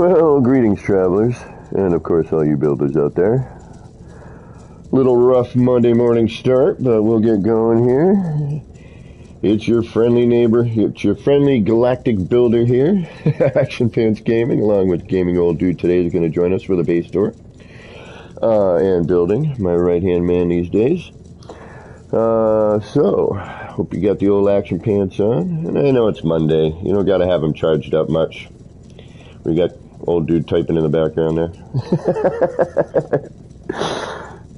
Well, greetings, travelers, and of course all you builders out there. Little rough Monday morning start, but we'll get going here. It's your friendly neighbor, it's your friendly galactic builder here, Action Pants Gaming, along with Gaming Old Dude today is going to join us for the base tour. And building, my right-hand man these days. So, hope you got the old Action Pants on, and I know it's Monday, you don't got to have them charged up much. We got old dude typing in the background there.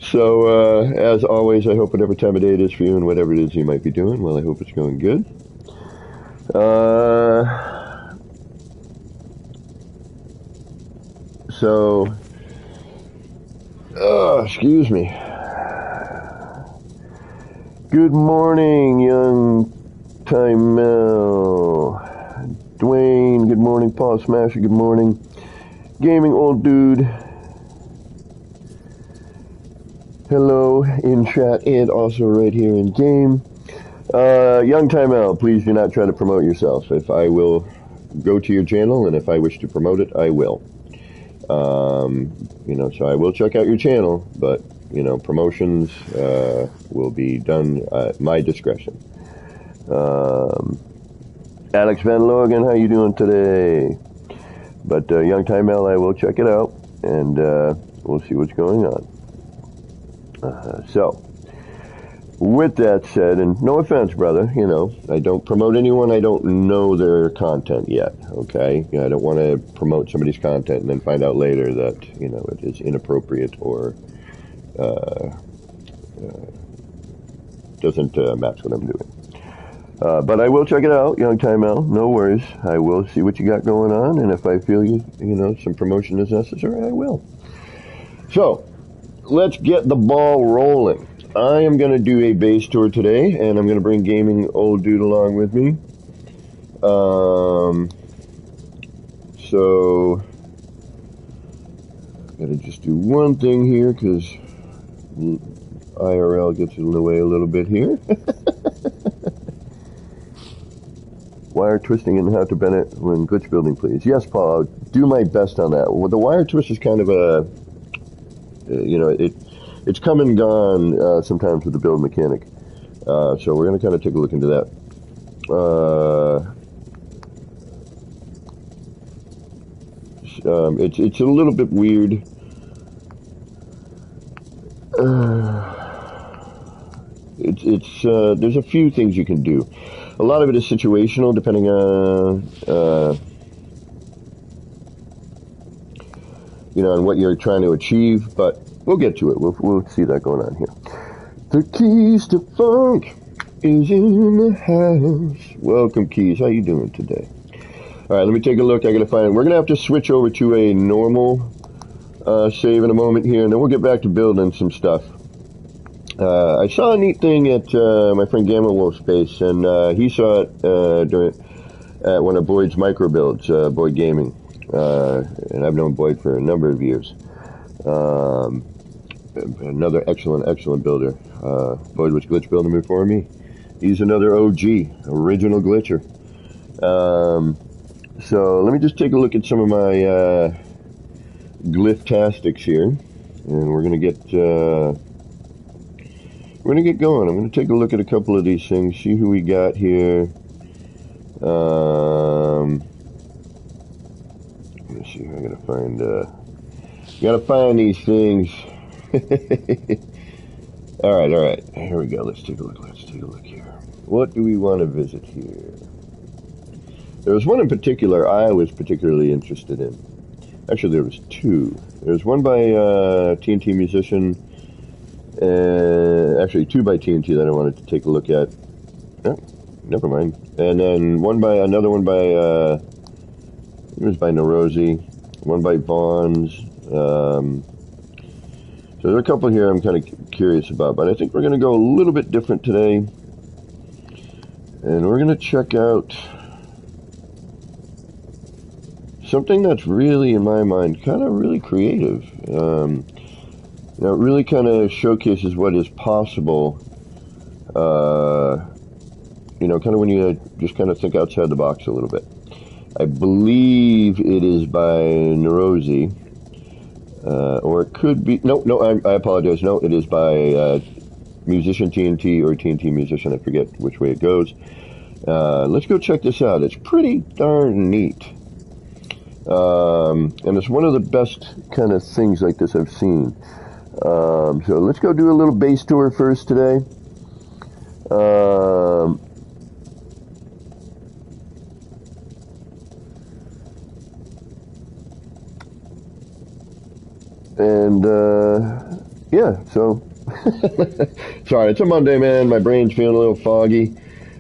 So, as always, I hope whatever time of day it is for you and whatever it is you might be doing, well, I hope it's going good. Excuse me. Good morning, young Time Mel. Dwayne, good morning. Paul Smasher, good morning. Gaming Old Dude. Hello in chat and also right here in game. Young Time Mel, please do not try to promote yourself. If I will go to your channel and if I wish to promote it, I will. So I will check out your channel, but, promotions will be done at my discretion. Alex Van Logan, how you doing today? But Young Time Mel, I will check it out, and we'll see what's going on. So, with that said, and no offense, brother, I don't promote anyone, I don't know their content yet, okay? I don't want to promote somebody's content and then find out later that, it is inappropriate or doesn't match what I'm doing. But I will check it out, Young Time Mel, no worries. I will see what you got going on, and if I feel some promotion is necessary, I will. So, let's get the ball rolling. I am going to do a base tour today, and I'm going to bring Gaming Old Dude along with me. So, got to just do one thing here, because IRL gets in the way a little bit here. Wire twisting and how to bend it when glitch building, please. Yes, Paul, I'll do my best on that. Well, the wire twist is kind of a, it's come and gone sometimes with the build mechanic. So we're going to kind of take a look into that. It's a little bit weird. There's a few things you can do. A lot of it is situational, depending on, on what you're trying to achieve, but we'll get to it. We'll see that going on here. The Keys to Funk is in the house. Welcome, Keys. How you doing today? All right, let me take a look. I gotta find it. We're gonna have to switch over to a normal save in a moment here, and then we'll get back to building some stuff. I saw a neat thing at my friend Gamma Wolf's base, and he saw it at one of Boyd's micro builds, Boyd Gaming, and I've known Boyd for a number of years. Another excellent builder. Boyd was glitch building before me. He's another OG, original glitcher. So let me just take a look at some of my glyph-tastics here, and we're gonna get going. I'm gonna take a look at a couple of these things, see who we got here. Let me see. I gotta find these things. All right. Here we go. Let's take a look here. What do we want to visit here? There was one in particular I was particularly interested in. Actually, there was two. There was one by TNT Musician, actually two by TNT that I wanted to take a look at. Oh, never mind. And then another one by, it was by Norozi, one by Vaughn's. So there are a couple here I'm kind of curious about, but I think we're going to go a little bit different today. And we're going to check out something that's really, in my mind, kind of really creative. It really kind of showcases what is possible, kind of when you just kind of think outside the box a little bit. I believe it is by Neurosi, or it could be, no, I apologize, no, it is by Musician TNT or TNT Musician, I forget which way it goes. Let's go check this out. It's pretty darn neat. And it's one of the best kind of things like this I've seen. So let's go do a little bass tour first today. Yeah, so sorry, it's a Monday, man. My brain's feeling a little foggy,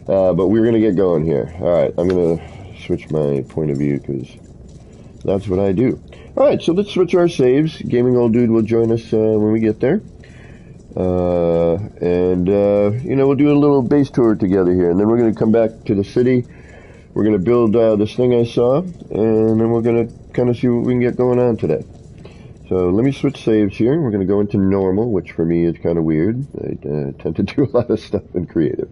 but we're gonna get going here. All right, I'm gonna switch my point of view because that's what I do. All right, so let's switch our saves. Gaming Old Dude will join us when we get there, and we'll do a little bass tour together here, and then we're gonna come back to the city. We're gonna build this thing I saw, and then we're gonna kind of see what we can get going on today. So let me switch saves here. We're going to go into normal, which for me is kind of weird. I tend to do a lot of stuff in creative.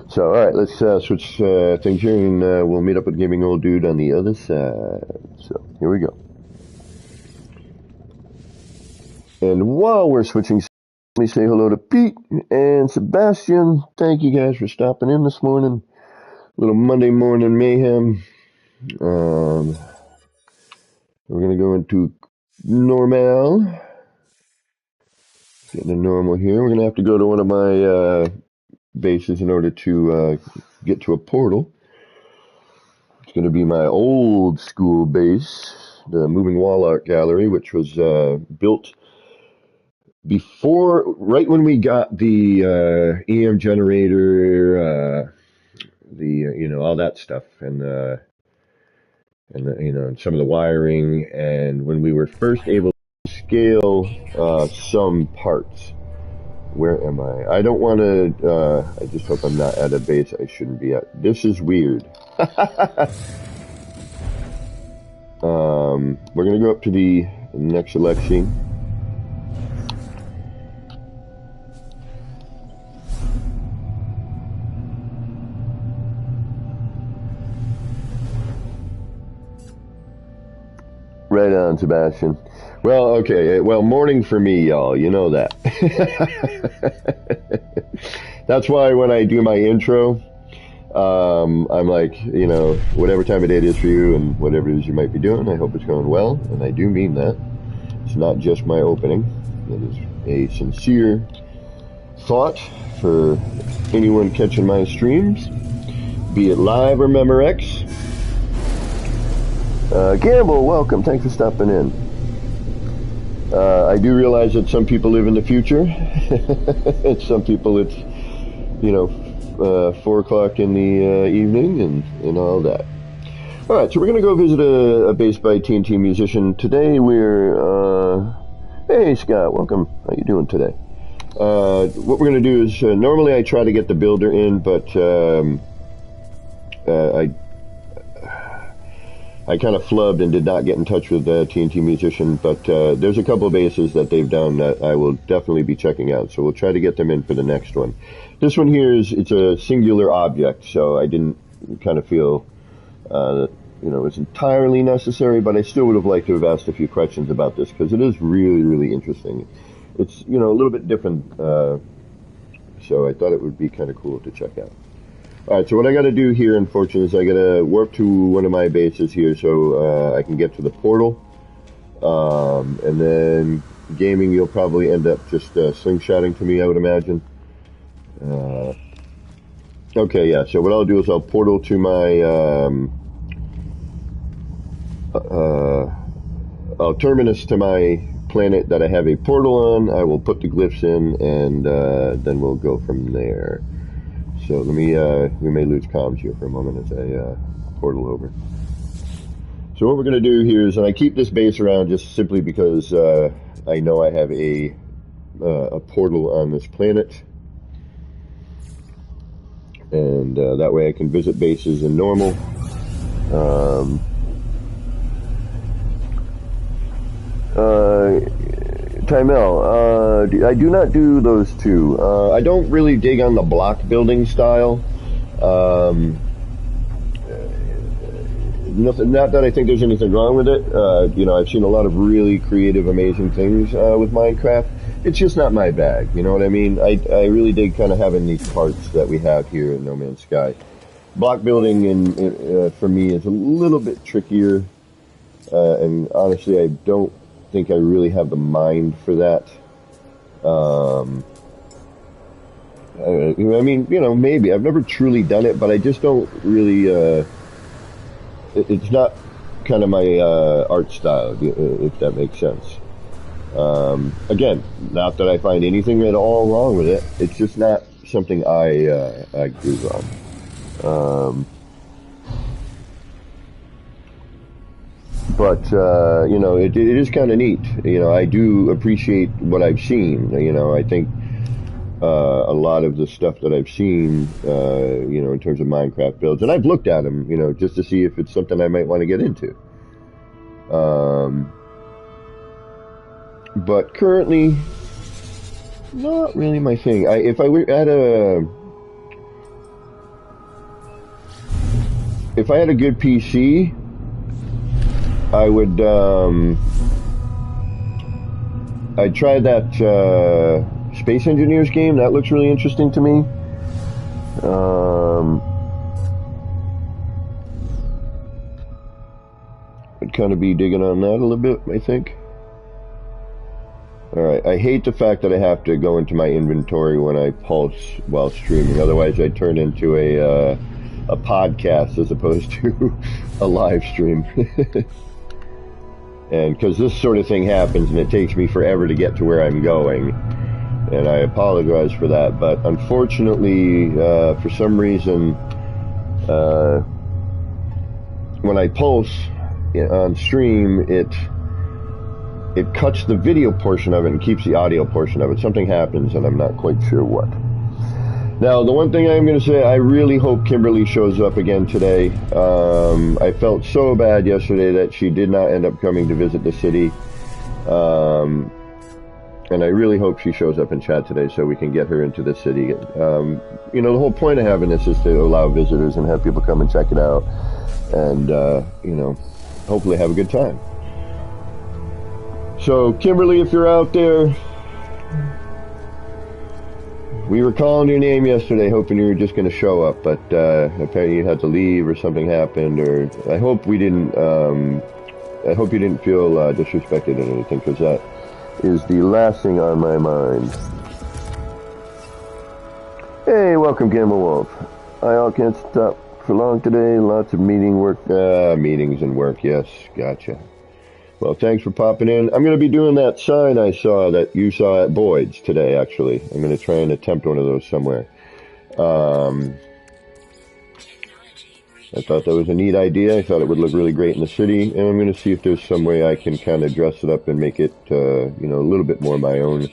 So, all right, let's switch things here, and we'll meet up with Gaming Old Dude on the other side. So, here we go. And while we're switching, let me say hello to Pete and Sebastian. Thank you guys for stopping in this morning. Little Monday morning mayhem. We're going to go into normal. Getting a normal here. We're going to have to go to one of my bases in order to get to a portal. It's going to be my old school base, the Moving Wall Art Gallery, which was built before, right when we got the EM generator, all that stuff, and some of the wiring, and when we were first able to scale some parts. Where am I? I don't want to, I just hope I'm not at a base I shouldn't be at. This is weird. We're going to go up to the next selection. Right on, Sebastian. Well, okay. Well, morning for me, y'all. You know that. That's why when I do my intro, I'm like, whatever time of day it is for you and whatever it is you might be doing, I hope it's going well. And I do mean that. It's not just my opening. It is a sincere thought for anyone catching my streams, be it live or Memorex. Gamble, welcome. Thanks for stopping in. I do realize that some people live in the future. And some people it's, 4 o'clock in the evening and all that. All right, so we're going to go visit a base by TNT Musician. Today we're, hey Scott, welcome. How you doing today? What we're going to do is, normally I try to get the builder in, but I kind of flubbed and did not get in touch with TNT Musician, but there's a couple of bases that they've done that I will definitely be checking out, so we'll try to get them in for the next one. This one here it's a singular object, so I didn't kind of feel that it's entirely necessary, but I still would have liked to have asked a few questions about this, because it is really, really interesting. It's, a little bit different, so I thought it would be kind of cool to check out. Alright, so what I gotta do here, unfortunately, is I gotta warp to one of my bases here so I can get to the portal. And then gaming, you'll probably end up just slingshotting to me, I would imagine. Okay, yeah, so what I'll do is I'll portal to my I'll terminus to my planet that I have a portal on. I will put the glyphs in, and then we'll go from there. So let me, we may lose comms here for a moment as I portal over. So what we're going to do here is, and I keep this base around just simply because I know I have a portal on this planet. And that way I can visit bases in normal. Timel, I do not do those two. I don't really dig on the block building style. nothing, not that I think there's anything wrong with it. You know, I've seen a lot of really creative, amazing things with Minecraft. It's just not my bag, you know what I mean? I really dig kind of having these parts that we have here in No Man's Sky. Block building for me is a little bit trickier, and honestly, I don't think I really have the mind for that. I mean, you know, maybe. I've never truly done it, but I just don't really, it's not kind of my art style, if that makes sense. Again, not that I find anything at all wrong with it. It's just not something I groove on. But you know, it is kind of neat. You know, I do appreciate what I've seen. You know, I think a lot of the stuff that I've seen, you know, in terms of Minecraft builds, and I've looked at them, you know, just to see if it's something I might want to get into. But currently, not really my thing. If I had a good PC, I would, I'd try that, Space Engineers game. That looks really interesting to me. I'd kind of be digging on that a little bit, I think. Alright, I hate the fact that I have to go into my inventory when I pulse while streaming. Otherwise, I turn into a podcast as opposed to a live stream. And because this sort of thing happens and it takes me forever to get to where I'm going. And I apologize for that. But unfortunately, for some reason, when I pulse on stream, it cuts the video portion of it and keeps the audio portion of it. Something happens and I'm not quite sure what. Now, the one thing I'm going to say, I really hope Kimberly shows up again today. I felt so bad yesterday that she did not end up coming to visit the city. And I really hope she shows up in chat today so we can get her into the city. You know, the whole point of having this is to allow visitors and have people come and check it out. And, you know, hopefully have a good time. So, Kimberly, if you're out there, we were calling your name yesterday, hoping you were just going to show up, but apparently you had to leave or something happened. Or I hope we didn't. I hope you didn't feel disrespected or anything, because that is the last thing on my mind. Hey, welcome, Gamma Wolf. I can't stop for long today. Lots of meetings and work. Yes, gotcha. Well, thanks for popping in. I'm going to be doing that sign I saw that you saw at Boyd's today, actually. I'm going to try and attempt one of those somewhere. I thought that was a neat idea. I thought it would look really great in the city. And I'm going to see if there's some way I can kind of dress it up and make it, you know, a little bit more my own.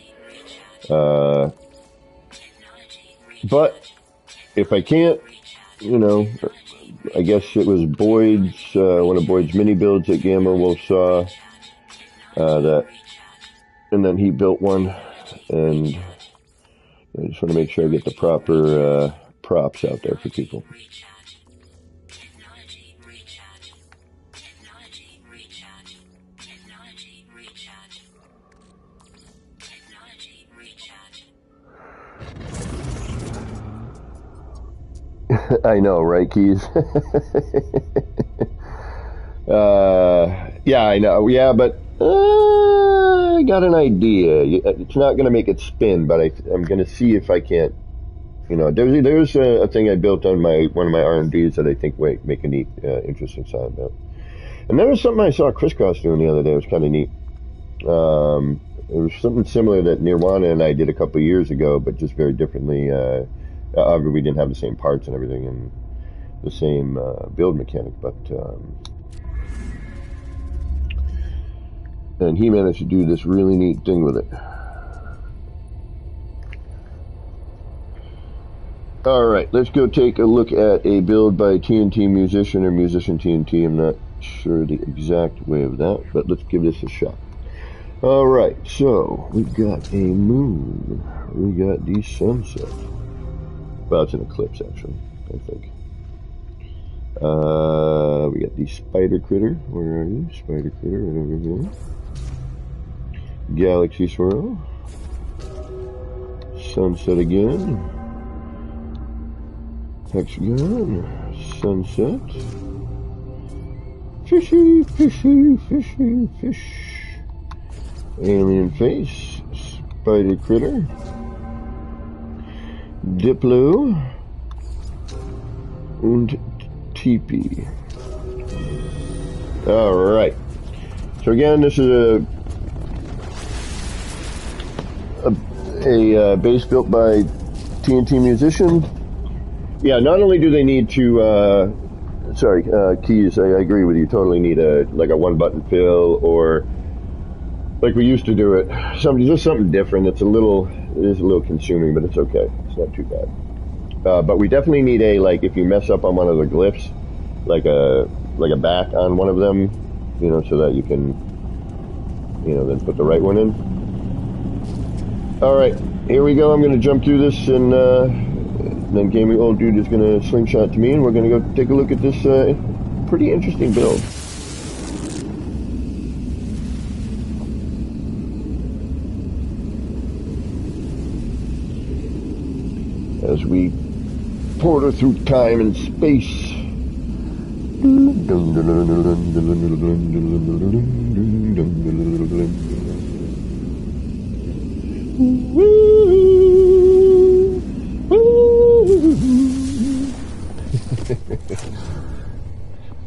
But if I can't, you know, I guess it was Boyd's, one of Boyd's mini builds that Gamma Wolf saw, and then he built one, and I just want to make sure I get the proper, props out there for people. I know, right, Keys? Yeah, I know. Yeah, but I got an idea. It's not going to make it spin, but I'm going to see if I can't. You know, there's a thing I built on one of my RMDs that I think might make a neat, interesting sound about. And there was something I saw Crisscross doing the other day. It was kind of neat. It was something similar that Nirvana and I did a couple of years ago, but just very differently. Obviously, we didn't have the same parts and everything and the same build mechanic, but and he managed to do this really neat thing with it. Alright, let's go take a look at a build by TNT Musician or Musician TNT. I'm not sure the exact way of that, but let's give this a shot. Alright, so we've got a moon, we got the sunset. Well, it's an eclipse, actually, I think. We got the spider critter. Where are you? Spider critter right over here. Galaxy swirl. Sunset again. Hexagon. Sunset. Fishy, fishy, fishy, fish. Alien face. Spider critter. Diplo. Und teepee. Alright. So again, this is a base built by TNT Musician. Yeah, not only do they need to, Keys, I agree with you, totally need a one button fill, or like we used to do it, just something different. It is a little consuming, but it's okay. It's not too bad. But we definitely need if you mess up on one of the glyphs, like a back on one of them, so that you can, then put the right one in. Alright, here we go. I'm going to jump through this, and then Gaming Old Dude is going to slingshot to me, and we're going to go take a look at this pretty interesting build. As we portal through time and space.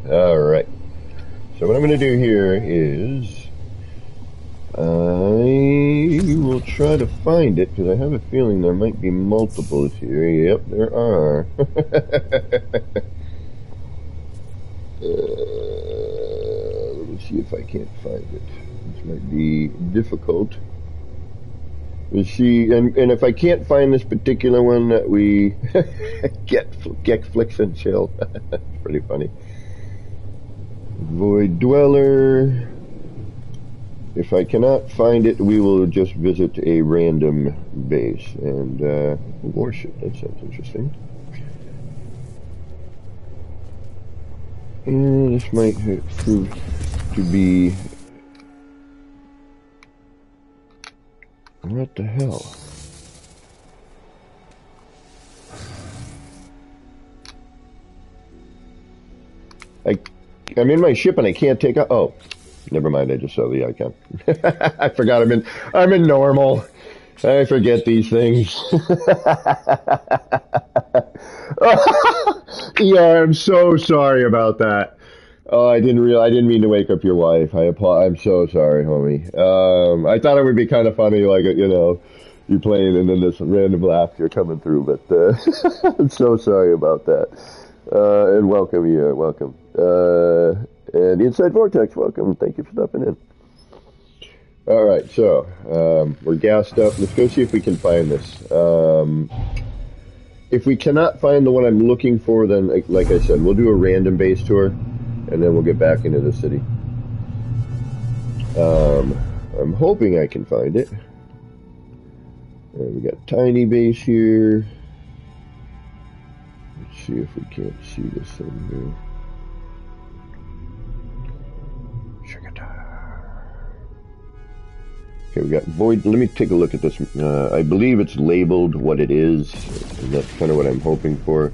Alright. So what I'm going to do here is I will try to find it, because I have a feeling there might be multiples here. Yep, there are. Let me see if I can't find it. This might be difficult. Let's see, and if I can't find this particular one, that we get flicks and chill. It's pretty funny. Void Dweller. If I cannot find it, we will just visit a random base and worship. That sounds interesting. And this might prove to be... What the hell? I'm in my ship and I can't take out... Oh. Never mind, I just saw the icon. I forgot I'm in normal. I forget these things. Yeah, I'm so sorry about that. Oh, I didn't mean to wake up your wife. I'm so sorry, homie. I thought it would be kind of funny, you playing and then this random laughter coming through, but I'm so sorry about that. And welcome, welcome. And Inside Vortex, welcome. Thank you for stopping in. Alright, so, we're gassed up. Let's go see if we can find this. If we cannot find the one I'm looking for, then, like I said, we'll do a random base tour, and then we'll get back into the city. I'm hoping I can find it. We got tiny base here. Let's see if we can't see this thing here. Okay, we got void. Let me take a look at this. I believe it's labeled what it is, and that's kind of what I'm hoping for.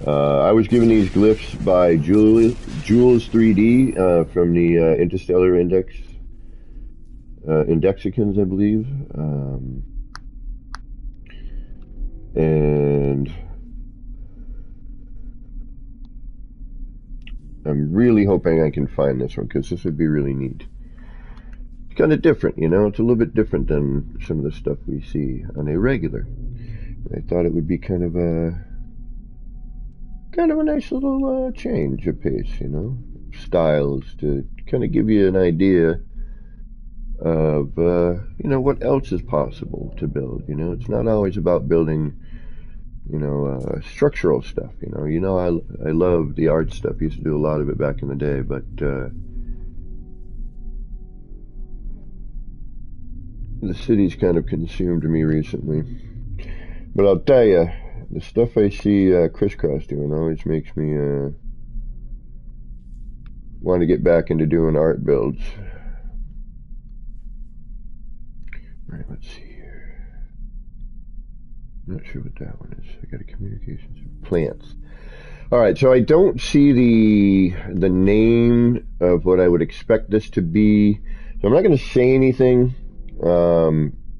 I was given these glyphs by Jules 3D from the Interstellar Index, Indexicans, I believe, and I'm really hoping I can find this one, because this would be really neat. It's kind of different, it's a little bit different than some of the stuff we see on a regular. I thought it would be kind of a nice little change of pace, styles, to kind of give you an idea of what else is possible to build. It's not always about building structural stuff. I love the art stuff. I used to do a lot of it back in the day, but the city's kind of consumed me recently. But I'll tell you, the stuff I see Crisscross doing always makes me want to get back into doing art builds. All right, let's see here. I'm not sure what that one is. I got a communications plants. All right, so I don't see the name of what I would expect this to be. So I'm not going to say anything,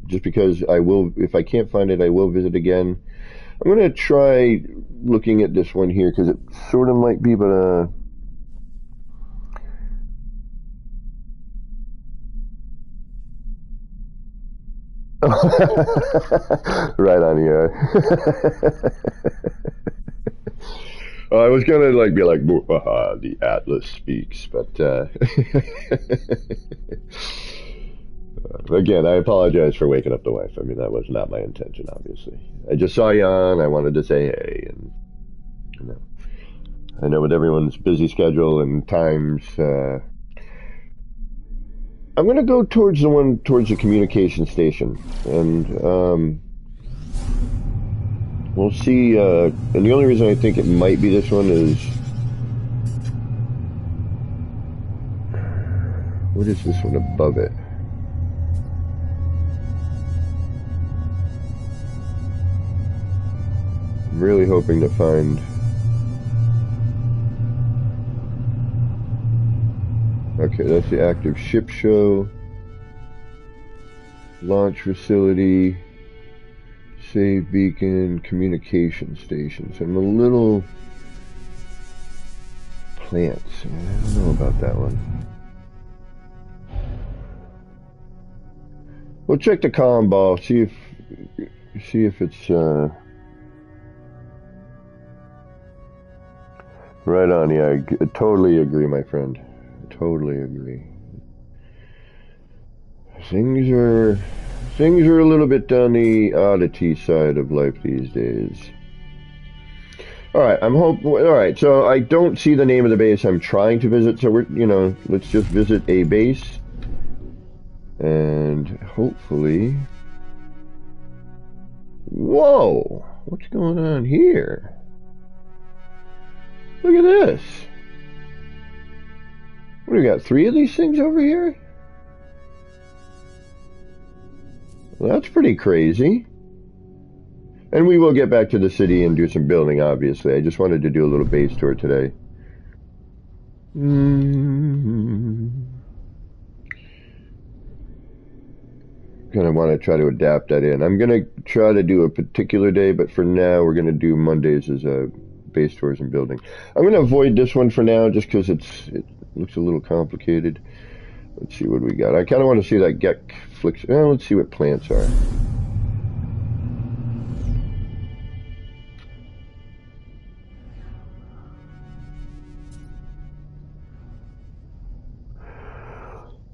just because I will. If I can't find it, I will visit again. I'm going to try looking at this one here because it sort of might be, but right on here. I was gonna be like, the Atlas speaks, but again, I apologize for waking up the wife. I mean, that was not my intention, obviously. I just saw you on. I wanted to say hey, and I know with everyone's busy schedule and times. I'm gonna go towards the communication station, and we'll see. And the only reason I think it might be this one is, what is this one above it? I'm really hoping to find. Okay, that's the active ship show, launch facility, save beacon, communication stations, and the little plants. I don't know about that one. We'll check the comm ball, see if it's right on. Yeah, I totally agree, my friend. I totally agree. Things are a little bit on the oddity side of life these days. All right, all right, so I don't see the name of the base I'm trying to visit, so let's just visit a base, and hopefully. Whoa, what's going on here? Look at this. What do we got? 3 of these things over here? Well, that's pretty crazy. And we will get back to the city and do some building, obviously. I just wanted to do a little base tour today. Kind of want to try to adapt that in. I'm going to try to do a particular day, but for now we're going to do Mondays as a base tours and building. I'm going to avoid this one for now just because it looks a little complicated. Let's see what we got. I kind of want to see that get flicks. Let's see what plants are.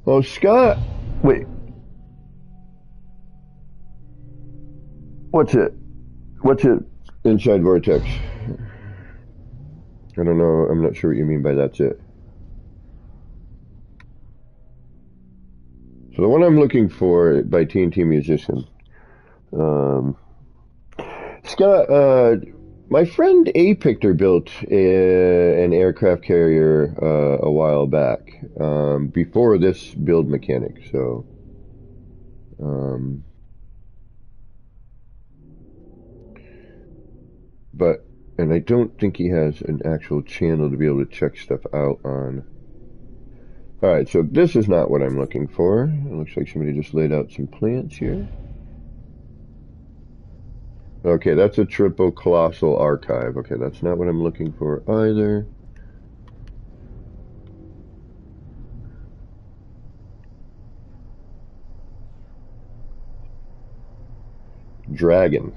Oh, Scott. Wait. What's it? What's it inside Vortex? I don't know. I'm not sure what you mean by that's it. So the one I'm looking for by TNT Musician. Scott, my friend A. Pictor built an aircraft carrier a while back, before this build mechanic. So, and I don't think he has an actual channel to be able to check stuff out on. Alright, so this is not what I'm looking for. It looks like somebody just laid out some plants here. Okay, that's a triple colossal archive. Okay, that's not what I'm looking for either. Dragon.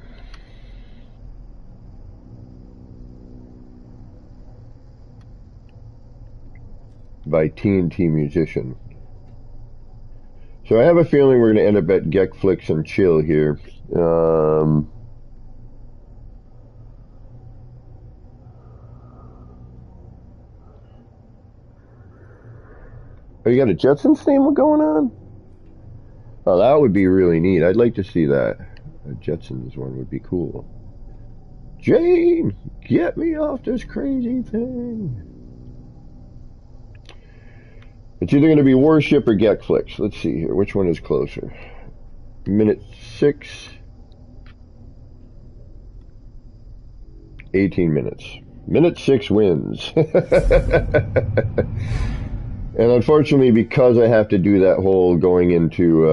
By TNT Musician. So I have a feeling we're going to end up at Gekflix and Chill here. Oh, you got a Jetsons theme going on? Oh, that would be really neat. I'd like to see that. A Jetsons one would be cool. Jane, get me off this crazy thing. It's either going to be Warship or Gekflix. Let's see here. Which one is closer? Minute 6. 18 minutes. Minute 6 wins. And unfortunately, because I have to do that whole going into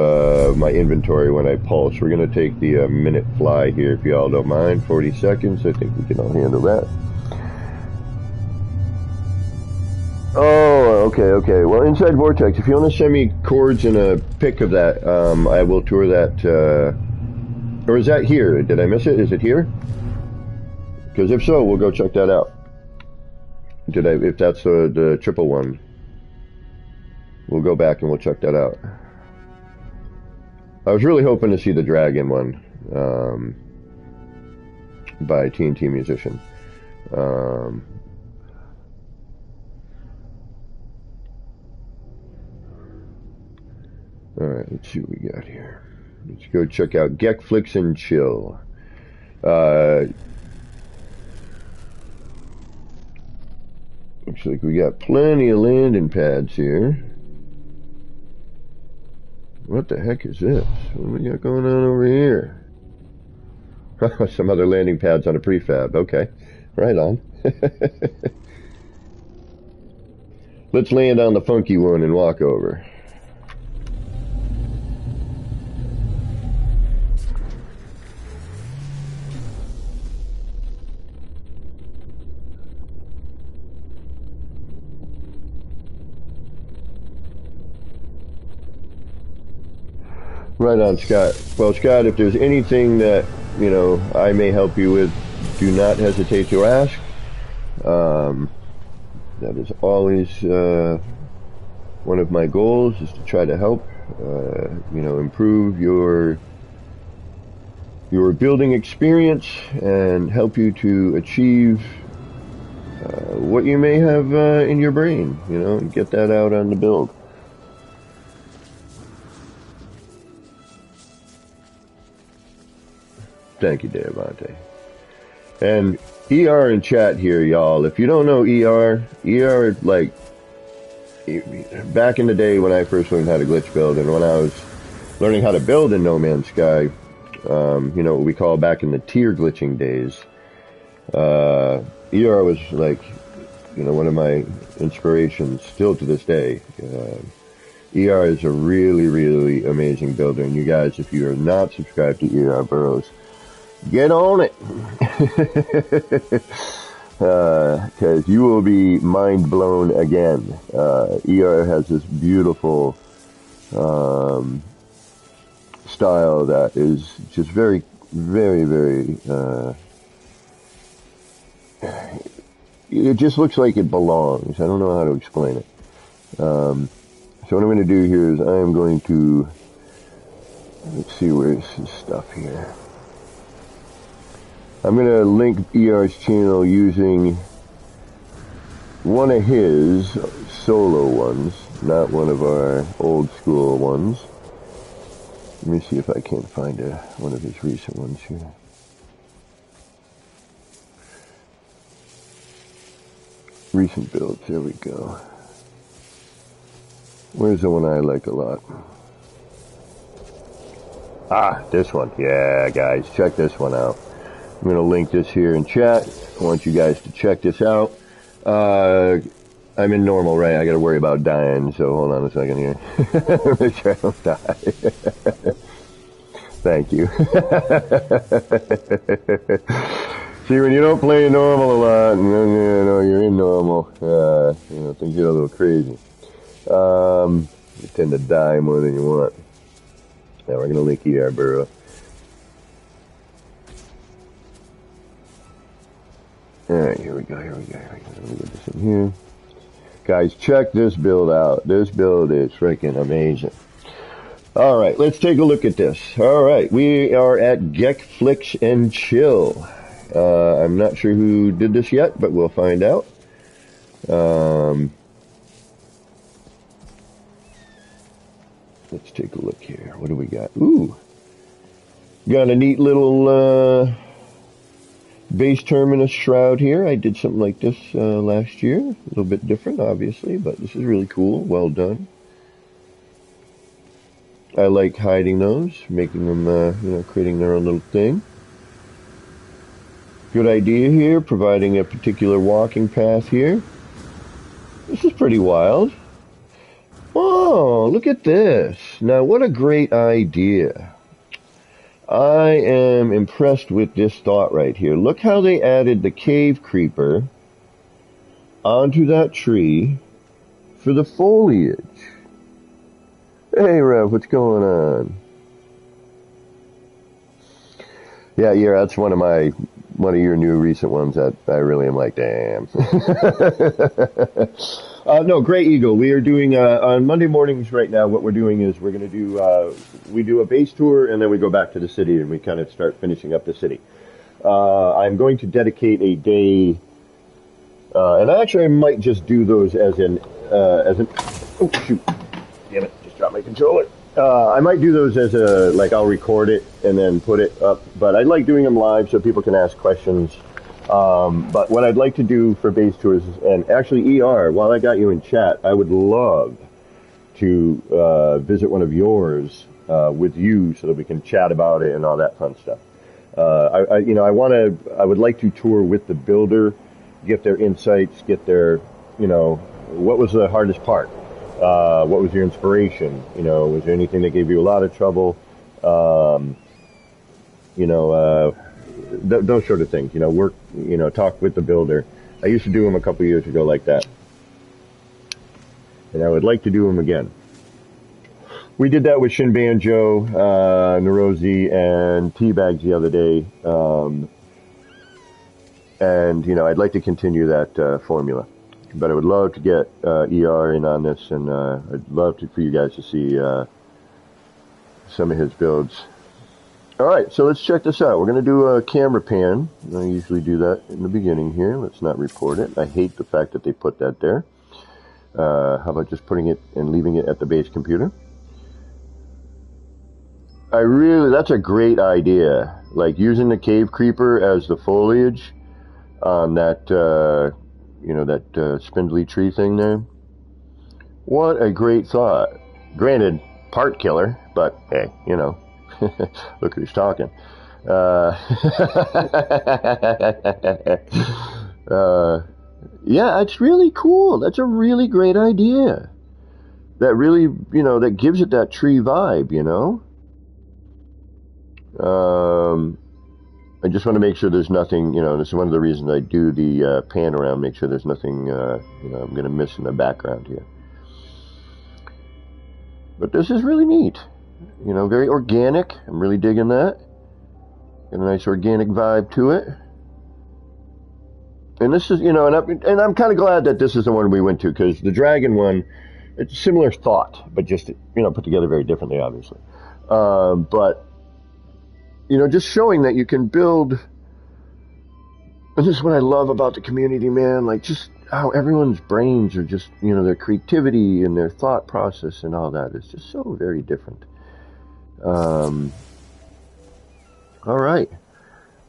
my inventory when I pulse, we're going to take the minute fly here, if you all don't mind. 40 seconds. I think we can all handle that. Oh, okay. Well, Inside Vortex, if you want to send me chords and a pic of that, I will tour that. Or is that here? Did I miss it? Is it here? Because if so, we'll go check that out. If that's the triple one. We'll go back and we'll check that out. I was really hoping to see the Dragon one by TNT Musician. Alright, let's see what we got here. Let's go check out Gekflix and Chill. Looks like we got plenty of landing pads here. What the heck is this? What do we got going on over here? Some other landing pads on a prefab. Okay, right on. Let's land on the funky one and walk over. Right on, Scott. Well, Scott, if there's anything that, I may help you with, do not hesitate to ask. That is always one of my goals, is to try to help, improve your building experience and help you to achieve what you may have in your brain, and get that out on the build. Thank you, Devante. And ER in chat here, y'all. If you don't know ER, like, back in the day when I first learned how to glitch build, and when I was learning how to build in No Man's Sky, what we call back in the tier glitching days, ER was like, one of my inspirations still to this day. ER is a really, really amazing builder. And you guys, if you are not subscribed to ER Burrows, get on it, because you will be mind blown again. ER has this beautiful style that is just very, very, very. It just looks like it belongs. I don't know how to explain it. So what I'm going to do here is I am going to, let's see, where's his stuff here. I'm going to link ER's channel using one of his solo ones, not one of our old school ones. Let me see if I can't find one of his recent ones here. Recent builds, there we go. Where's the one I like a lot? Ah, this one. Yeah, guys, check this one out. I'm going to link this here in chat. I want you guys to check this out. I'm in normal, right? I got to worry about dying, so hold on a second here. Make sure I don't die. Thank you. See, when you don't play normal a lot, you're in normal. Things get a little crazy. You tend to die more than you want. Now we're going to link ER Burrow. Alright, here we go. Let me get this in here. Guys, check this build out. This build is freaking amazing. Alright, let's take a look at this. Alright, we are at Gekflix and Chill. I'm not sure who did this yet, but we'll find out. Let's take a look here. What do we got? Ooh. Got a neat little Base terminus shroud here. I did something like this last year. A little bit different, obviously, but this is really cool. Well done. I like hiding those, making them, creating their own little thing. Good idea here, providing a particular walking path here. This is pretty wild. Oh, look at this. Now, what a great idea. I am impressed with this thought right here. Look how they added the cave creeper onto that tree for the foliage. Hey, Rev, what's going on? Yeah, that's one of your new recent ones that I really am like, damn. No, Gray Eagle. We are doing on Monday mornings right now. What we're doing is we're going to do we do a base tour and then we go back to the city and we kind of start finishing up the city. I'm going to dedicate a day, and actually I might just do those as an oh shoot, damn it, just dropped my controller. I might do those as I'll record it and then put it up, but I like doing them live so people can ask questions. But what I'd like to do for base tours, and actually ER, while I got you in chat, I would love to visit one of yours with you so that we can chat about it and all that fun stuff. I would like to tour with the builder, get their insights, get their, what was the hardest part? What was your inspiration? Was there anything that gave you a lot of trouble? Those sort of things. Work. Talk with the builder. I used to do them a couple years ago like that, and I would like to do them again. We did that with Shin Banjo, Neurosi, and Teabags the other day, and I'd like to continue that formula. But I would love to get ER in on this, and I'd love for you guys to see some of his builds. All right, so let's check this out. We're going to do a camera pan. I usually do that in the beginning here. Let's not report it. I hate the fact that they put that there. How about just putting it and leaving it at the base computer? That's a great idea. Like using the cave creeper as the foliage on that, that spindly tree thing there. What a great thought. Granted, part killer, but hey, look who's talking. Yeah, it's really cool. That's a really great idea. That really, that gives it that tree vibe, I just want to make sure there's nothing, this is one of the reasons I do the pan around, make sure there's nothing, I'm going to miss in the background here. But this is really neat. Very organic. I'm really digging that. Got a nice organic vibe to it. And this is, and I'm kind of glad that this is the one we went to, because the dragon one, it's a similar thought, but just, put together very differently, obviously. But, just showing that you can build, and this is what I love about the community, man, like just how everyone's brains are just, their creativity and their thought process and all that is just so very different. All right,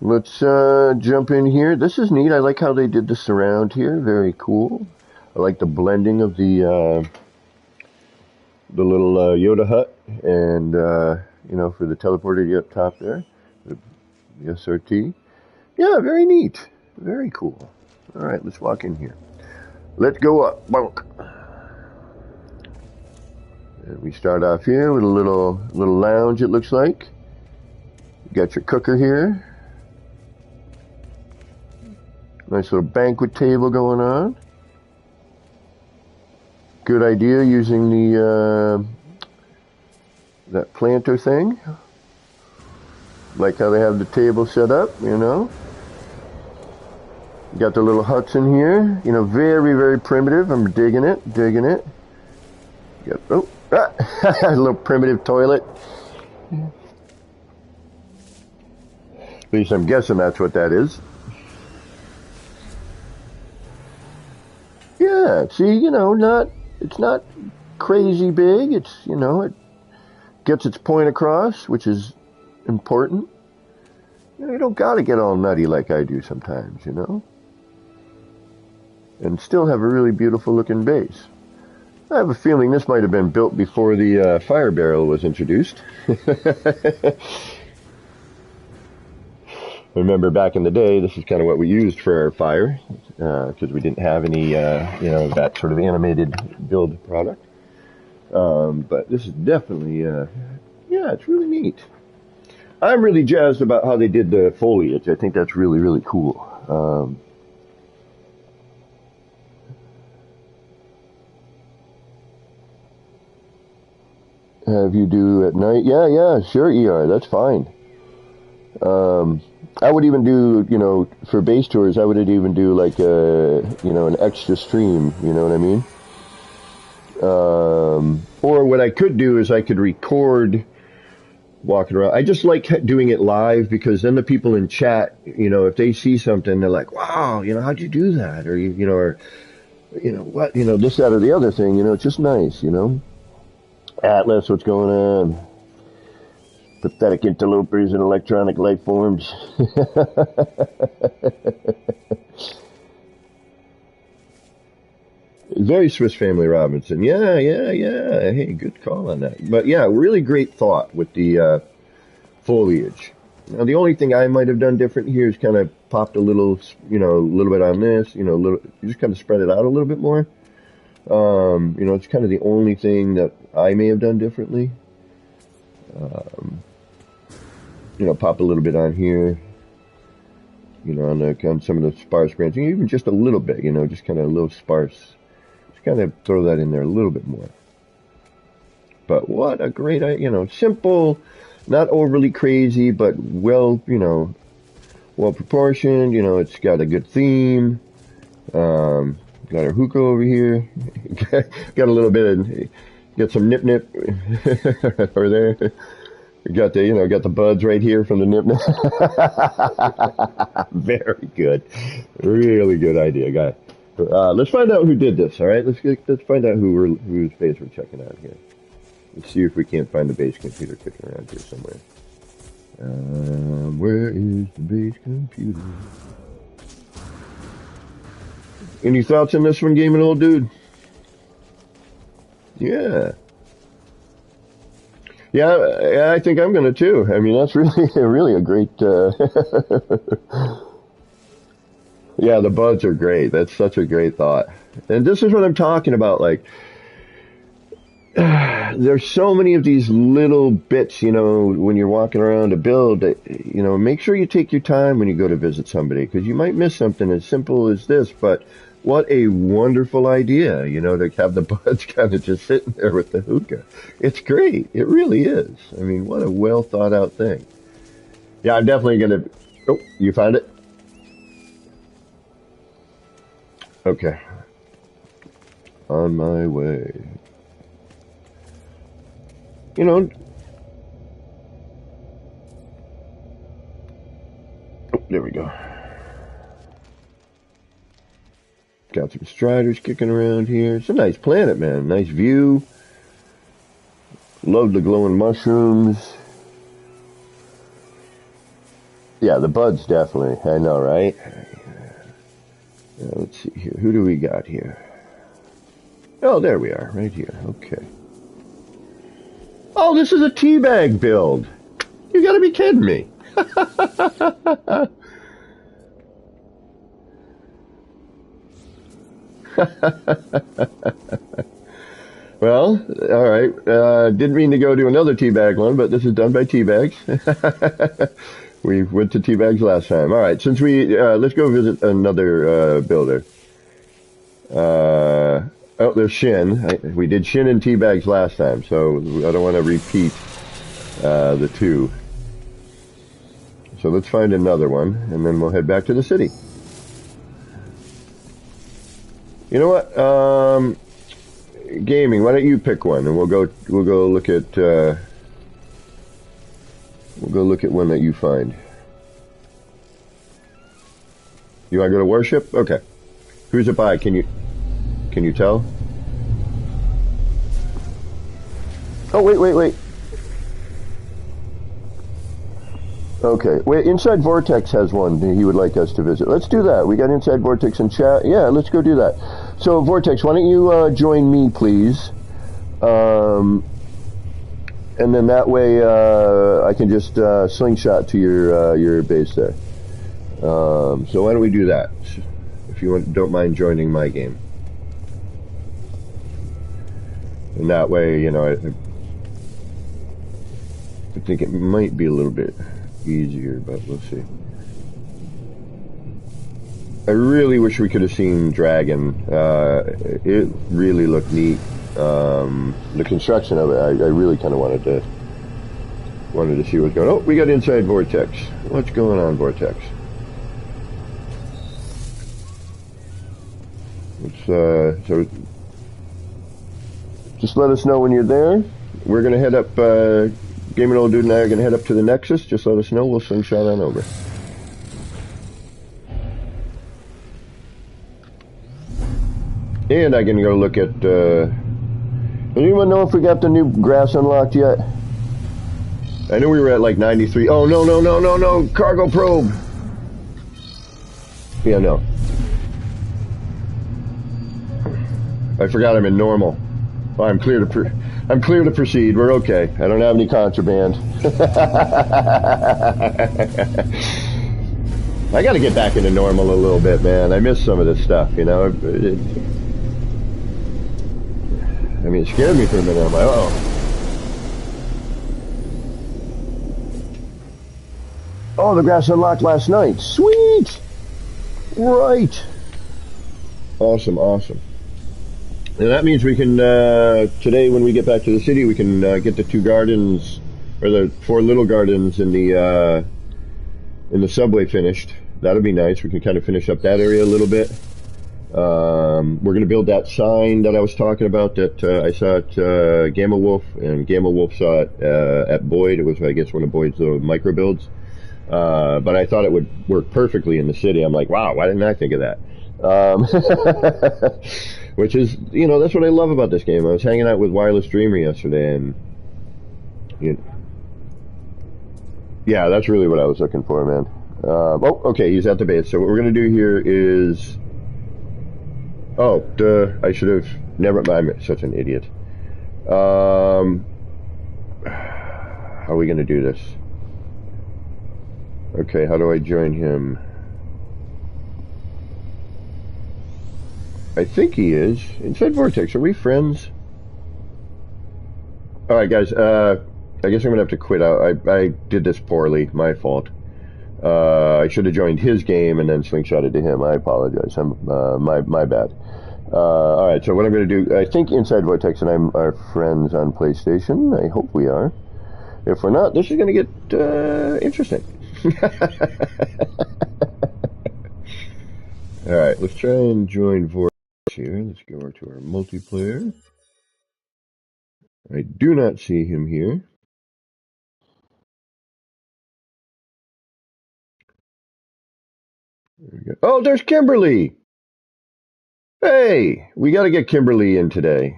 let's jump in here. This is neat. I like how they did the surround here. Very cool. I like the blending of the little Yoda hut and for the teleporter up top there, the SRT. Yeah, very neat. Very cool. All right, let's walk in here. Let's go up. Bonk. And we start off here with a little lounge, it looks like. You got your cooker here. Nice little banquet table going on. Good idea using the that planter thing. Like how they have the table set up, You got the little huts in here. Very, very primitive. I'm digging it. Yep. Oh. A little primitive toilet. At least I'm guessing that's what that is. Yeah, see, it's not crazy big. It's, it gets its point across, which is important. You don't gotta get all nutty like I do sometimes, you know? And still have a really beautiful looking base. I have a feeling this might have been built before the fire barrel was introduced. Remember back in the day, this is kind of what we used for our fire, because we didn't have any, that sort of animated build product. But this is definitely, it's really neat. I'm really jazzed about how they did the foliage. I think that's really, really cool. Have you do at night? Yeah, sure, ER, that's fine. I would even do, for base tours, I would even do like an extra stream, you know what I mean? Or what I could do is I could record walking around. I just like doing it live because then the people in chat, if they see something, they're like, wow, how'd you do that? Or, what, this, that, or the other thing, it's just nice, Atlas, what's going on? Pathetic interlopers and electronic life forms. Very Swiss Family Robinson. Yeah. Hey, good call on that. But yeah, really great thought with the foliage. Now, the only thing I might have done different here is kind of popped a little bit on this, you just kind of spread it out a little bit more. It's kind of the only thing that I may have done differently. Pop a little bit on here, on some of the sparse branching, even just a little bit, just kind of a little sparse. Just kind of throw that in there a little bit more. But what a great, simple, not overly crazy, but well proportioned. It's got a good theme. Got our hookah over here. Got a little bit of, got some nip over there. We got the buds right here from the nip. Very good. Really good idea, guy. Let's find out who did this, all right? Let's find out whose base we're checking out here. Let's see if we can't find the base computer kicking around here somewhere. Where is the base computer? Any thoughts on this one, Gaming Old Dude? Yeah. Yeah, I think I'm gonna too. I mean, that's really a great, yeah, the buds are great. That's such a great thought. And this is what I'm talking about, like, there's so many of these little bits, when you're walking around to build, make sure you take your time when you go to visit somebody, because you might miss something as simple as this, but what a wonderful idea, to have the buds kind of just sitting there with the hookah. It's great. It really is. I mean, what a well thought out thing. Yeah, I'm definitely going to... Oh, you found it? Okay. On my way. Oh, there we go. Got some striders kicking around here. It's a nice planet, man. Nice view. Love the glowing mushrooms. Yeah, the buds definitely. I know, right? Let's see here. Who do we got here? Oh, there we are. Right here. Okay. Oh, this is a teabag build. You gotta be kidding me. Well, all right. Didn't mean to go to another teabag one, but this is done by teabags. We went to teabags last time. All right, since let's go visit another builder. Oh, there's Shin. We did Shin and teabags last time, so I don't want to repeat the two. So let's find another one, and then we'll head back to the city. You know what? Gaming. Why don't you pick one, and we'll go look at one that you find. You want to go to worship? Okay. Who's it by? Can you tell? Oh, wait. Okay. Wait, Inside Vortex has one he would like us to visit. Let's do that. We got Inside Vortex in chat. Yeah, let's go do that. So, Vortex, why don't you join me, please? And then that way I can just slingshot to your base there. So why don't we do that? If you don't mind joining my game. And that way, you know, I think it might be a little bit easier, but we'll see. I really wish we could have seen Dragon. It really looked neat. The construction of it, I really kind of wanted to see what's going on. Oh, we got Inside Vortex. What's going on, Vortex? So just let us know when you're there. We're going to head up, Gaming Old Dude and I are going to head up to the Nexus. Just let us know. We'll slingshot on over. And I can go look at, does anyone know if we got the new grass unlocked yet? I know we were at like 93. Oh, no. Cargo probe. Yeah, no. I forgot I'm in normal. Oh, I'm clear to proceed. We're okay. I don't have any contraband. I got to get back into normal a little bit, man. I miss some of this stuff, you know. It scared me for a minute. I'm like, oh. Oh, the grass unlocked last night. Sweet. Right. Awesome. And that means we can, today when we get back to the city, we can get the 2 gardens, or the 4 little gardens in the subway finished. That'll be nice. We can kind of finish up that area a little bit. We're going to build that sign that I was talking about that I saw at Gamma Wolf, and Gamma Wolf saw it at Boyd. It was, I guess, one of Boyd's little micro builds. But I thought it would work perfectly in the city. I'm like, wow, why didn't I think of that? Which is, you know, that's what I love about this game. I was hanging out with Wireless Dreamer yesterday, and yeah, that's really what I was looking for, man. Oh, okay, he's at the base. So what we're going to do here is... Oh, duh, I should have never... I'm such an idiot. How are we going to do this? Okay, how do I join him? I think he is. Inside Vortex, are we friends? Alright, guys, I guess I'm going to have to quit out. I did this poorly. My fault. I should have joined his game and then slingshotted to him. I apologize. My bad. Alright, so what I'm going to do, I think Inside Vortex and I are friends on PlayStation. I hope we are. If we're not, this is going to get interesting. Alright, let's try and join Vortex here. Let's go over to our multiplayer. I do not see him here. There we go. Oh, there's Kimberly! Hey, we got to get Kimberly in today.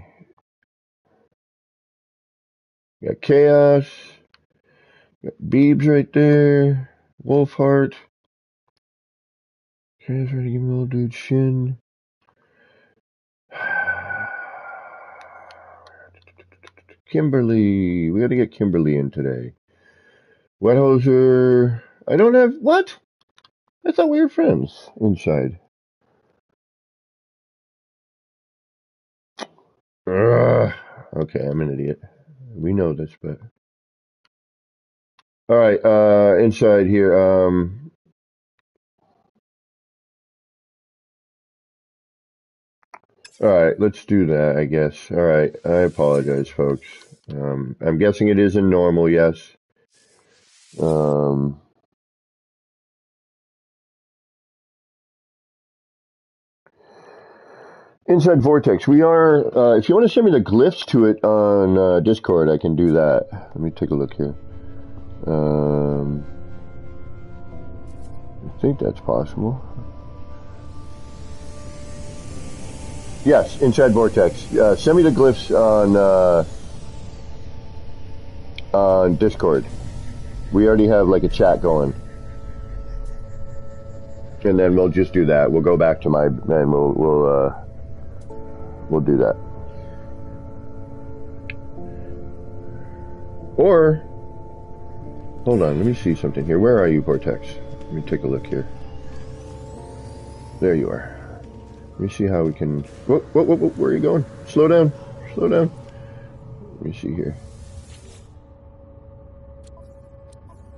Got Chaos. Got Beebs right there. Wolfheart. Chaos ready to give me a little dude shin. Kimberly. We got to get Kimberly in today. Wethoser. I don't have... What? I thought we were friends inside. Okay, I'm an idiot. We know this, but... Alright, inside here, Alright, let's do that, I guess. Alright, I apologize, folks. I'm guessing it is in normal, yes. Inside Vortex, we are, if you want to send me the glyphs to it on Discord, I can do that. Let me take a look here. I think that's possible. Yes, Inside Vortex. Send me the glyphs on Discord. We already have like a chat going. And then we'll just do that. We'll go back to my, and we'll do that. Or, hold on, let me see something here. Where are you, Vortex? Let me take a look here. There you are. Let me see how we can, whoa, where are you going? Slow down, slow down. Let me see here.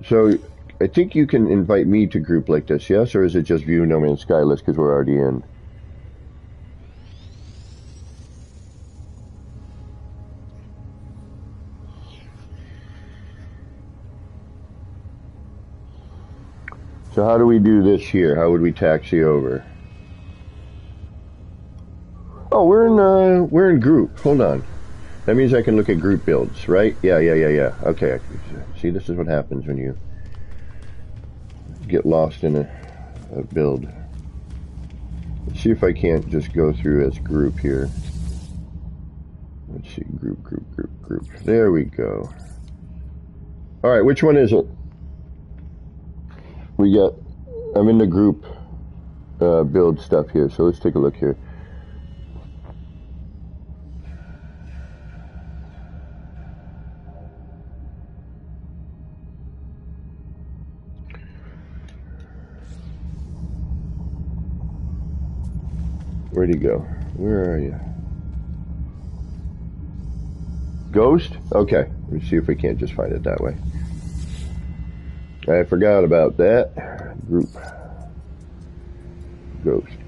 So, I think you can invite me to group like this, yes? Or is it just view No Man's Sky list because we're already in? So how do we do this here? How would we taxi over? Oh, we're in group. Hold on. That means I can look at group builds, right? Yeah. Okay. See, this is what happens when you get lost in a build. Let's see if I can't just go through as group here. Let's see, group. There we go. All right, which one is it? I'm in the group build stuff here, so let's take a look here. Where'd he go? Where are you? Ghost? Okay, let me see if we can't just find it that way. I forgot about that. Group. Ghost.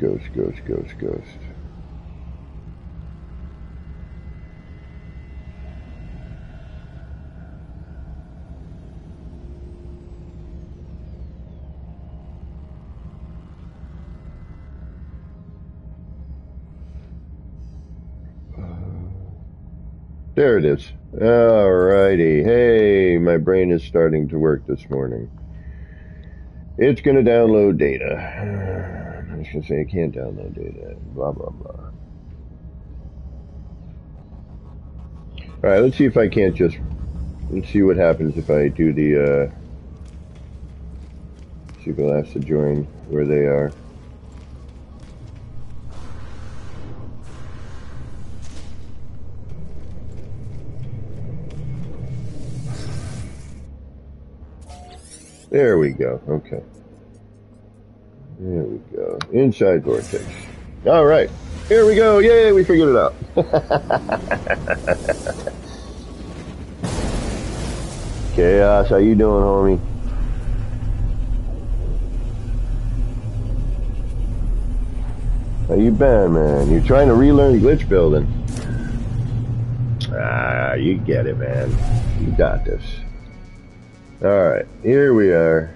There it is. Alrighty. Hey, my brain is starting to work this morning. It's going to download data. I was going to say it can't download data. Blah, blah, blah. Alright, let's see if I can't just... Let's see what happens if I do the... see if it'll ask to join where they are. There we go. Okay. There we go. Inside Vortex. All right. Here we go. Yay, we figured it out. Chaos, how you doing, homie? How you been, man? You're trying to relearn glitch building. Ah, you get it, man. You got this. Alright, here we are.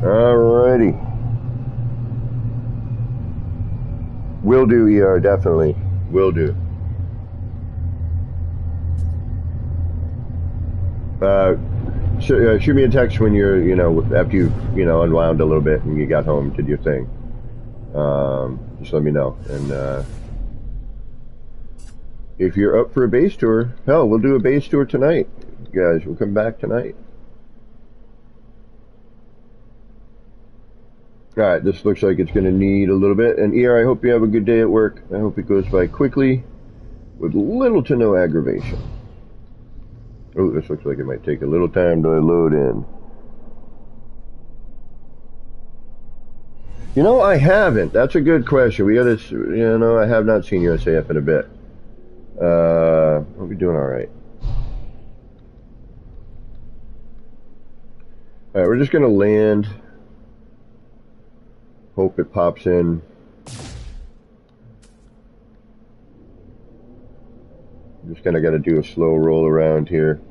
Alrighty. Will do, ER, definitely. Will do. Shoot me a text when you're, after you've, unwound a little bit and you got home, did your thing. Just let me know. And, if you're up for a base tour, hell, we'll do a base tour tonight. Guys, we'll come back tonight. Alright, this looks like it's going to need a little bit. And ER, I hope you have a good day at work. I hope it goes by quickly with little to no aggravation. Oh, this looks like it might take a little time to load in. I haven't. That's a good question. We gotta, I have not seen USAF in a bit. We'll be doing alright. Alright, we're just gonna land. Hope it pops in. Just kind of got to do a slow roll around here.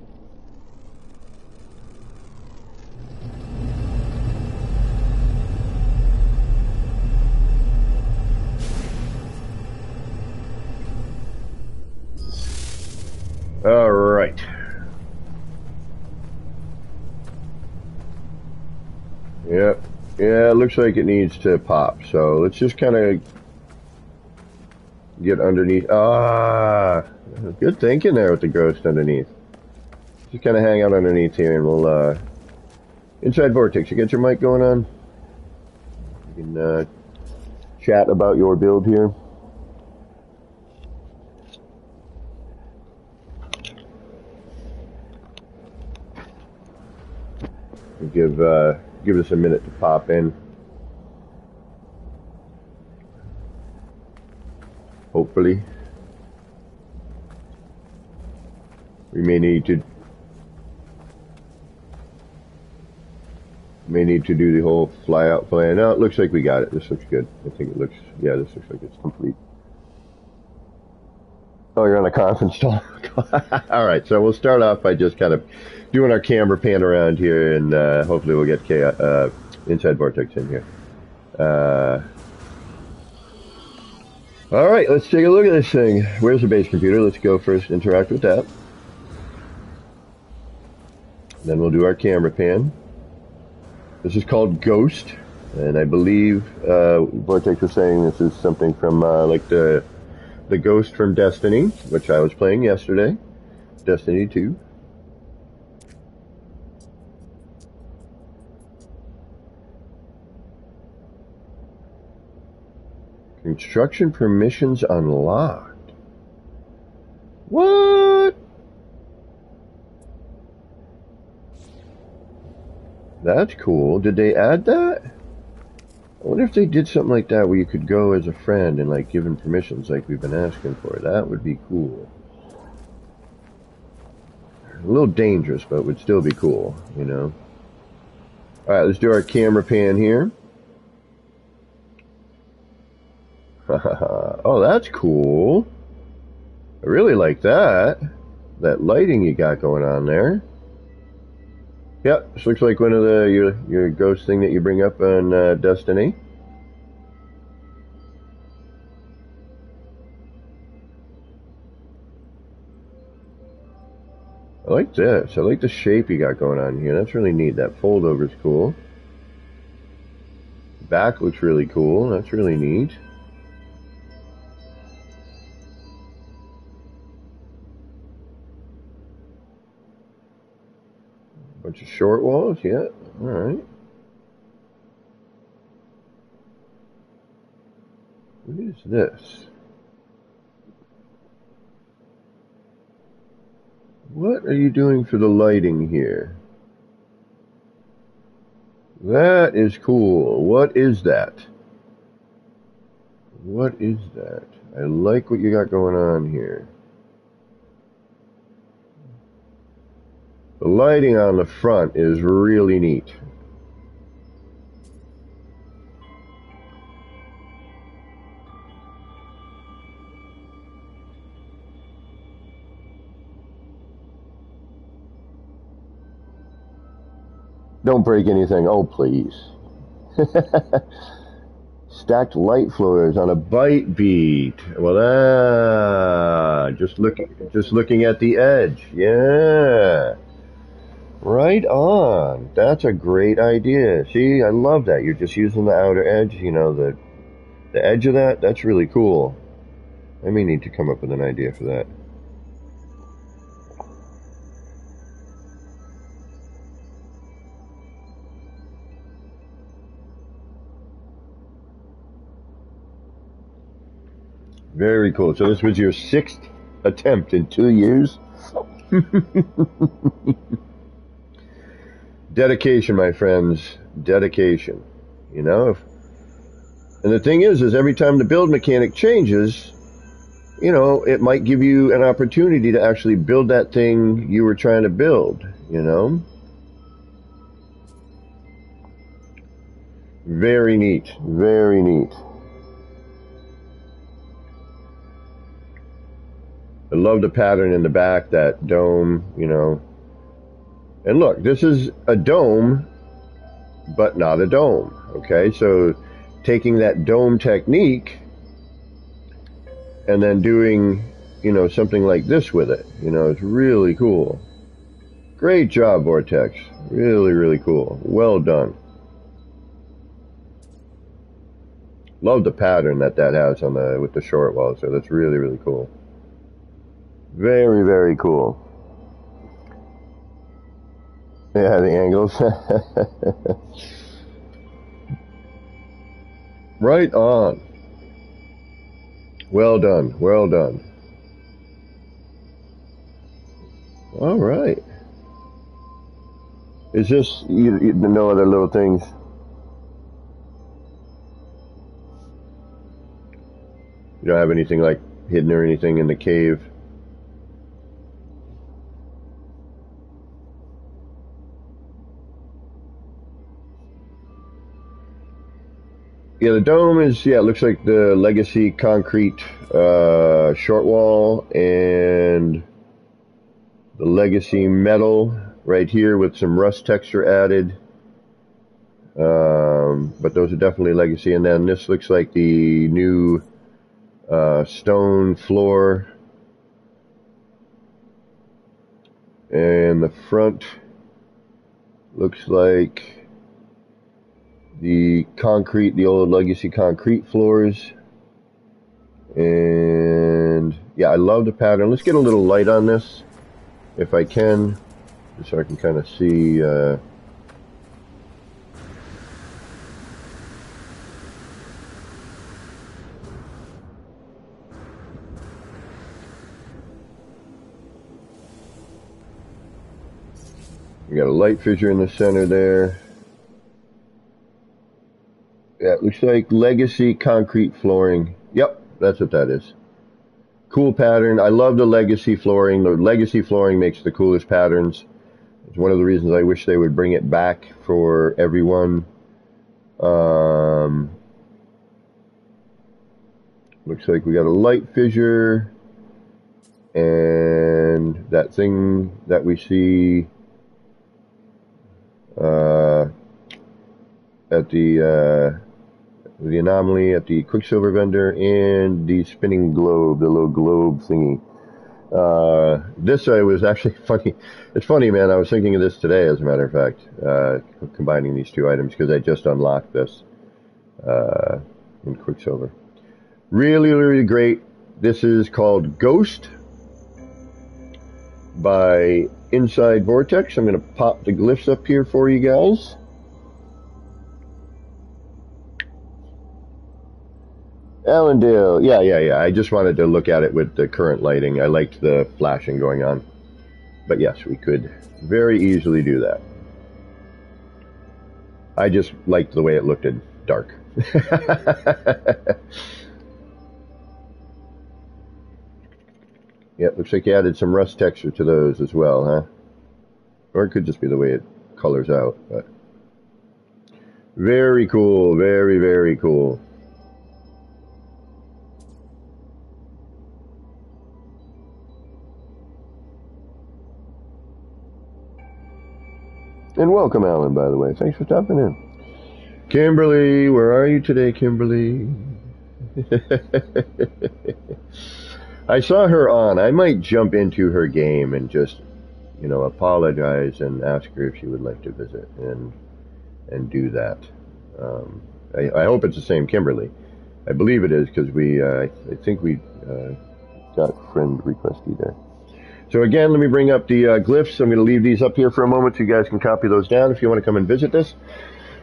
All right. Yep. Yeah, it looks like it needs to pop. So let's just kind of get underneath. Ah, good thinking there with the ghost underneath. Just kind of hang out underneath here and we'll, inside Vortex, you get your mic going on? You can, chat about your build here. Give us a minute to pop in. Hopefully. We may need to do the whole fly out, fly in. No, it looks like we got it. This looks good. I think it looks, yeah, this looks like it's complete. Oh, you're on a conference call. All right, so we'll start off by just kind of doing our camera pan around here, and hopefully we'll get inside Vortex in here. All right, let's take a look at this thing. Where's the base computer? Let's go first interact with that. Then we'll do our camera pan. This is called Ghost, and I believe Vortex was saying this is something from like the Ghost from Destiny, which I was playing yesterday. Destiny 2. Construction permissions unlocked. What? That's cool. Did they add that? I wonder if they did something like that where you could go as a friend and like give him permissions like we've been asking for. That would be cool. A little dangerous, but would still be cool, you know. Alright, let's do our camera pan here. Oh, that's cool. I really like that. That lighting you got going on there. Yep, this looks like one of the your ghost thing that you bring up on Destiny. I like this. I like the shape you got going on here. That's really neat. That fold over is cool. Back looks really cool. That's really neat. Bunch of short walls, yeah. Alright. What is this? What are you doing for the lighting here? That is cool. What is that? What is that? I like what you got going on here. The lighting on the front is really neat. Don't break anything. Oh, please. Stacked light floors on a bite beat. Well, just looking at the edge. Yeah. Right on. That's a great idea. See, I love that. You're just using the outer edge, you know, the edge of that. That's really cool. I may need to come up with an idea for that. Very cool. So this was your 6th attempt in 2 years? Dedication, my friends. Dedication. You know? And the thing is every time the build mechanic changes, you know, it might give you an opportunity to actually build that thing you were trying to build, you know? Very neat. Very neat. I love the pattern in the back, that dome, you know. And look, this is a dome, but not a dome, okay? So taking that dome technique and then doing you know, something like this with it. You know, it's really cool. Great job, Vortex. Really, really cool. Well done. Love the pattern that has on the with the short wall. So that's really, really cool. Very, very cool. Yeah, the angles. Right on. Well done. Well done. All right. Is this you no other little things? You don't have anything like hidden or anything in the cave? Yeah, the dome is, yeah, it looks like the legacy concrete short wall and the legacy metal right here with some rust texture added. But those are definitely legacy. And then this looks like the new stone floor. And the front looks like the concrete, the old legacy concrete floors. And yeah, I love the pattern. Let's get a little light on this if I can, just so I can kind of see. We got a light fissure in the center there. Yeah, it looks like legacy concrete flooring. Yep, that's what that is. Cool pattern. I love the legacy flooring. The legacy flooring makes the coolest patterns. It's one of the reasons I wish they would bring it back for everyone. Looks like we got a light fissure and that thing that we see at the anomaly at the Quicksilver vendor and the spinning globe, the little globe thingy. This was actually funny. It's funny, man. I was thinking of this today, as a matter of fact, combining these two items because I just unlocked this in Quicksilver. Really, really great. This is called Ghost by Inside Vortex. I'm going to pop the glyphs up here for you guys. Allendale, yeah. I just wanted to look at it with the current lighting. I liked the flashing going on. But yes, we could very easily do that. I just liked the way it looked in dark. Yeah, looks like you added some rust texture to those as well, huh? Or it could just be the way it colors out. But very cool, very, very cool. And welcome, Alan, by the way. Thanks for stopping in. Kimberly, where are you today, Kimberly? I saw her on. I might jump into her game and just, you know, apologize and ask her if she would like to visit and do that. I hope it's the same Kimberly. I believe it is because I think we got friend requesty there. So again, let me bring up the glyphs. I'm going to leave these up here for a moment so you guys can copy those down if you want to come and visit this.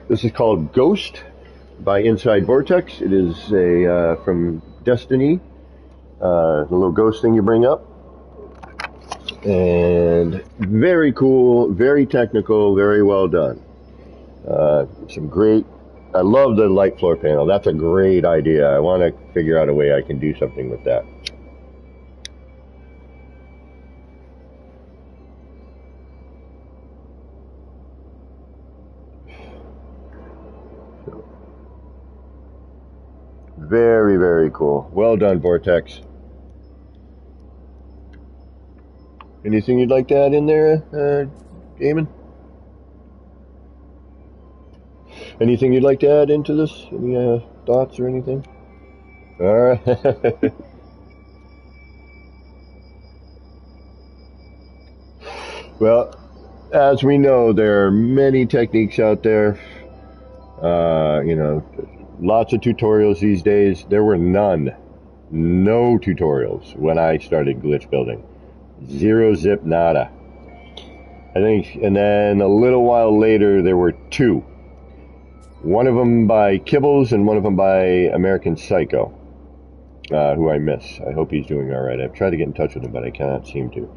This is called Ghost by Inside Vortex. It is a from Destiny, the little ghost thing you bring up. And very cool, very technical, very well done. Some great, I love the light floor panel. That's a great idea. I want to figure out a way I can do something with that. Very, very cool. Well done, Vortex. Anything you'd like to add in there, Eamon? Anything you'd like to add into this? Any thoughts or anything? All right. Well, as we know, there are many techniques out there. You know, lots of tutorials these days. There were none. No tutorials when I started glitch building. Zero zip nada. I think, and then a little while later there were two. One of them by Kibbles and one of them by American Psycho, who I miss. I hope he's doing all right. I've tried to get in touch with him, but I cannot seem to.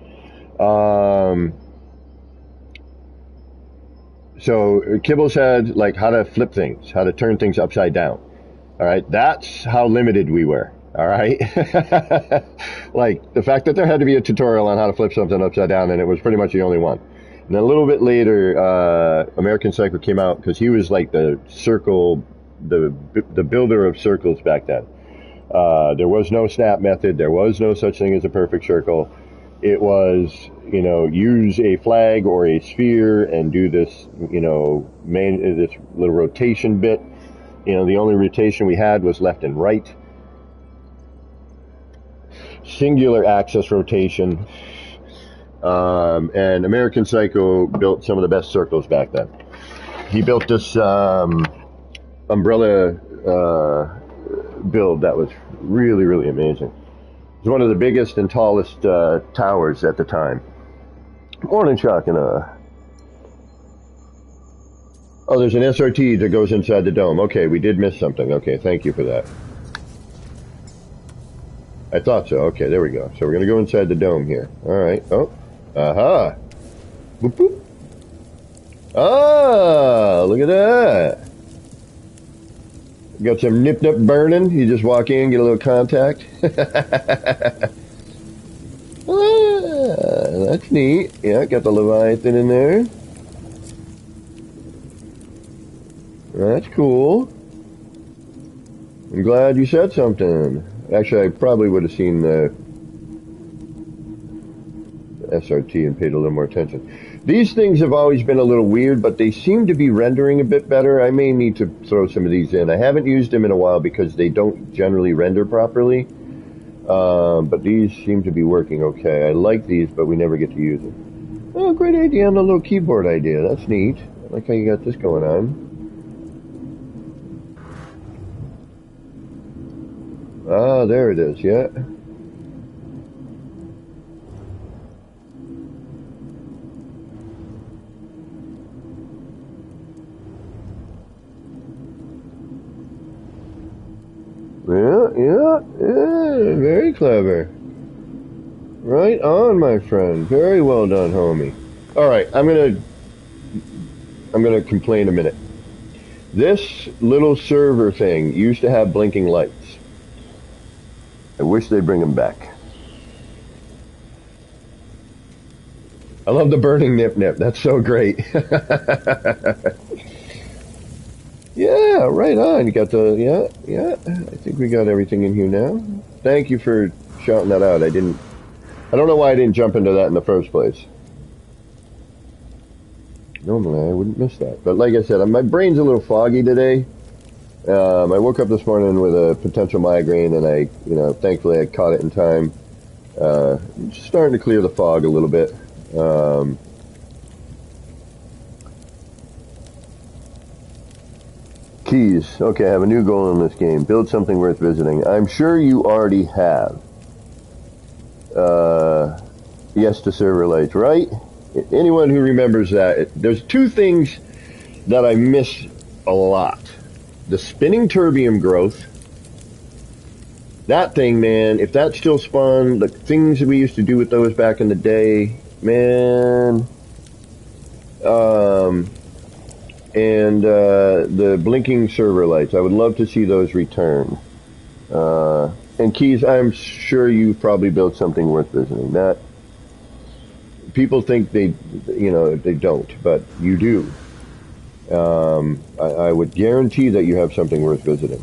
So Kibbles had like how to flip things, how to turn things upside down. All right, that's how limited we were. All right, like the fact that there had to be a tutorial on how to flip something upside down, and it was pretty much the only one. And then a little bit later, American Psycho came out because he was like the circle, the builder of circles back then. There was no snap method. There was no such thing as a perfect circle. It was, you know, use a flag or a sphere and do this, you know, this little rotation bit. You know, the only rotation we had was left and right. Singular axis rotation. And American Psycho built some of the best circles back then. He built this umbrella build that was really, really amazing. It was one of the biggest and tallest towers at the time. Morning, Shock and Oh, there's an SRT that goes inside the dome. Okay, we did miss something. Okay, thank you for that. I thought so. Okay, there we go. So we're going to go inside the dome here. All right. Oh. Aha. Boop, boop. Ah, look at that. Got some nip burning. You just walk in, get a little contact. Ah, that's neat. Yeah, got the Leviathan in there. That's cool. I'm glad you said something. Actually, I probably would have seen the SRT and paid a little more attention. These things have always been a little weird, but they seem to be rendering a bit better. I may need to throw some of these in. I haven't used them in a while because they don't generally render properly. But these seem to be working okay. I like these, but we never get to use them. Oh, great idea on the little keyboard idea. That's neat. I like how you got this going on. Ah, there it is, yeah. Yeah, very clever. Right on, my friend. Very well done, homie. All right, I'm gonna complain a minute. This little server thing used to have blinking lights. I wish they'd bring them back. I love the burning nip. That's so great. Yeah, right on. You got the, yeah. I think we got everything in here now. Thank you for shouting that out. I don't know why I didn't jump into that in the first place. Normally I wouldn't miss that. But like I said, my brain's a little foggy today. I woke up this morning with a potential migraine, and thankfully I caught it in time. Starting to clear the fog a little bit. Keys. Okay, I have a new goal in this game. Build something worth visiting. I'm sure you already have. Yes to server lights, right? Anyone who remembers that. There's two things that I miss a lot. The spinning terbium growth. That thing, man, if that still spawned, the things that we used to do with those back in the day, man. And the blinking server lights. I would love to see those return. And Keys, I'm sure you've probably built something worth visiting. That people think they don't, but you do. I would guarantee that you have something worth visiting.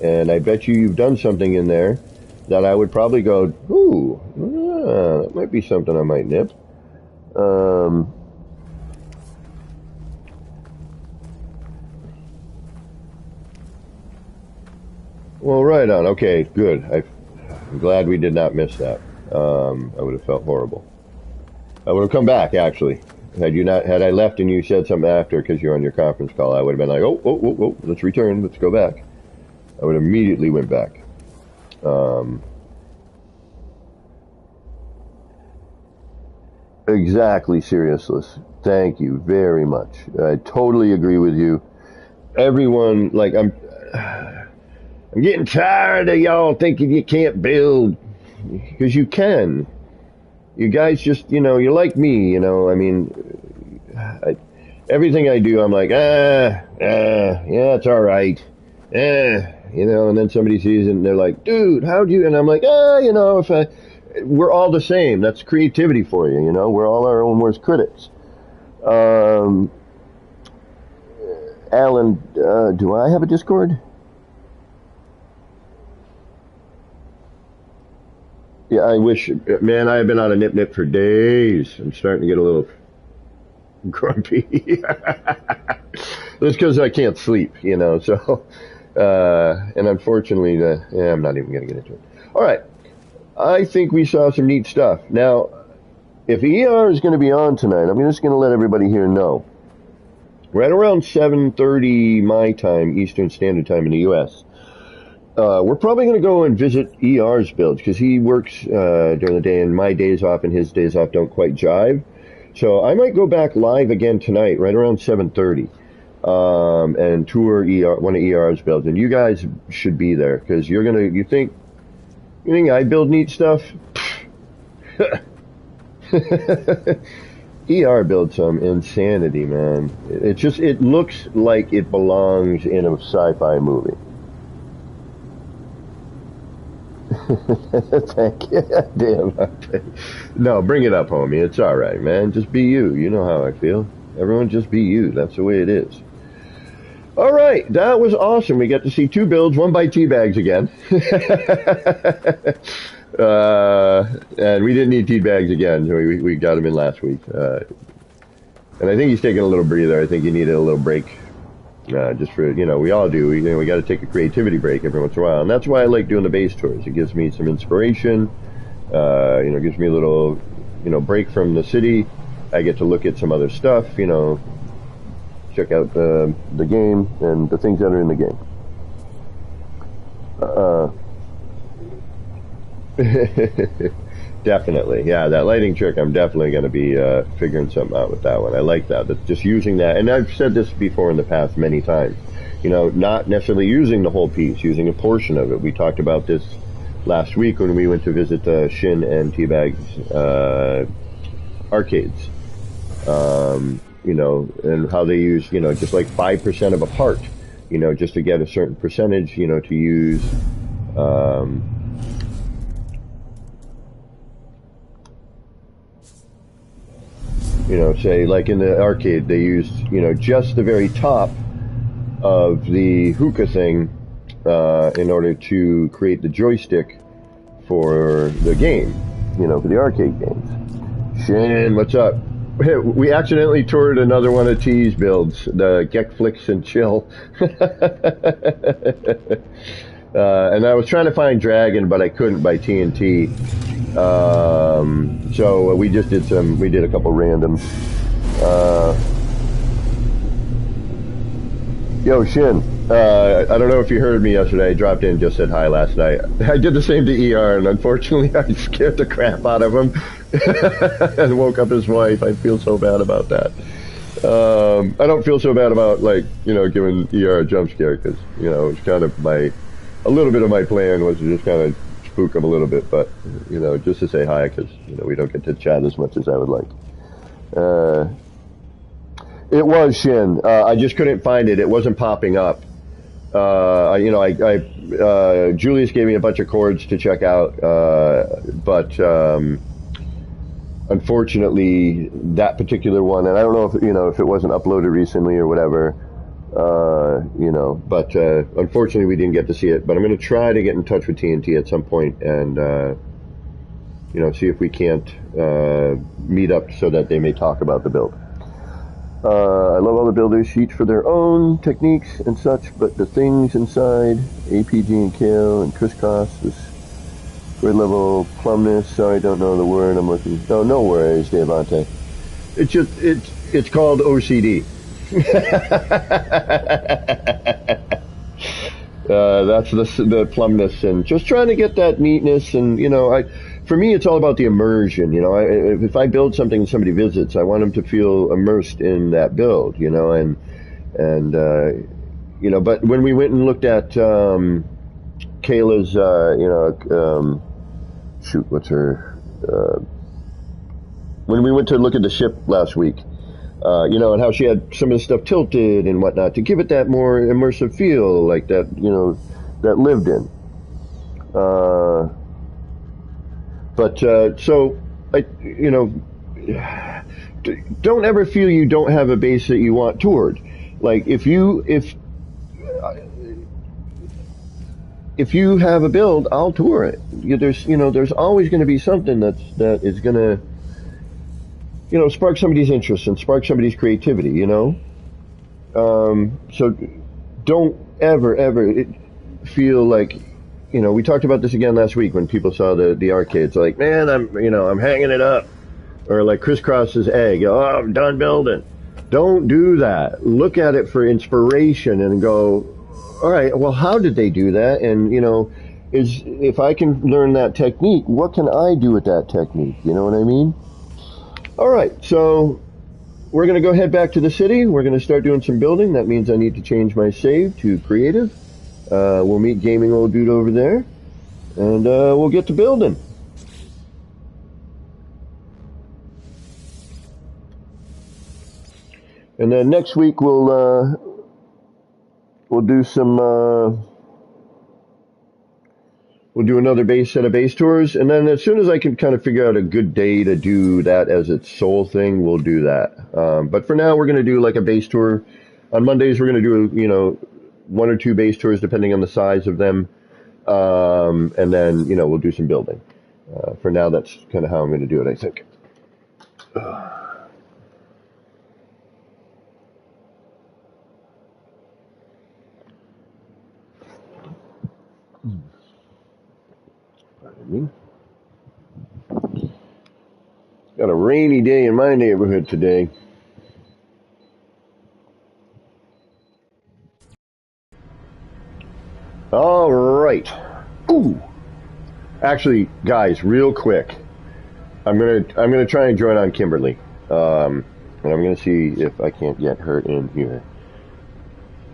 And I bet you've done something in there that I would probably go, ooh, that might be something I might nip. Well, right on. Okay, good. I'm glad we did not miss that. I would have felt horrible. I would have come back, actually. Had I left and you said something after because you're on your conference call, I would have been like, oh, let's return, let's go back. I would immediately went back. Exactly, Seriousless. Thank you very much. I totally agree with you. Everyone, like, I'm getting tired of y'all thinking you can't build, because you can. You guys just, you're like me, I mean, everything I do, I'm like, yeah, it's all right. And then somebody sees it and they're like, dude, how'd you, and I'm like, we're all the same. That's creativity for you, we're all our own worst critics. Alan, do I have a Discord? Yeah, I wish, man, I have been on a nip for days. I'm starting to get a little grumpy. It's because I can't sleep, so, and unfortunately, I'm not even going to get into it. All right. I think we saw some neat stuff. Now, if ER is going to be on tonight, I'm just going to let everybody here know. Right around 7:30 my time, Eastern Standard Time in the U.S., we're probably going to go and visit ER's builds because he works during the day and my days off and his days off don't quite jive. So I might go back live again tonight, right around 7:30, and tour one of ER's builds. And you guys should be there because you think I build neat stuff? ER builds some insanity, man. It looks like it belongs in a sci-fi movie. Thank you. Damn. No, bring it up, homie. It's all right, man. Just be you. You know how I feel. Everyone just be you. That's the way it is. All right. That was awesome. We got to see two builds, one by Teabags again. And we didn't need Teabags again. So we got him in last week. And I think he's taking a little breather. I think he needed a little break. Just for, we all do. We got to take a creativity break every once in a while. And that's why I like doing the base tours. It gives me some inspiration. Gives me a little, break from the city. I get to look at some other stuff, check out the game and the things that are in the game. Definitely. Yeah, that lighting trick, I'm definitely going to be figuring something out with that one. I like that. That's just using that. And I've said this before in the past many times. Not necessarily using the whole piece, using a portion of it. We talked about this last week when we went to visit Shin and Teabag's arcades. And how they use, just like 5% of a part, just to get a certain percentage, to use, say like in the arcade, they used, just the very top of the hookah thing, in order to create the joystick for the game, for the arcade games. Shin, what's up? We accidentally toured another one of T's builds, the Get Flicks and Chill. And I was trying to find Dragon, but I couldn't by TNT. So we just did a couple random. Yo, Shin, I don't know if you heard me yesterday. I dropped in, just said hi last night. I did the same to ER, and unfortunately I scared the crap out of him. And woke up his wife. I feel so bad about that. I don't feel so bad about, giving ER a jump scare, because, it's kind of a little bit of my plan was to just kind of spook him a little bit, but, just to say hi, because, we don't get to chat as much as I would like. It was Shin. I just couldn't find it. It wasn't popping up. Julius gave me a bunch of chords to check out, but unfortunately, that particular one, and I don't know if it wasn't uploaded recently or whatever, but unfortunately we didn't get to see it. But I'm going to try to get in touch with TNT at some point and see if we can't meet up so that they may talk about the build. I love all the builders, each for their own techniques and such, but the things inside, APG and Kale and Crisscross, Grade level plumbness. Sorry, I don't know the word I'm looking. No, no worries, Devante. It's called OCD. That's the plumbness, and just trying to get that neatness. And for me, it's all about the immersion. If I build something and somebody visits, I want them to feel immersed in that build. But when we went and looked at Kayla's, shoot, what's her? When we went to look at the ship last week, and how she had some of the stuff tilted and whatnot to give it that more immersive feel, like that, that lived in. Don't ever feel you don't have a base that you want toured. Like if you have a build, I'll tour it. There's always going to be something that is going to spark somebody's interest and spark somebody's creativity, So don't ever feel like, we talked about this again last week when people saw the arcades, like, man, I'm hanging it up. Or like crisscross's egg, oh, I'm done building. Don't do that. Look at it for inspiration and go, all right, well, how did they do that? And, if I can learn that technique, what can I do with that technique? You know what I mean? All right, so we're going to go head back to the city. We're going to start doing some building. That means I need to change my save to creative. We'll meet Gaming Old Dude over there, and we'll get to building. And then next week we'll do some we'll do another set of base tours, and then as soon as I can kind of figure out a good day to do that as its sole thing, we'll do that. But for now, we're going to do like a base tour. On Mondays, we're going to do 1 or 2 base tours depending on the size of them, and then we'll do some building. For now, that's kind of how I'm going to do it, I think. Got a rainy day in my neighborhood today. All right. Ooh. Actually, guys, real quick, I'm gonna try and join on Kimberly, and I'm gonna see if I can't get her in here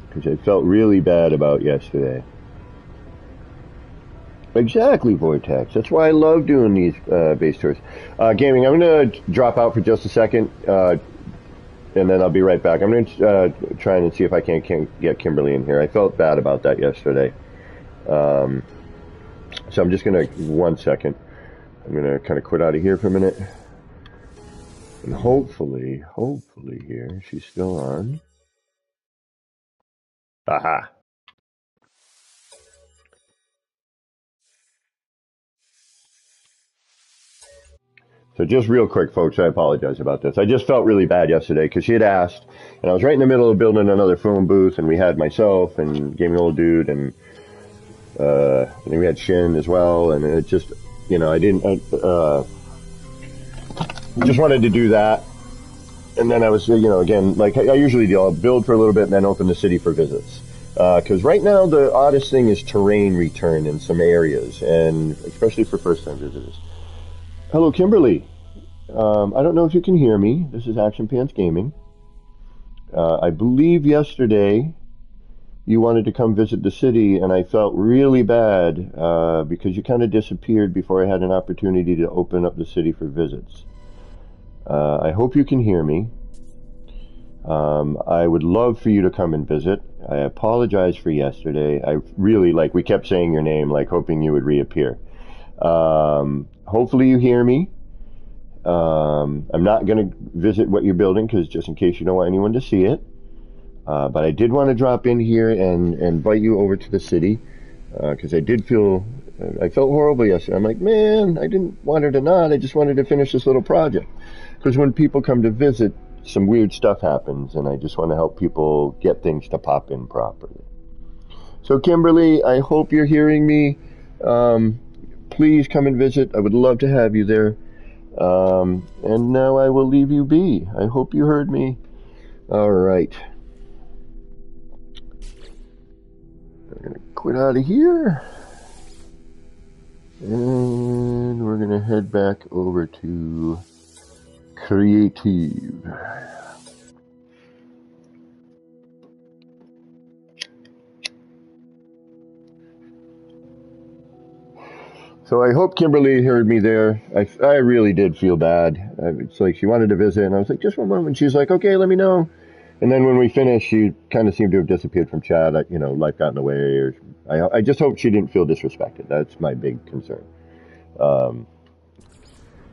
because I felt really bad about yesterday. Exactly, Vortex. That's why I love doing these base tours. Gaming, I'm going to drop out for just a second, and then I'll be right back. I'm going to try and see if I can get Kimberly in here. I felt bad about that yesterday. So I'm just going to, 1 second, I'm going to kind of quit out of here for a minute. And hopefully here, she's still on. Aha. So just real quick, folks, I apologize about this. I just felt really bad yesterday because she had asked, and I was right in the middle of building another phone booth, and we had myself and Gaming Old Dude, and I think we had Shin as well, and it just, I just wanted to do that. And then I was, again, like I usually do, I'll build for a little bit and then open the city for visits. Because right now the oddest thing is terrain return in some areas, and especially for first-time visitors. Hello, Kimberly. I don't know if you can hear me. This is Action Pants Gaming. I believe yesterday you wanted to come visit the city, and I felt really bad because you kind of disappeared before I had an opportunity to open up the city for visits. I hope you can hear me. I would love for you to come and visit. I apologize for yesterday. I really, we kept saying your name, hoping you would reappear. Hopefully you hear me. I'm not going to visit what you're building because just in case you don't want anyone to see it. But I did want to drop in here and invite you over to the city because I felt horrible yesterday. I'm like, man, I didn't want her to not. I just wanted to finish this little project. Because when people come to visit, some weird stuff happens, and I just want to help people get things to pop in properly. So, Kimberly, I hope you're hearing me. please come and visit. I would love to have you there. And now I will leave you be. I hope you heard me. All right. We're going to quit out of here. And we're going to head back over to Creative. So I hope Kimberly heard me there. I really did feel bad. It's like she wanted to visit, and I was like, just one moment. She's like, okay, let me know. And then when we finished, she kind of seemed to have disappeared from chat. Life got in the way. Or I just hope she didn't feel disrespected. That's my big concern.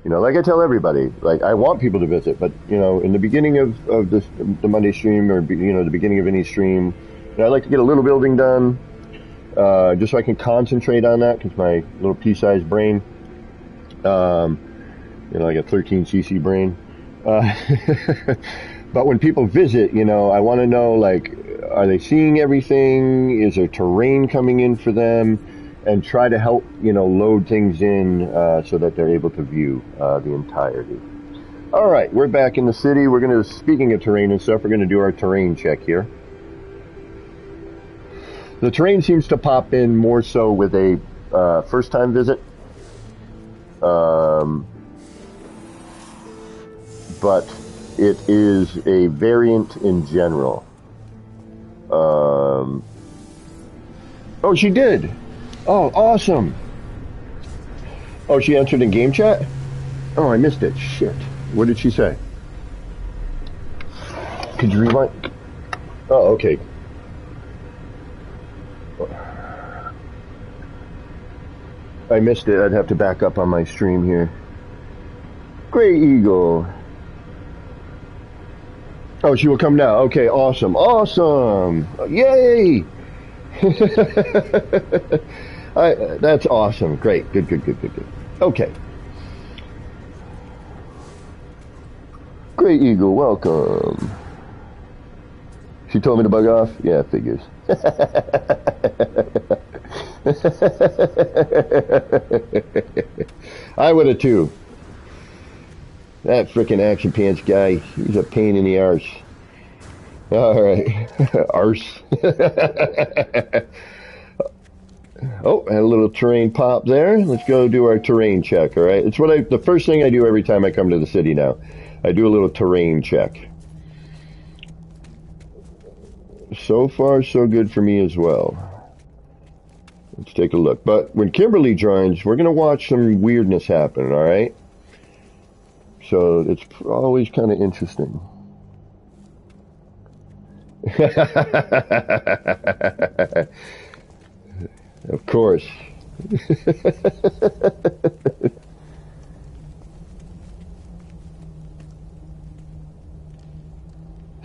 Like I tell everybody, like I want people to visit, but in the beginning of the Monday stream, or the beginning of any stream, I like to get a little building done. Just so I can concentrate on that, because my little pea-sized brain, I got 13 cc brain. But when people visit, I want to know, like, are they seeing everything? Is there terrain coming in for them? And try to help, load things in so that they're able to view the entirety. All right, we're back in the city. We're going to, speaking of terrain and stuff, we're going to do our terrain check here. The terrain seems to pop in more so with a first-time visit, but it is a variant in general. Oh, she did. Oh, awesome. Oh, she answered in game chat? Oh, I missed it. Shit. What did she say? Could you rewind? Oh, okay. I missed it. I'd have to back up on my stream here. Gray Eagle. Oh, she will come now. Okay, awesome. Awesome. Yay! That's awesome. Great. Good. Okay. Gray Eagle, welcome. She told me to bug off? Yeah, figures. I would have too. That frickin' Action Pants guy, he's a pain in the arse. Alright. Arse. Oh, had a little terrain pop there. Let's go do our terrain check, alright? It's the first thing I do every time I come to the city now. I do a little terrain check. So far, so good for me as well. Let's take a look. But when Kimberly joins, we're going to watch some weirdness happen, all right? So it's always kind of interesting. Of course.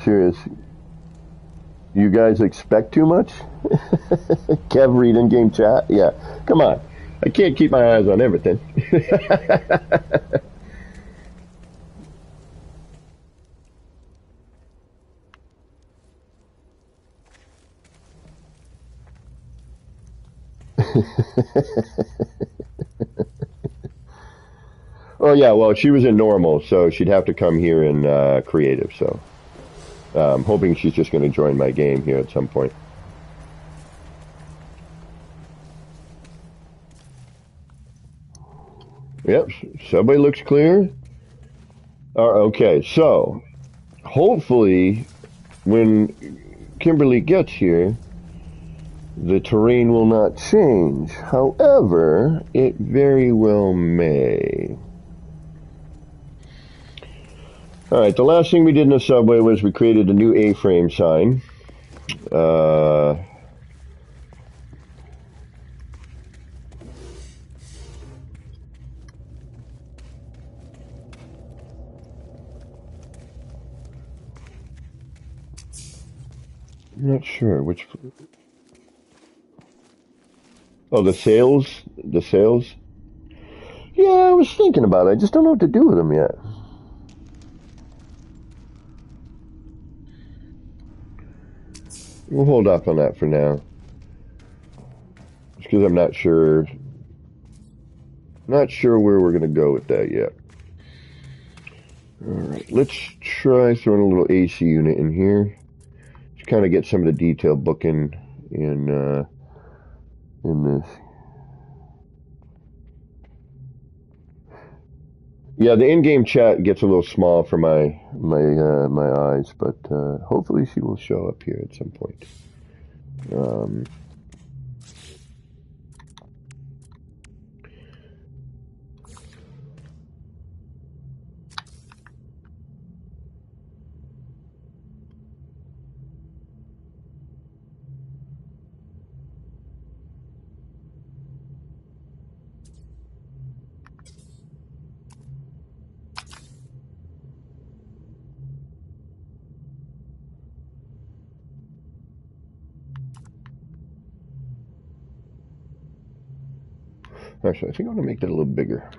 Serious. You guys expect too much? Kev read in-game chat? Yeah. Come on. I can't keep my eyes on everything. Oh, yeah. Well, she was in normal, so she'd have to come here in creative, so... I'm hoping she's just going to join my game here at some point. Yep, subway looks clear. Okay, so hopefully when Kimberly gets here, the terrain will not change. However, it very well may. Alright, the last thing we did in the subway was we created a new A-frame sign. I'm not sure which... Oh, the sails? The sails? Yeah, I was thinking about it. I just don't know what to do with them yet. We'll hold off on that for now. Just because I'm not sure. Not sure where we're going to go with that yet. Alright, let's try throwing a little AC unit in here to kind of get some of the detail booking in this. Yeah, the in-game chat gets a little small for my eyes, but hopefully she will show up here at some point. Actually, I think I'm going to make that a little bigger.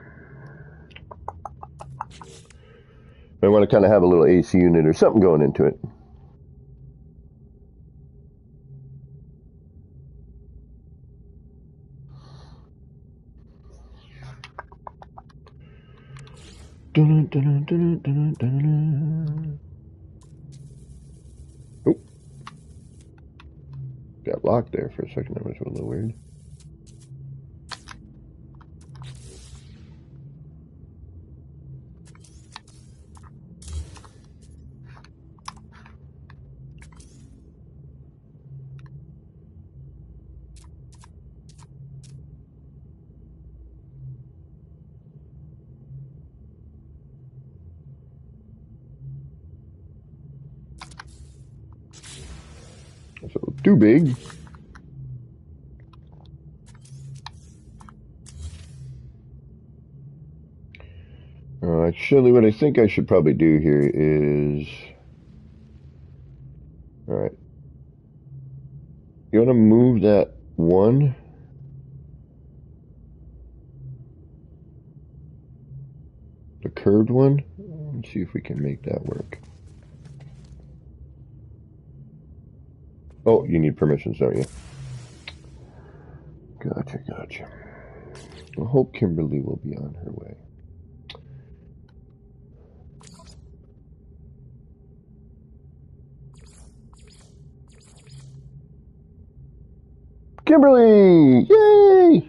I want to kind of have a little AC unit or something going into it. Oh, got locked there for a second. That was a little weird. So too big. Actually, what I think I should probably do here is, all right, you want to move that one, the curved one. Let's see if we can make that work. Oh, you need permissions, don't you? Gotcha. I hope Kimberly will be on her way. Kimberly! Yay!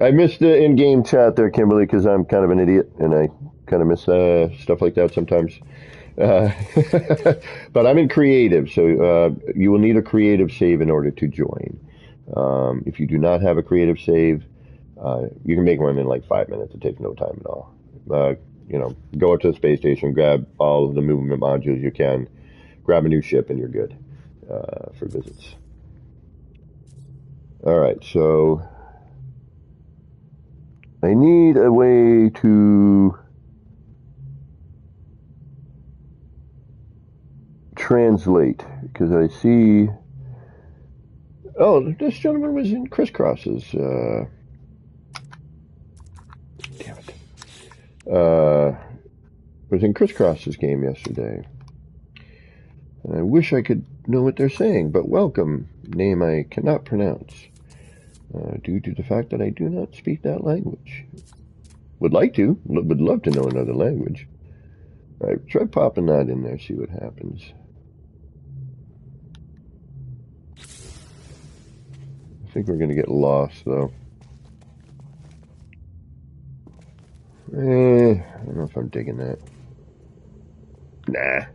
I missed the in-game chat there, Kimberly, because I'm kind of an idiot, and I kind of miss stuff like that sometimes. But I'm in creative, so you will need a creative save in order to join. If you do not have a creative save, you can make one in like 5 minutes. It takes no time at all. Go up to the space station, grab all of the movement modules you can, grab a new ship, and you're good for visits. All right, so I need a way to translate, because I see, oh, this gentleman was in Crisscross's, damn it, was in Crisscross's game yesterday. And I wish I could know what they're saying, but welcome, name I cannot pronounce, due to the fact that I do not speak that language. Would like to, would love to know another language. All right, try popping that in there, see what happens. I think we're going to get lost, though. I don't know if I'm digging that. Nah.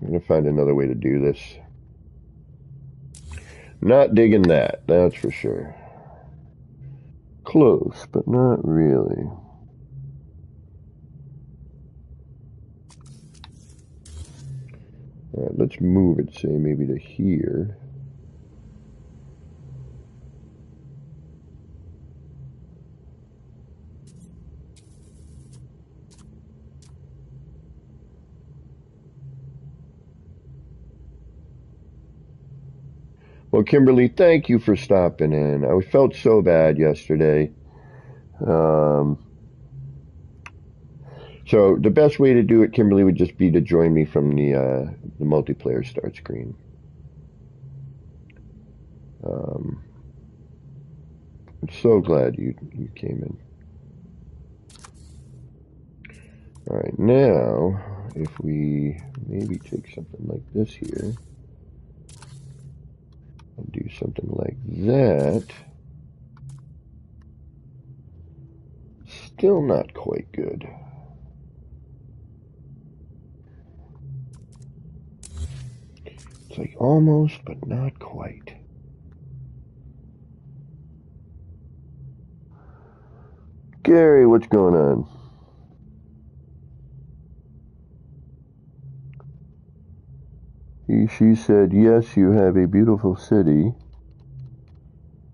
I'm going to find another way to do this. Not digging that, that's for sure. Close, but not really. All right, let's move it, say, maybe to here. Well, Kimberly, thank you for stopping in. I felt so bad yesterday. So the best way to do it, Kimberly, would just be to join me from the multiplayer start screen. I'm so glad you came in. All right, now if we maybe take something like this here and do something like that, still not quite good. It's like almost, but not quite. Gary, what's going on? She said, yes, you have a beautiful city.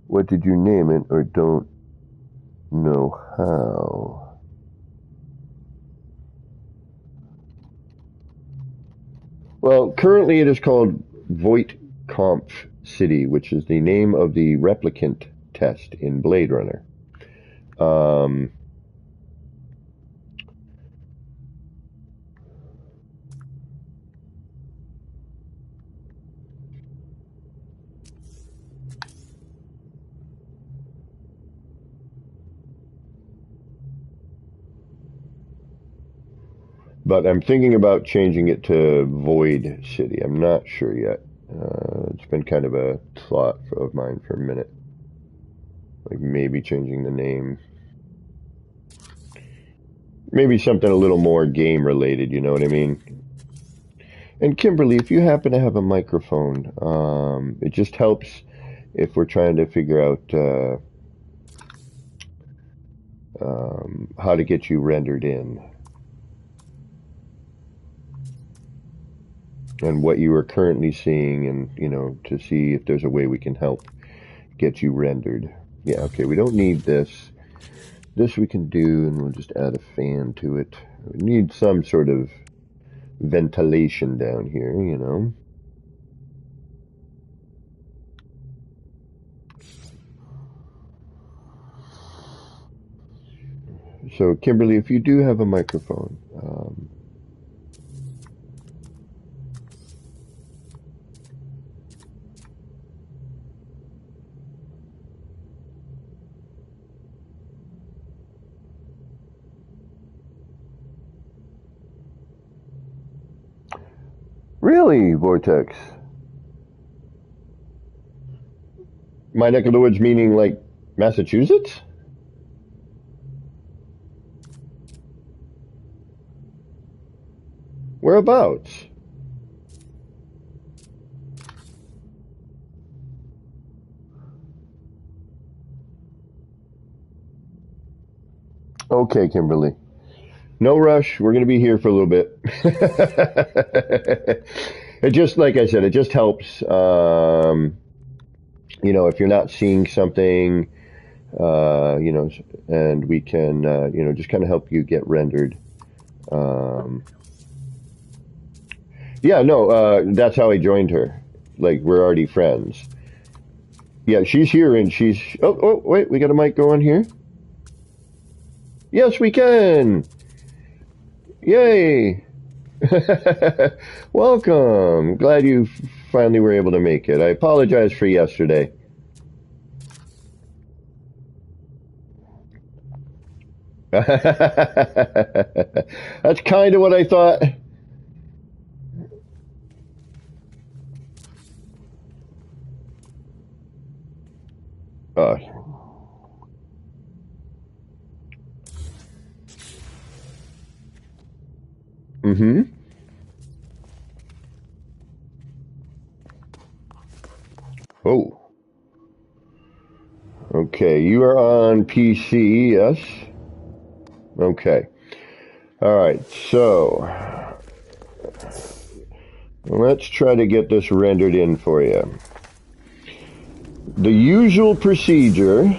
What did you name it, or don't know how? Well, currently it is called Voight-Kampff City, which is the name of the replicant test in Blade Runner. But I'm thinking about changing it to Void City. I'm not sure yet. It's been kind of a thought of mine for a minute. Like maybe changing the name. Maybe something a little more game related, you know what I mean? And Kimberly, if you happen to have a microphone, it just helps if we're trying to figure out how to get you rendered in. And what you are currently seeing, and to see if there's a way we can help get you rendered. Yeah, okay, we don't need this. This we can do, and we'll just add a fan to it. We need some sort of ventilation down here, So, Kimberly, if you do have a microphone, really, Vortex? My neck of the woods meaning like Massachusetts? Whereabouts? Okay, Kimberly. No rush. We're going to be here for a little bit. It just, like I said, it just helps. If you're not seeing something, and we can, just kind of help you get rendered. Yeah, no, that's how I joined her. Like, we're already friends. Yeah, she's here and she's, oh, wait, we got a mic going here? Yes, we can. Yay. Welcome. Glad you finally were able to make it. I apologize for yesterday. That's kind of what I thought. Uh, mm-hmm. Oh. Okay, you are on PC, yes? Okay. All right, so let's try to get this rendered in for you. The usual procedure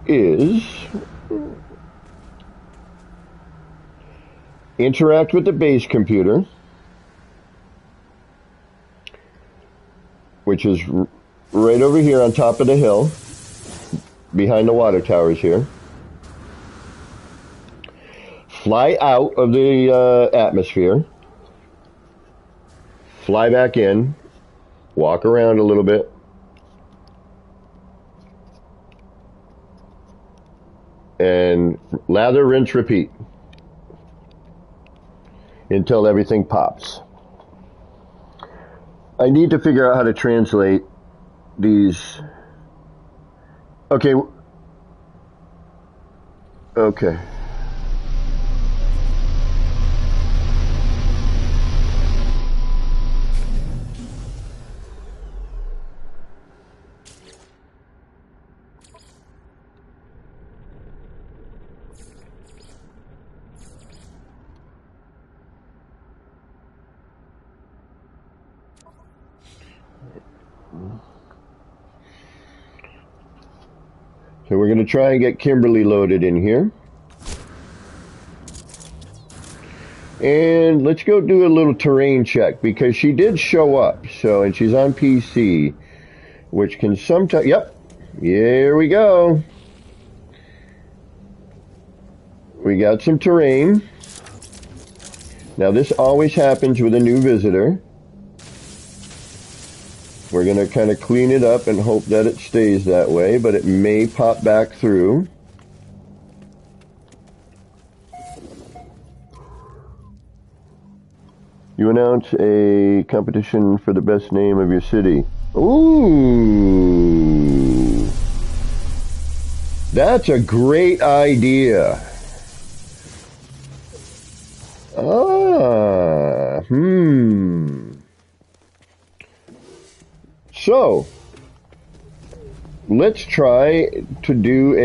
is interact with the base computer, which is right over here on top of the hill, behind the water towers here. Fly out of the atmosphere, fly back in, walk around a little bit, and lather, rinse, repeat until everything pops. I need to figure out how to translate these. Okay. Okay. So we're going to try and get Kimberly loaded in here. And let's go do a little terrain check because she did show up. So, and she's on PC, which can sometimes, yep, here we go. We got some terrain. Now this always happens with a new visitor. We're going to kind of clean it up and hope that it stays that way, but it may pop back through. You announce a competition for the best name of your city. Ooh. That's a great idea. So, let's try to do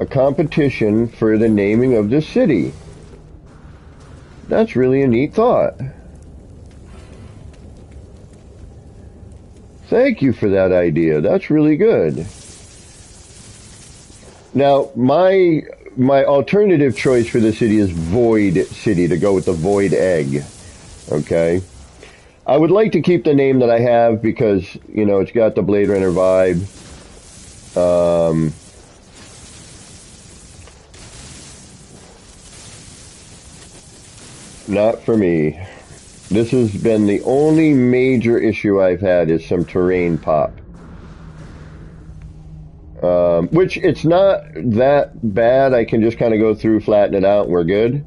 a competition for the naming of the city. That's really a neat thought. Thank you for that idea. That's really good. Now, my alternative choice for the city is Void City, to go with the Void Egg. Okay? I would like to keep the name that I have because, you know, it's got the Blade Runner vibe. Not for me. This has been the only major issue I've had is some terrain pop. Which it's not that bad. I can just kind of go through, flatten it out, and we're good.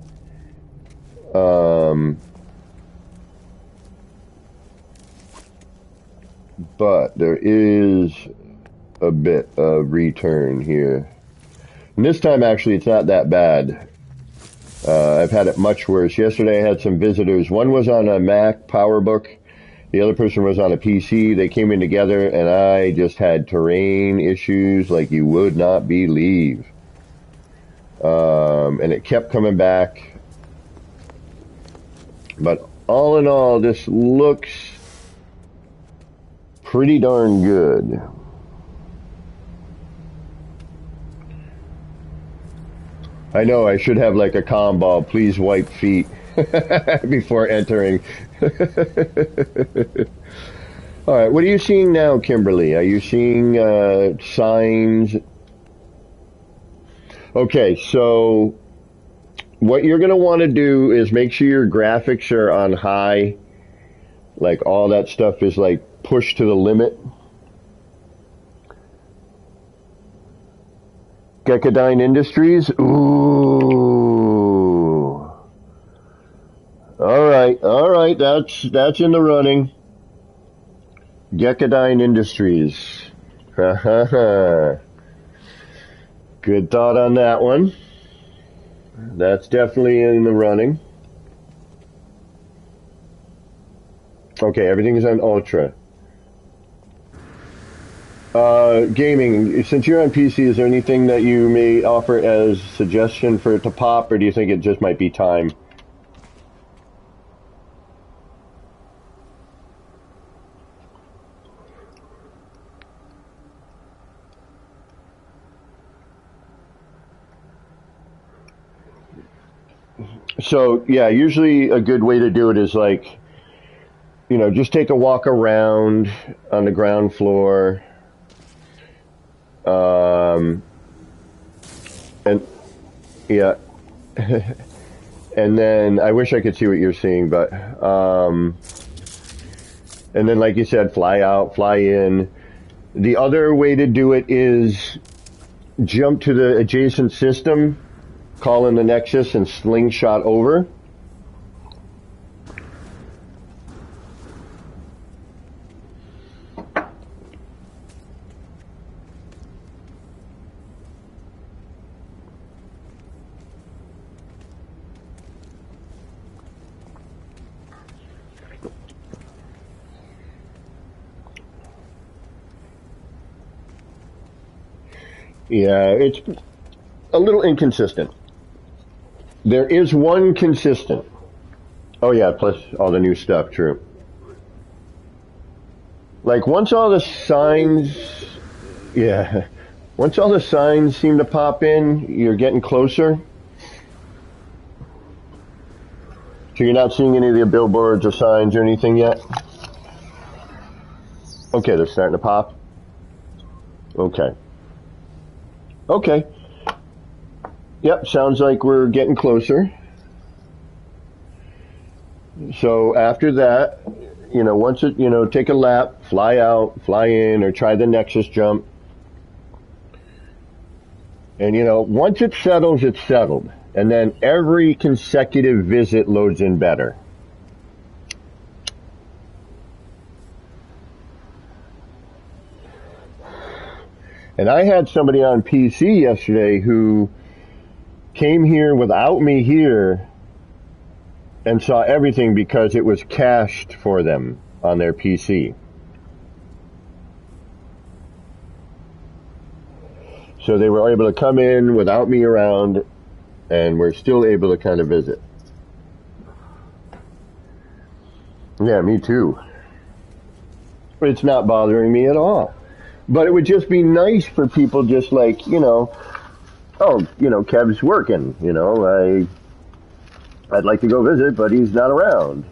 But there is a bit of return here. And this time, actually, it's not that bad. I've had it much worse. Yesterday, I had some visitors. One was on a Mac PowerBook. The other person was on a PC. They came in together, and I just had terrain issues like you would not believe. And it kept coming back. But all in all, this looks pretty darn good. I know I should have like a combo. Please wipe feet before entering. All right, what are you seeing now, Kimberly? Are you seeing signs? Okay, so what you're going to want to do is make sure your graphics are on high. Like all that stuff is like pushed to the limit. Gekadine Industries. Ooh. All right. That's in the running. Gekadine Industries. Good thought on that one. That's definitely in the running. Okay, everything is on Ultra. Gaming, since you're on PC, is there anything that you may offer as suggestion for it to pop, or do you think it just might be time? So, yeah, usually a good way to do it is like, you know, just take a walk around on the ground floor. And yeah, and then I wish I could see what you're seeing, but and then like you said, fly out, fly in, The other way to do it is jump to the adjacent system, call in the Nexus, and slingshot over. Yeah, it's a little inconsistent. There is one consistent. Oh yeah, plus all the new stuff, true. Like once all the signs, yeah, once all the signs seem to pop in, you're getting closer. So you're not seeing any of the billboards or signs or anything yet? Okay, they're starting to pop. Okay. Okay. Yep, sounds like we're getting closer. So after that, once it, take a lap, fly out, fly in, or try the Nexus jump. And, once it settles, it's settled. And then every consecutive visit loads in better. And I had somebody on PC yesterday who came here without me here and saw everything because it was cached for them on their PC. So they were able to come in without me around, and we're still able to kind of visit. Yeah, me too. It's not bothering me at all. But it would just be nice for people just like, Kev's working, I'd like to go visit, but he's not around,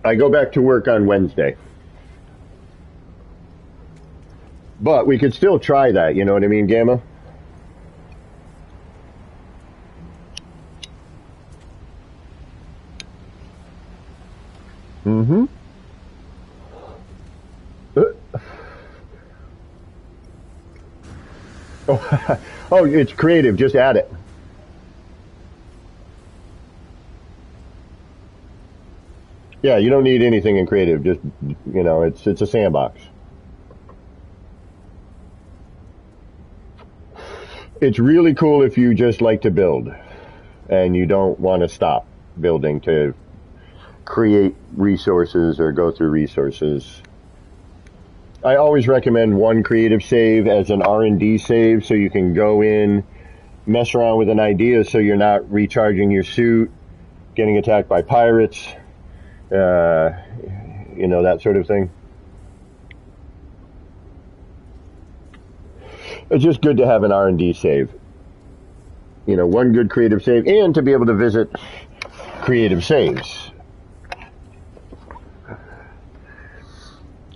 I go back to work on Wednesday. But we could still try that, you know what I mean, Gamma? Mm-hmm. Oh, it's creative. Just add it. Yeah, you don't need anything in creative. Just, it's a sandbox. It's really cool if you just like to build and you don't want to stop building to create resources or go through resources. I always recommend one creative save as an R&D save so you can go in, mess around with an idea so you're not recharging your suit, getting attacked by pirates, that sort of thing. It's just good to have an R&D save. One good creative save and to be able to visit creative saves.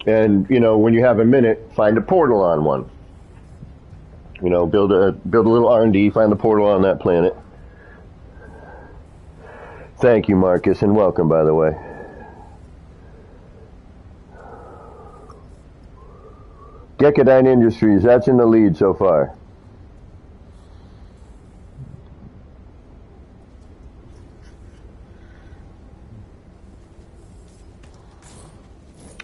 And, when you have a minute, find a portal on one. Build a little R&D, find the portal on that planet. Thank you, Marcus, and welcome, by the way. Gekadine Industries, that's in the lead so far.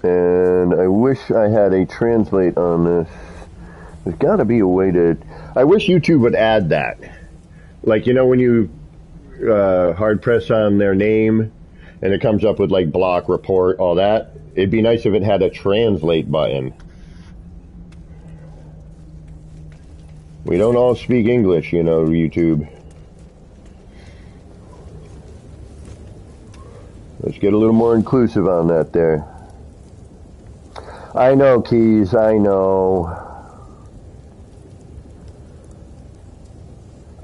And I wish I had a translate on this. There's got to be a way to... I wish YouTube would add that. Like, when you hard press on their name and it comes up with like block, report, all that. It'd be nice if it had a translate button. We don't all speak English, YouTube. Let's get a little more inclusive on that there. I know, Keys, I know.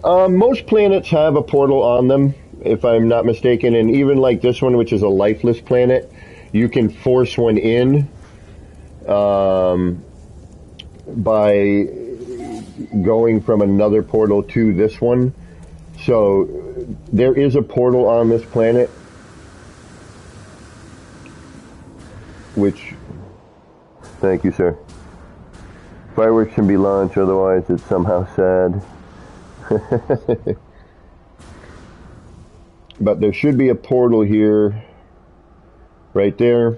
Most planets have a portal on them, if I'm not mistaken, and even like this one, which is a lifeless planet, you can force one in by going from another portal to this one. So there is a portal on this planet, which, thank you, sir. Fireworks can be launched, otherwise it's somehow sad. But there should be a portal here, right there.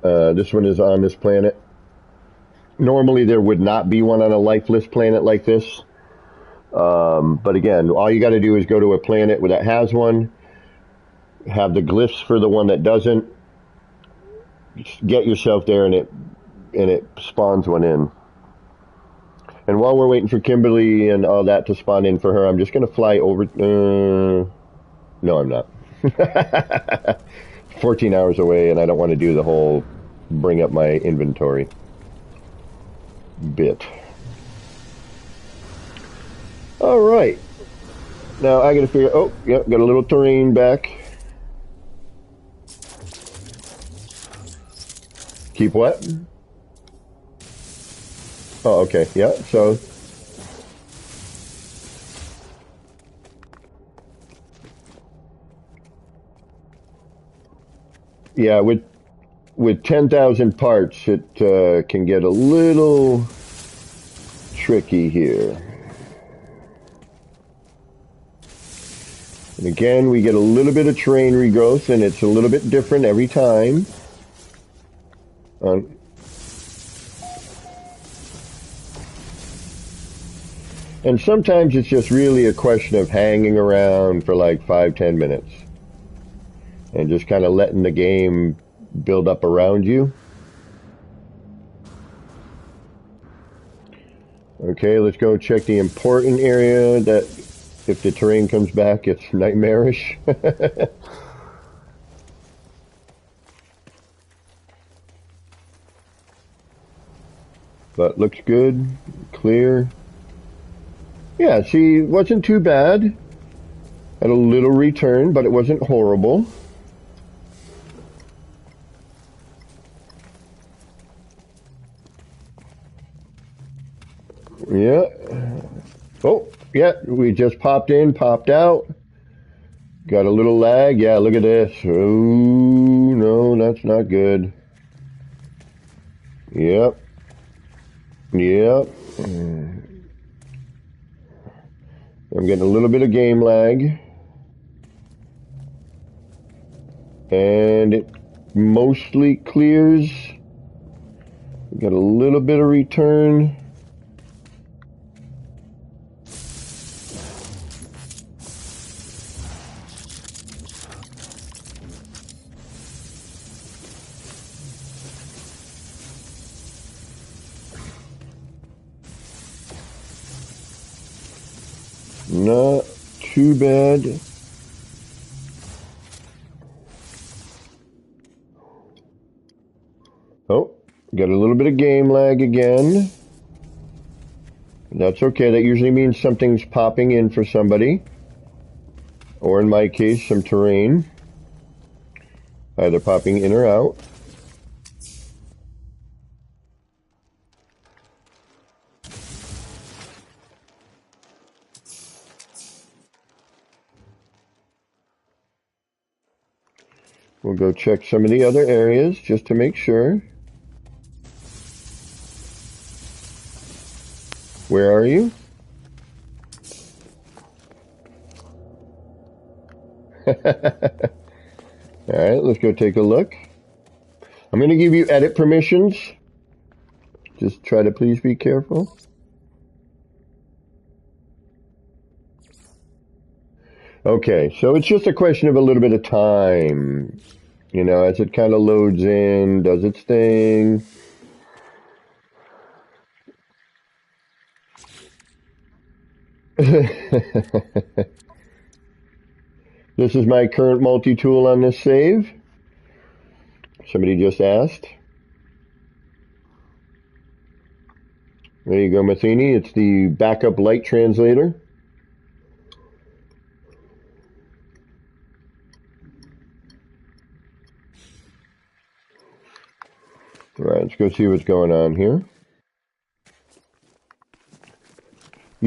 This one is on this planet. Normally there would not be one on a lifeless planet like this. But again, all you got to do is go to a planet that has one, have the glyphs for the one that doesn't, get yourself there, and it spawns one in. And while we're waiting for Kimberly and all that to spawn in for her, I'm just going to fly over. No, I'm not. 14 hours away, and I don't want to do the whole bring up my inventory bit. All right. Now I got to figure. Oh, yeah, got a little terrain back. Keep what? Oh, okay. Yeah. So. Yeah, with 10,000 parts, it can get a little tricky here. And again, we get a little bit of terrain regrowth, and it's a little bit different every time. And sometimes it's just really a question of hanging around for like 5-10 minutes and just kind of letting the game build up around you. Okay, let's go check the important area that if the terrain comes back, it's nightmarish. But looks good, clear. Yeah, see, it wasn't too bad. Had a little return, but it wasn't horrible. Yeah. Oh, yeah, we just popped in, popped out. Got a little lag. Yeah, look at this. Oh, no, that's not good. Yep. Yep. I'm getting a little bit of game lag. And it mostly clears. We got a little bit of return. Not too bad. Oh, got a little bit of game lag again. That's okay. That usually means something's popping in for somebody. Or in my case, some terrain. Either popping in or out. We'll go check some of the other areas just to make sure. Where are you? Alright, let's go take a look. I'm going to give you edit permissions. Just try to please be careful. Okay, so it's just a question of a little bit of time. You know, as it kind of loads in, does its thing. This is my current multi-tool on this save. Somebody just asked. There you go, Matheny. It's the backup light translator. All right, let's go see what's going on here.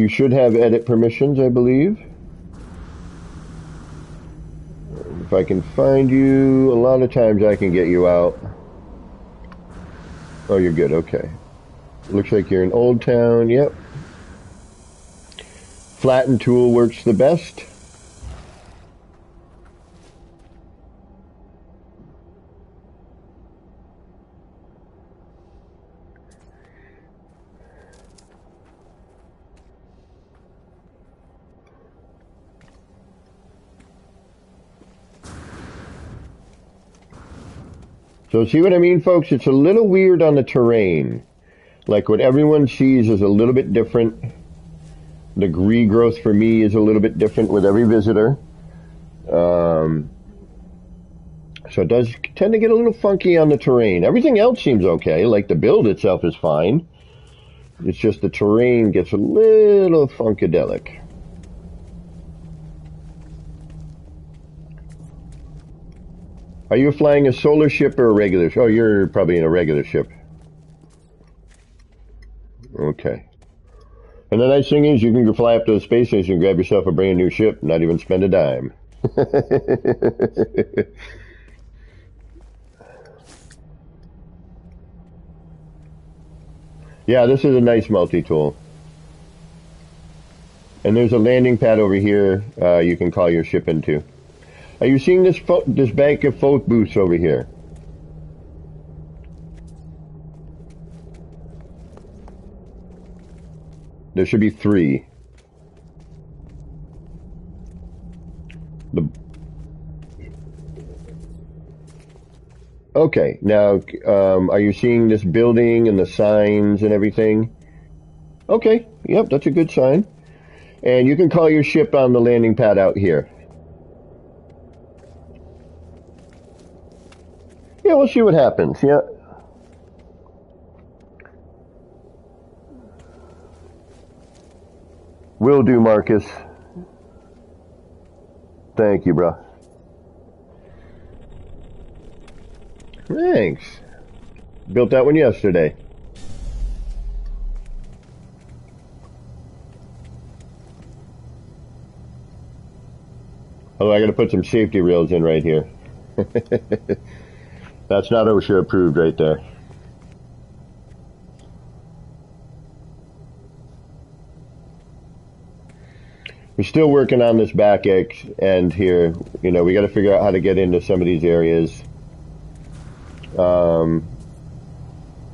You should have edit permissions, I believe. If I can find you, a lot of times I can get you out. Oh, you're good, okay. Looks like you're in Old Town, yep. Flatten tool works the best. So see what I mean, folks? It's a little weird on the terrain. Like what everyone sees is a little bit different. The regrowth for me is a little bit different with every visitor. So it does tend to get a little funky on the terrain. Everything else seems okay, like the build itself is fine. It's just the terrain gets a little funkadelic. Are you flying a solar ship or a regular ship? Oh, you're probably in a regular ship. Okay. And the nice thing is you can go fly up to the space station and grab yourself a brand new ship, not even spend a dime. Yeah, this is a nice multi-tool. And there's a landing pad over here you can call your ship into. Are you seeing this bank of folk booths over here? There should be 3. Okay, now, are you seeing this building and the signs and everything? Okay, yep, that's a good sign. And you can call your ship on the landing pad out here. Yeah, we'll see what happens, yeah. Will do, Marcus. Thank you, bro. Thanks. Built that one yesterday. Oh, I gotta put some safety rails in right here. That's not OSHA approved right there. We're still working on this back end here. You know, we got to figure out how to get into some of these areas. So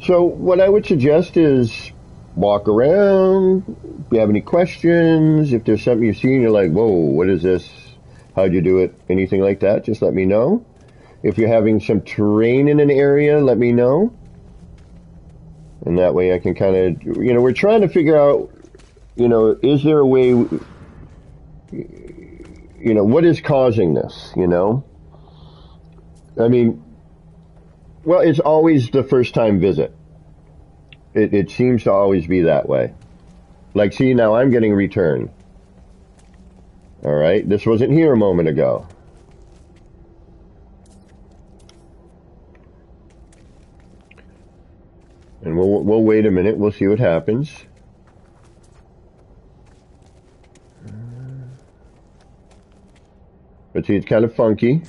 what I would suggest is walk around. If you have any questions, if there's something you see and you're like, whoa, what is this? How'd you do it? Anything like that, just let me know. If you're having some terrain in an area, let me know. And that way I can kind of, you know, we're trying to figure out, you know, is there a way, you know, what is causing this, you know? I mean, well, it's always the first time visit. It seems to always be that way. Like, see, now I'm getting a return. All right, this wasn't here a moment ago. And we'll wait a minute. We'll see what happens. But see, it's kind of funky.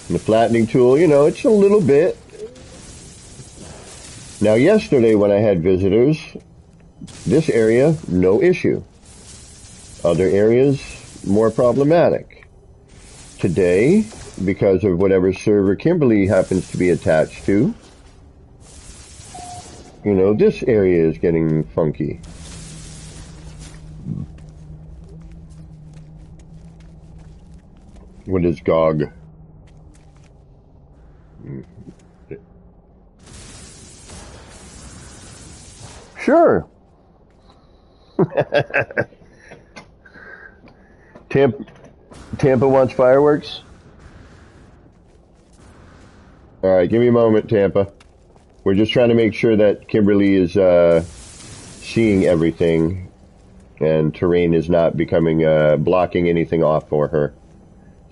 And the flattening tool, you know, it's a little bit. Now, yesterday when I had visitors, this area, no issue. Other areas, more problematic. Today, because of whatever server Kimberly happens to be attached to, you know, this area is getting funky. What is GOG? Sure. Tampa wants fireworks? All right, give me a moment, Tampa. We're just trying to make sure that Kimberly is seeing everything. and terrain is not becoming blocking anything off for her,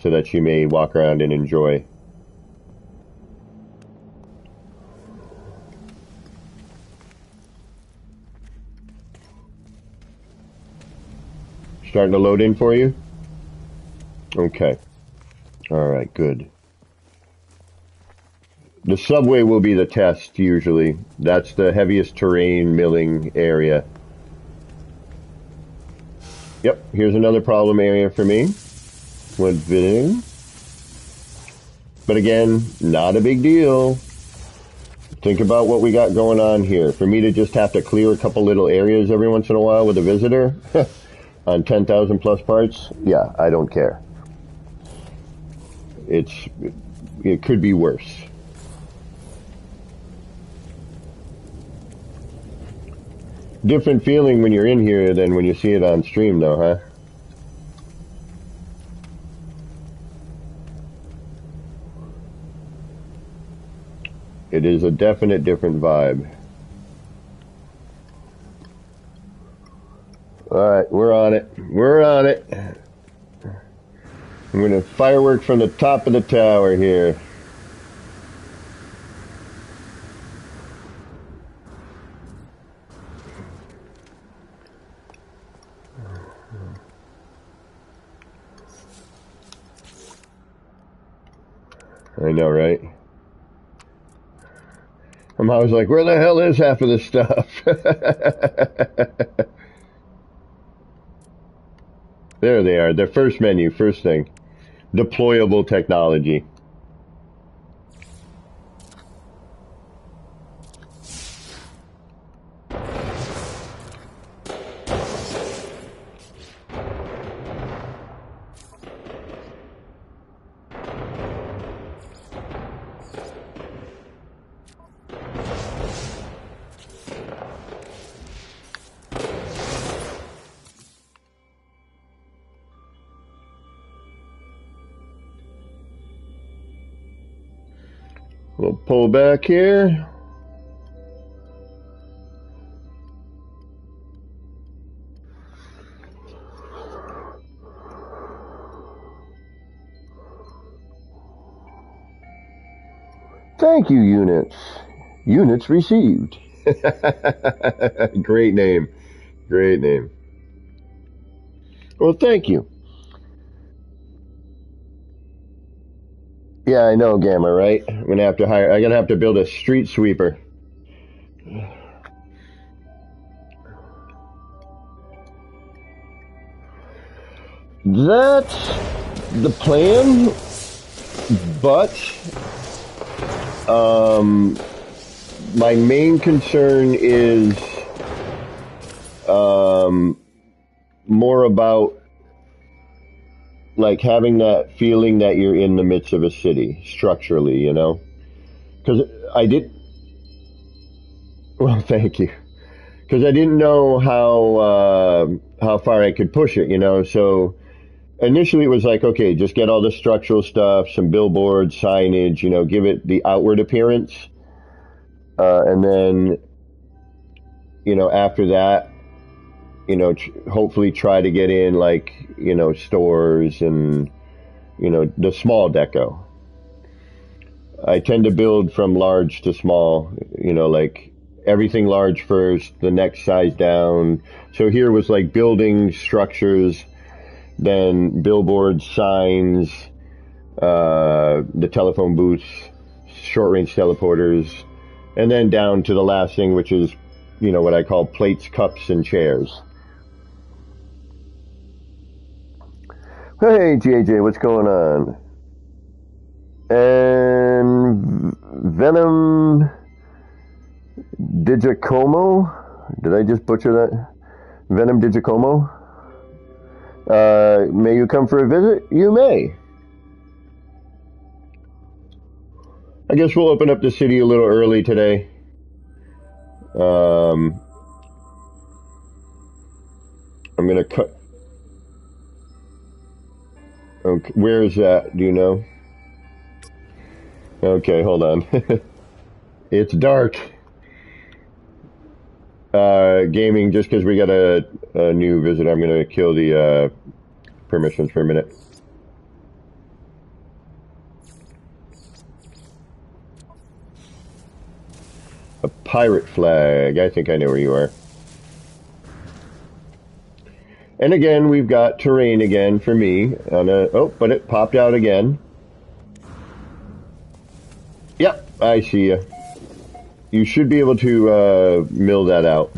so that she may walk around and enjoy. Starting to load in for you? Okay. All right, good. The subway will be the test, usually. That's the heaviest terrain milling area. Yep, here's another problem area for me with visiting. But again, not a big deal. Think about what we got going on here. For me to just have to clear a couple little areas every once in a while with a visitor on 10,000 plus parts, yeah, I don't care. It could be worse. Different feeling when you're in here than when you see it on stream, though, huh? It is a definite different vibe. Alright, we're on it. We're on it. I'm going to firework from the top of the tower here. I know, right? I'm always like, where the hell is half of this stuff? There they are. The first menu, first thing. Deployable technology. We'll pull back here. Thank you, units. Units received. Great name. Great name. Well, thank you. Yeah, I know, Gamma, right? I'm gonna have to build a street sweeper. That's the plan, but my main concern is more about like having that feeling that you're in the midst of a city structurally, you know? Because well, thank you. Because I didn't know how far I could push it, you know? So initially it was like, okay, just get all the structural stuff, some billboards, signage, you know, give it the outward appearance. And then, you know, after that, you know, hopefully try to get in like, you know, stores and, you know, the small deco. I tend to build from large to small, you know, like everything large first, the next size down. So here was like building structures, then billboards, signs, the telephone booths, short range teleporters, and then down to the last thing, which is, you know, what I call plates, cups, and chairs. Hey, JJ, what's going on? And Venom Digicomo? Did I just butcher that? Venom Digicomo? May you come for a visit? You may. I guess we'll open up the city a little early today. I'm gonna cut. Okay, where is that? Do you know? Okay, hold on. It's dark. Gaming, just because we got a new visitor, I'm going to kill the permissions for a minute. A pirate flag. I think I know where you are. And again, we've got terrain again for me. Oh, but it popped out again. Yep, I see you. You should be able to mill that out.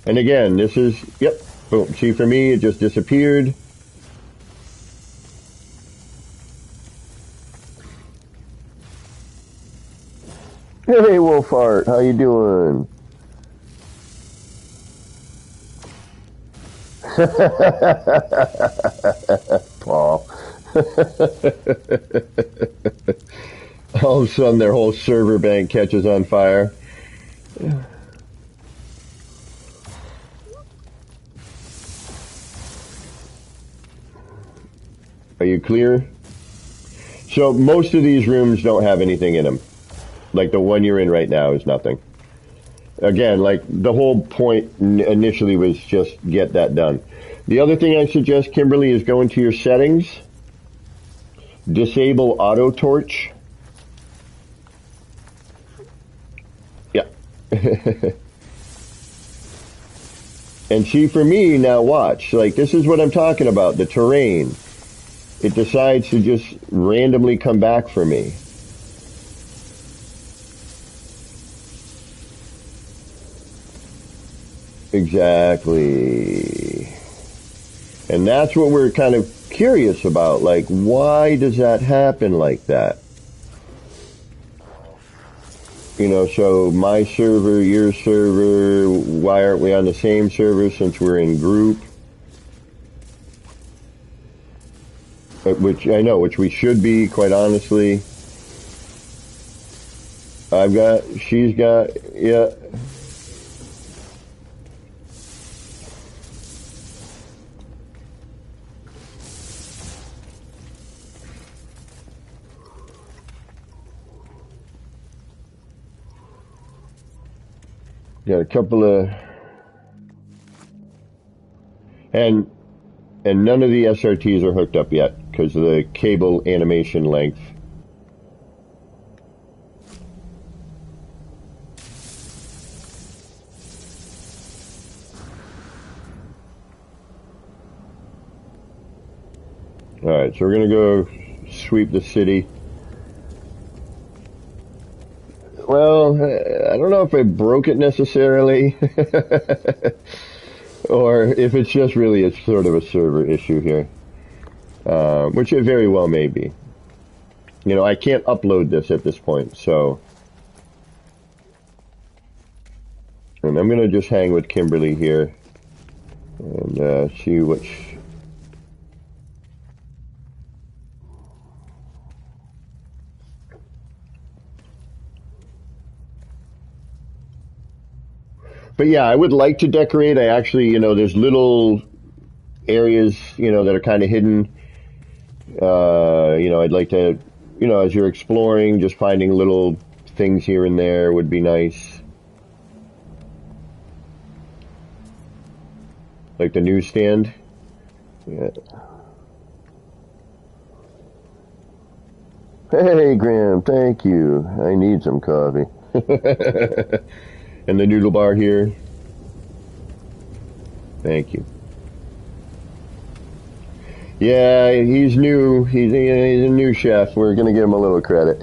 And again, this is, yep, boom. See, for me, it just disappeared. Hey, Wolfheart, how you doing? Paul. All of a sudden, their whole server bank catches on fire. Are you clear? So most of these rooms don't have anything in them. Like the one you're in right now is nothing. Again, like the whole point initially was just get that done. The other thing I suggest, Kimberly, is go into your settings, disable auto torch. Yeah. And see, for me, now watch. Like, this is what I'm talking about, the terrain. It decides to just randomly come back for me. Exactly. And that's what we're kind of curious about. Like, why does that happen like that? You know, so my server, your server, why aren't we on the same server since we're in group? Which I know, which we should be, quite honestly. She's got, yeah. Got a couple of, and none of the SRTs are hooked up yet because of the cable animation length. All right, so we're gonna go sweep the city. Well, I don't know if I broke it necessarily, or if it's just really a sort of a server issue here, which it very well may be. You know, I can't upload this at this point, so. And I'm going to just hang with Kimberly here and see which. But yeah, I would like to decorate. I actually, you know, there's little areas, you know, that are kind of hidden. You know, I'd like to, you know, as you're exploring, just finding little things here and there would be nice. Like the newsstand. Yeah. Hey, Graham, thank you. I need some coffee. And the noodle bar here. Thank you. Yeah, he's new. He's a new chef. We're going to give him a little credit.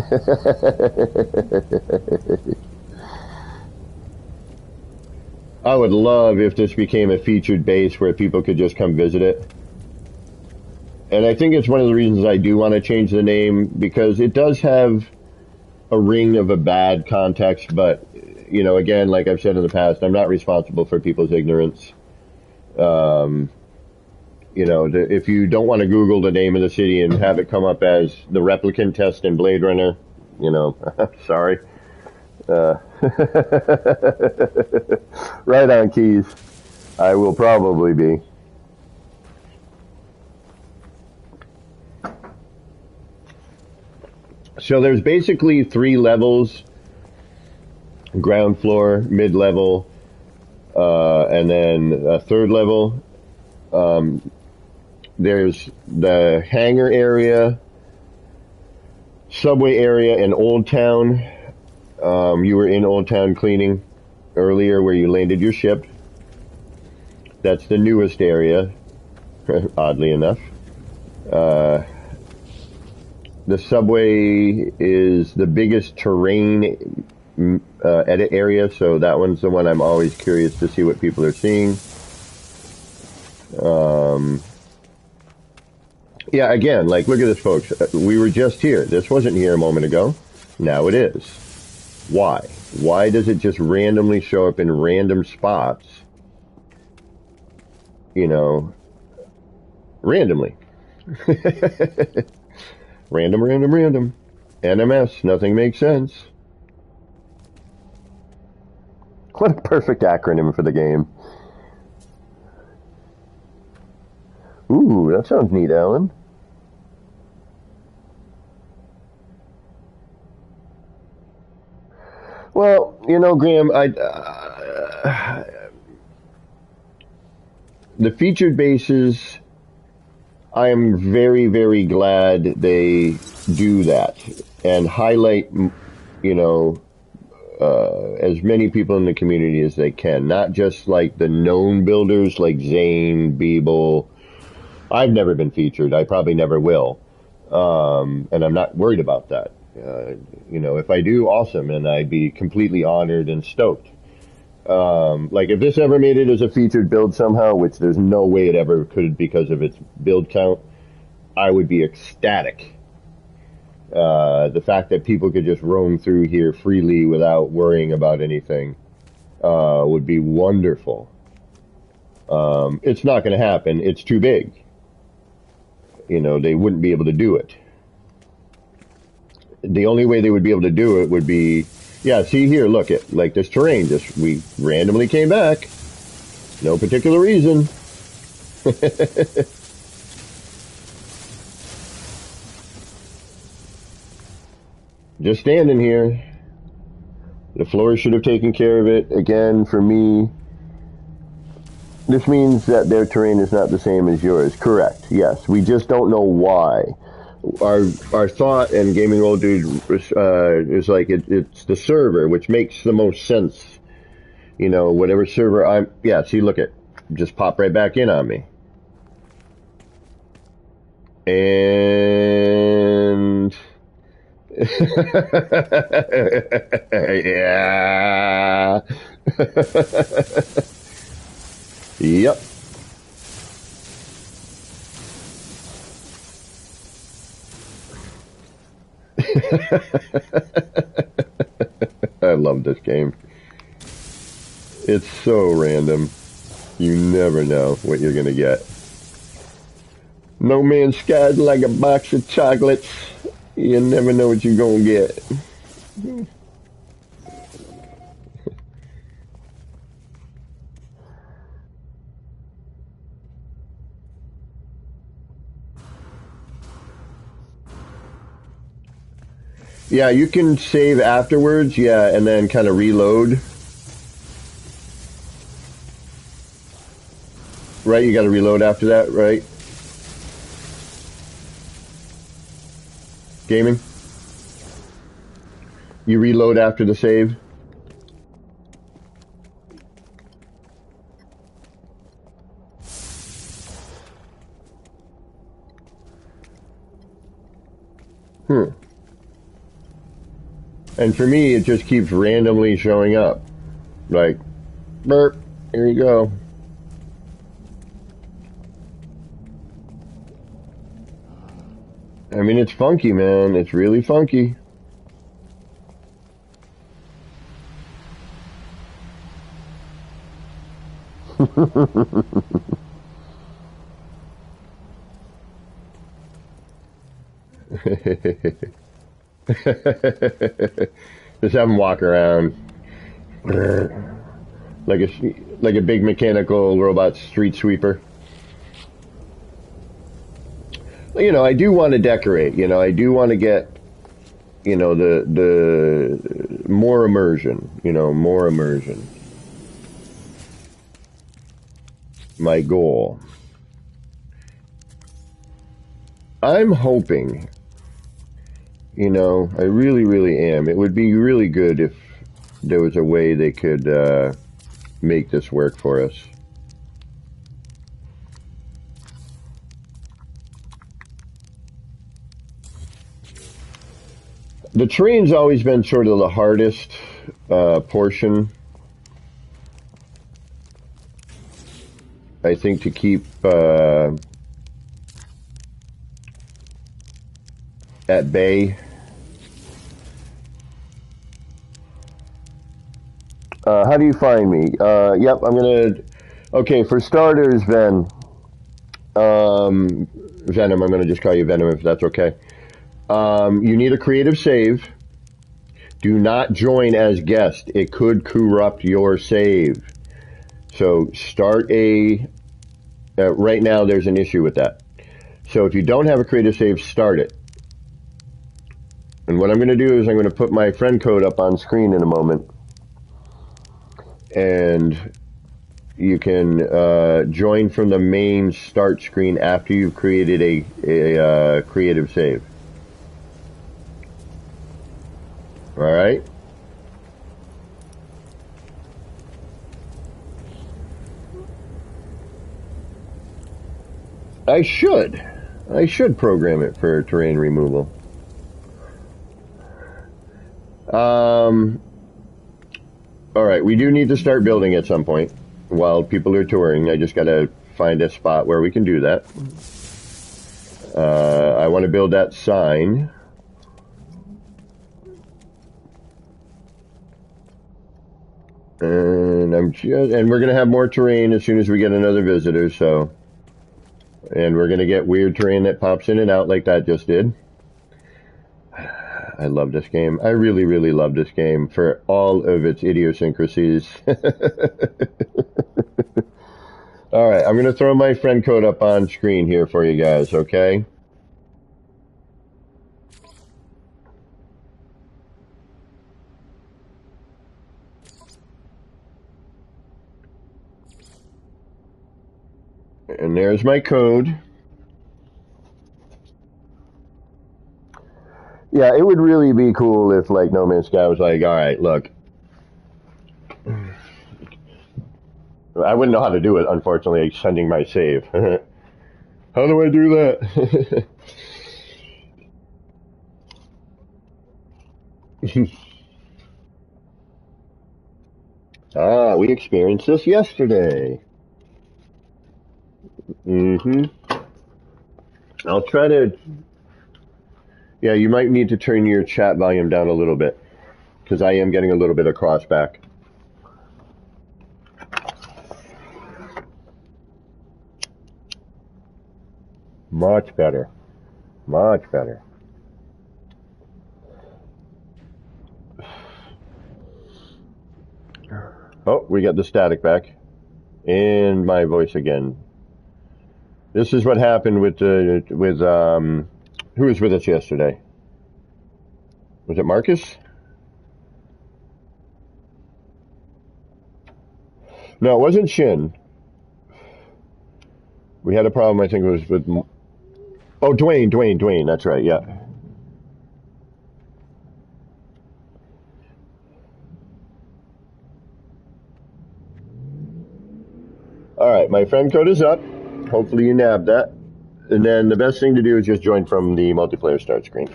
I would love if this became a featured base where people could just come visit it. And I think it's one of the reasons I do want to change the name, because it does have a ring of a bad context, but, you know, again, like I've said in the past, I'm not responsible for people's ignorance. You know, if you don't want to Google the name of the city and have it come up as the replicant test in Blade Runner, you know, sorry. Right on, Keys. I will probably be. So there's basically 3 levels: ground floor, mid-level, and then a 3rd level. There's the hangar area, subway area, and Old Town. You were in Old Town cleaning earlier where you landed your ship. That's the newest area, oddly enough. The subway is the biggest terrain edit area, so that one's the one I'm always curious to see what people are seeing. Yeah, again, like, look at this, folks. We were just here. This wasn't here a moment ago. Now it is. Why? Why does it just randomly show up in random spots? You know, randomly. Random. NMS, nothing makes sense. What a perfect acronym for the game. Ooh, that sounds neat, Alan. Well, you know, Graham, the featured bases, I am very, very glad they do that and highlight, you know, as many people in the community as they can. Not just like the known builders like Zane, Beeble. I've never been featured. I probably never will. And I'm not worried about that. You know, if I do, awesome, and I'd be completely honored and stoked. Like, if this ever made it as a featured build somehow, which there's no way it ever could because of its build count, I would be ecstatic. The fact that people could just roam through here freely without worrying about anything would be wonderful. It's not going to happen. It's too big. You know, they wouldn't be able to do it. The only way they would be able to do it would be, yeah, see here, look at, like, this terrain, just, we randomly came back. No particular reason. Just standing here. The floor should have taken care of it. Again, for me, this means that their terrain is not the same as yours. Correct, yes. We just don't know why. Our thought and Gaming Old Dude is like it's the server, which makes the most sense. You know, whatever server yeah, see, look at, just pop right back in on me. And yeah. Yep. I love this game. It's so random. You never know what you're gonna get. No Man's Sky's like a box of chocolates. You never know what you're gonna get. Yeah, you can save afterwards, yeah, and then kind of reload. Right, you got to reload after that, right? Gaming? You reload after the save? And for me, it just keeps randomly showing up. Like, burp, here you go. I mean, it's funky, man. It's really funky. Just have them walk around like a big mechanical robot street sweeper. You know, I do want to decorate. You know, I do want to get you know, the more immersion, you know, more immersion. My goal. I'm hoping, you know, I really, really am. It would be really good if there was a way they could make this work for us. The terrain's always been sort of the hardest portion, I think, to keep at bay. How do you find me? Yep, I'm gonna. Okay, for starters, Venom. I'm gonna just call you Venom if that's okay. You need a creative save. Do not join as guest. It could corrupt your save. So start a. Right now, there's an issue with that. So if you don't have a creative save, start it. And what I'm going to do is I'm going to put my friend code up on screen in a moment. And you can join from the main start screen after you've created a creative save. All right? I should program it for terrain removal. All right, we do need to start building at some point while people are touring. I just got to find a spot where we can do that. I want to build that sign. And we're going to have more terrain as soon as we get another visitor, so. And we're going to get weird terrain that pops in and out like that just did. I love this game. I really, really love this game for all of its idiosyncrasies. All right, I'm going to throw my friend code up on screen here for you guys, okay? And there's my code. Yeah, it would really be cool if, like, No Man's Sky was like, all right, look. I wouldn't know how to do it, unfortunately, sending my save. How do I do that? We experienced this yesterday. I'll try to... Yeah, you might need to turn your chat volume down a little bit, because I am getting a little bit of crossback. Much better. Much better. Oh, we got the static back. And my voice again. This is what happened with who was with us yesterday? Was it Marcus? No, it wasn't Shin. We had a problem, I think it was with... Oh, Dwayne, that's right, yeah. Alright, my friend code is up. Hopefully you nabbed that. And then the best thing to do is just join from the multiplayer start screen.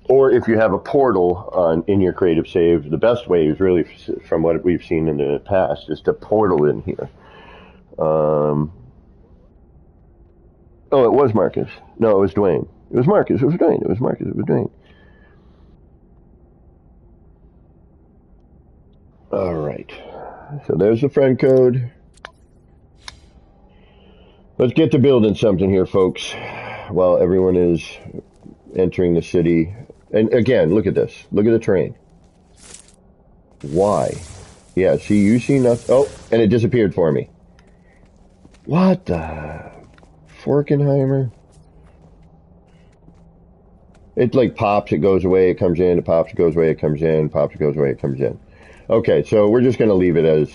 Or if you have a portal in your creative save, the best way is really, from what we've seen in the past, is to portal in here. Oh, it was Marcus. No, it was Dwayne. It was Marcus. It was Dwayne. It was Marcus. It was Dwayne. All right. So there's the friend code. Let's get to building something here, folks, while everyone is entering the city. And again, look at this. Look at the terrain. Why? Yeah, see, you see nothing. Oh, and it disappeared for me. What the... Forkenheimer? It like pops, it goes away, it comes in, it pops, it goes away, it comes in, pops, it goes away, it comes in. Okay, so we're just going to leave it as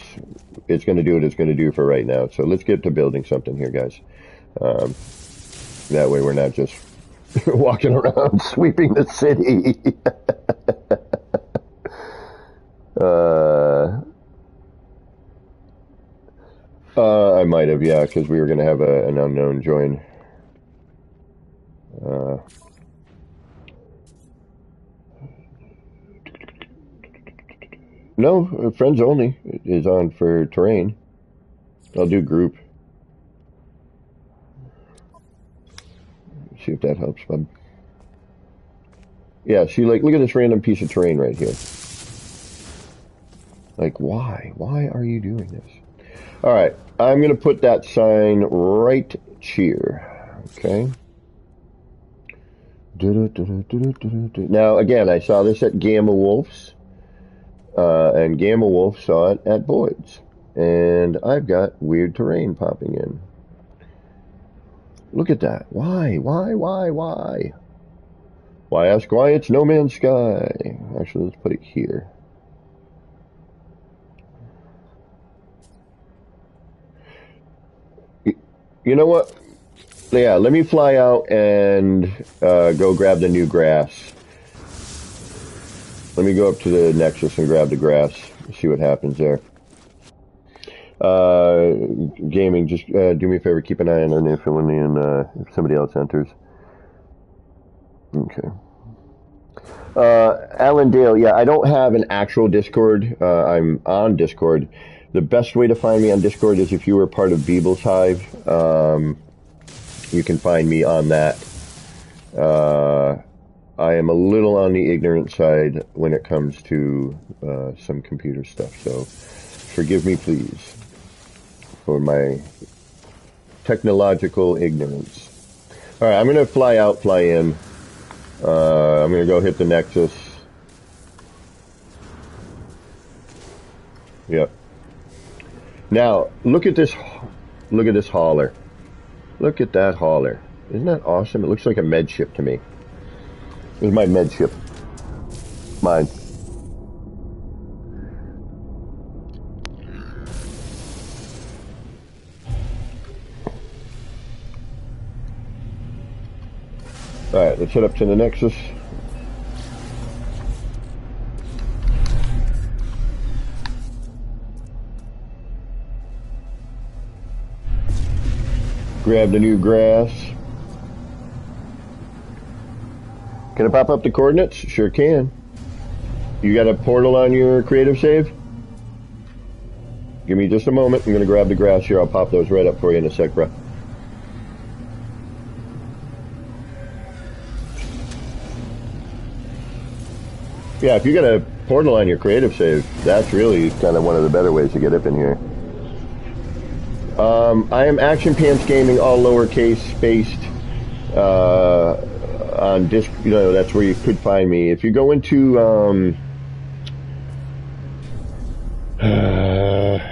it's going to do what it's going to do for right now. So let's get to building something here, guys. That way we're not just walking around sweeping the city. I might have, yeah, because we were going to have an unknown join. No, friends only is on for terrain. I'll do group. See if that helps, bud. Yeah, see, like, look at this random piece of terrain right here. Like, why? Why are you doing this? All right, I'm going to put that sign right here. Okay. Now, again, I saw this at Gamma Wolf's, and Gamma Wolf saw it at Boyd's. And I've got weird terrain popping in. Look at that. Why? Why? Why? Why ask why? It's No Man's Sky. Actually, let's put it here. You know what? Yeah, let me fly out and go grab the new grass. Let me go up to the Nexus and grab the grass. See what happens there. Gaming, just do me a favor, keep an eye on it if somebody else enters. Okay. Alan Dale, yeah, I don't have an actual Discord. I'm on Discord. The best way to find me on Discord is if you were part of Beeble's Hive. You can find me on that. I am a little on the ignorant side when it comes to some computer stuff, so forgive me, please, for my technological ignorance. All right, I'm going to fly out, fly in. I'm going to go hit the Nexus. Yep. Now, look at this hauler. Look at that hauler. Isn't that awesome? It looks like a med ship to me. Here's my med ship. Mine. Alright, let's head up to the Nexus. Grab the new grass. Can I pop up the coordinates? Sure can. You got a portal on your creative save? Give me just a moment. I'm going to grab the grass here. I'll pop those right up for you in a sec, bro. Yeah, if you got a portal on your creative save, that's really kind of one of the better ways to get up in here. I am Action Pants Gaming, all lowercase, spaced, on disc, that's where you could find me. If you go into, I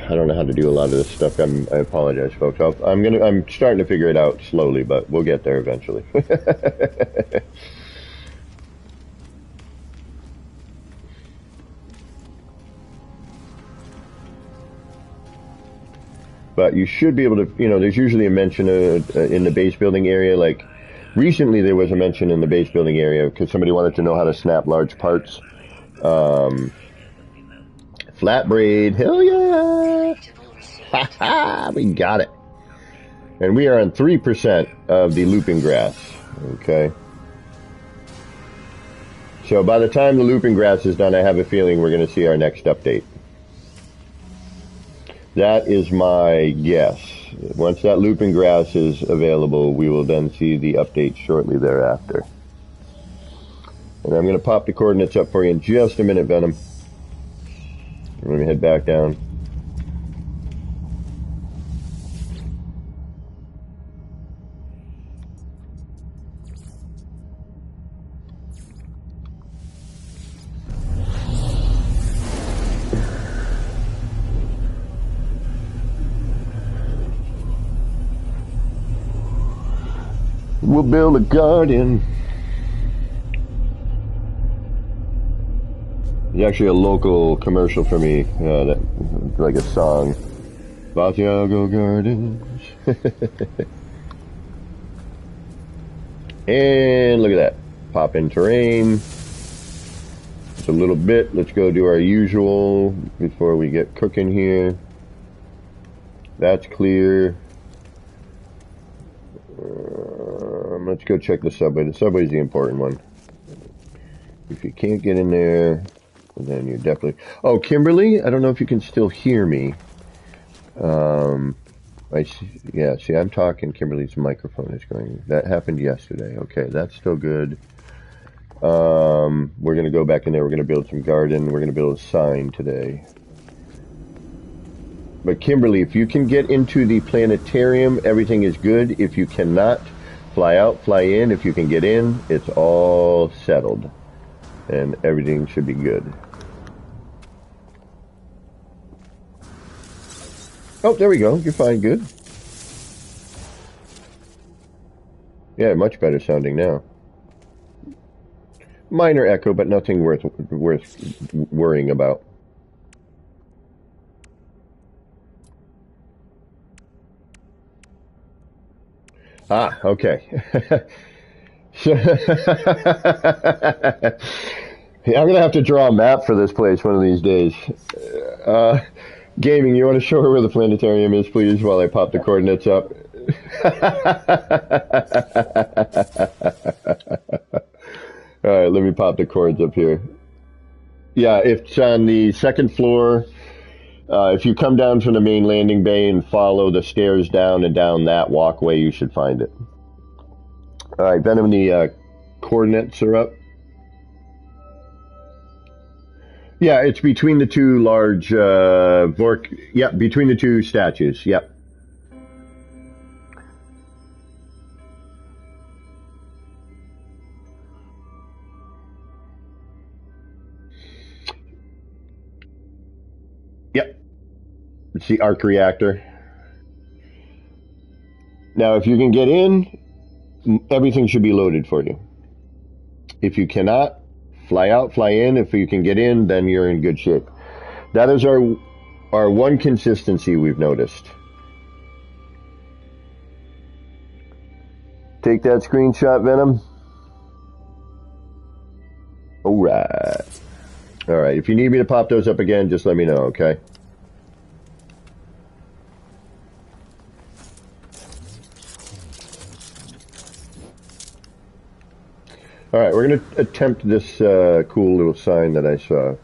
don't know how to do a lot of this stuff. I apologize, folks. I'm starting to figure it out slowly, but we'll get there eventually. But you should be able to, there's usually a mention in the base building area. Like, recently there was a mention in the base building area because somebody wanted to know how to snap large parts. Flat braid, hell yeah! Ha ha, we got it. And we are on 3% of the looping grass, okay? So by the time the looping grass is done, I have a feeling we're going to see our next update. That is my guess. Once that looping grass is available, we will then see the update shortly thereafter. And I'm going to pop the coordinates up for you in just a minute, Venom. Let me head back down. We'll build a garden. It's actually a local commercial for me, like a song. Santiago Gardens. And look at that. Pop in terrain. Just a little bit. Let's go do our usual before we get cooking here. That's clear. Let's go check the subway. The subway's the important one. If you can't get in there, then you're definitely... Oh, Kimberly, I don't know if you can still hear me. Yeah, see, I'm talking. Kimberly's microphone is going. That happened yesterday. Okay, that's still good. We're going to go back in there. We're going to build some garden. We're going to build a sign today. But Kimberly, if you can get into the planetarium, everything is good. If you cannot, fly out, fly in. If you can get in, it's all settled. And everything should be good. Oh, there we go. You're fine. Good. Yeah, much better sounding now. Minor echo, but nothing worth worrying about. Ah, okay. So I'm gonna have to draw a map for this place one of these days. Gaming, you want to show her where the planetarium is, please, while I pop the coordinates up? All right, let me pop the cords up here. Yeah, it's on the second floor. If you come down from the main landing bay and follow the stairs down and down that walkway, you should find it. All right, Venom, the coordinates are up. Yeah, it's between the two large Vork. Yeah, between the two statues. Yep. Yep. It's the arc reactor. Now, if you can get in, everything should be loaded for you. If you cannot, fly out, fly in. If you can get in, then you're in good shape. That is our one consistency we've noticed. Take that screenshot, Venom. All right. All right. If you need me to pop those up again, just let me know, okay? All right, we're going to attempt this cool little sign that I saw.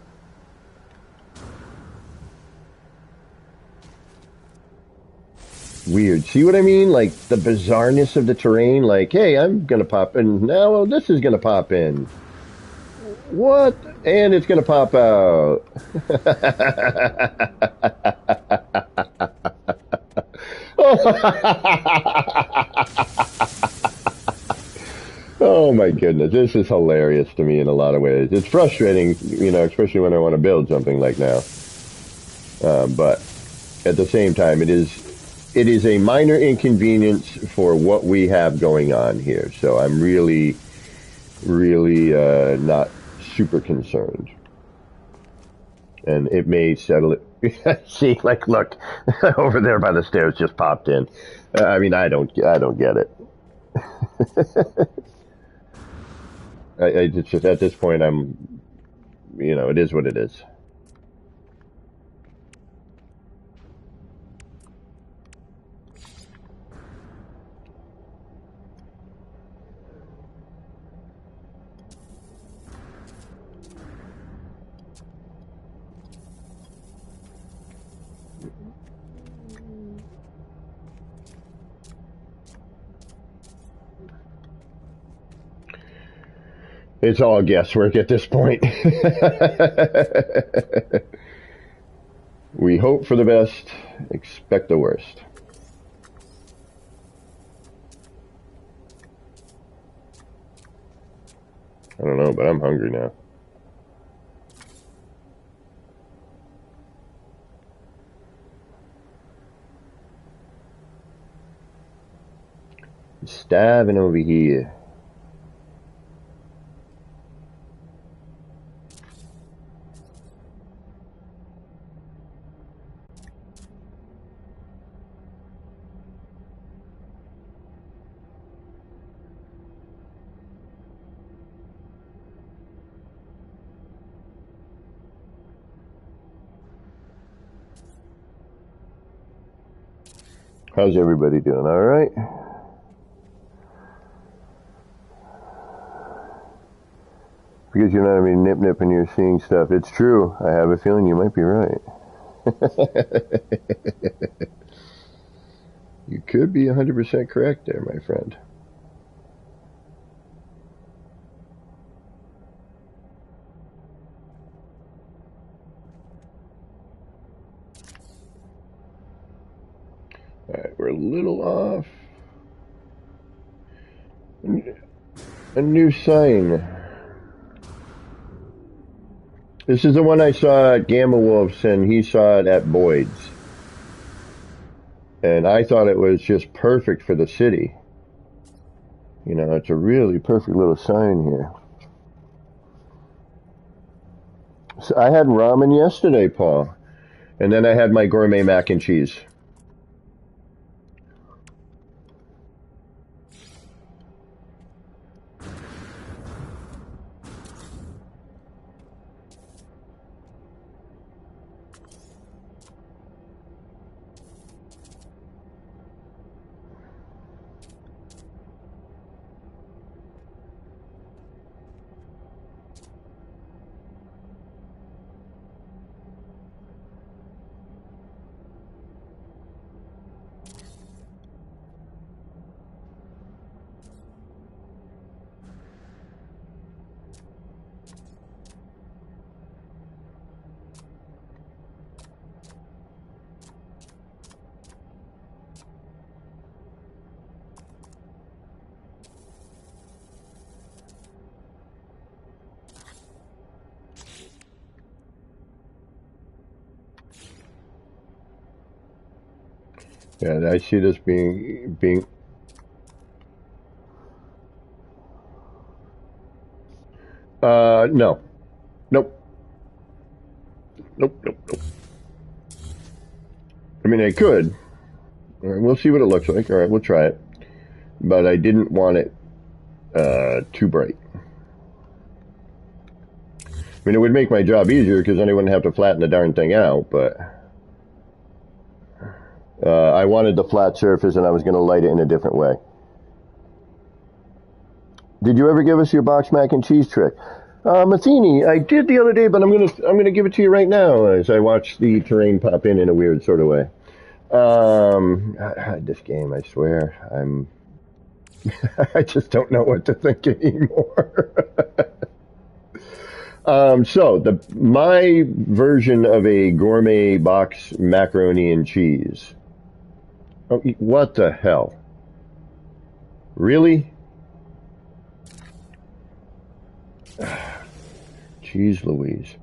Weird. See what I mean? Like the bizarreness of the terrain. Like, hey, I'm going to pop in. Now, well, this is going to pop in. What? And it's going to pop out. Oh my goodness, this is hilarious to me in a lot of ways. It's frustrating, you know, especially when I want to build something like now. But at the same time, it is a minor inconvenience for what we have going on here. So I'm really not super concerned. And it may settle it. See, like, look, over there by the stairs just popped in. I mean, I don't get it. It's just at this point, it is what it is. It's all guesswork at this point. We hope for the best, expect the worst. I don't know, but I'm hungry now. I'm starving over here. How's everybody doing? All right? Because you're not having nip and you're seeing stuff. It's true. I have a feeling you might be right. You could be 100% correct there, my friend. All right, we're a little off. A new sign. This is the one I saw at Gamma Wolf's, and he saw it at Boyd's. And I thought it was just perfect for the city. You know, it's a really perfect little sign here. So I had ramen yesterday, Paul. And then I had my gourmet mac and cheese. Yeah, I see this being no. Nope. Nope. I mean, I could. All right, we'll see what it looks like. All right, we'll try it. But I didn't want it too bright. I mean, it would make my job easier because then I wouldn't have to flatten the darn thing out, but I wanted the flat surface and I was going to light it in a different way. Did you ever give us your box mac and cheese trick? Matheny, I did the other day, but I'm gonna give it to you right now as I watch the terrain pop in a weird sort of way. This game, I swear, I just don't know what to think anymore. So my version of a gourmet box macaroni and cheese. Oh, what the hell? Really? Jeez Louise.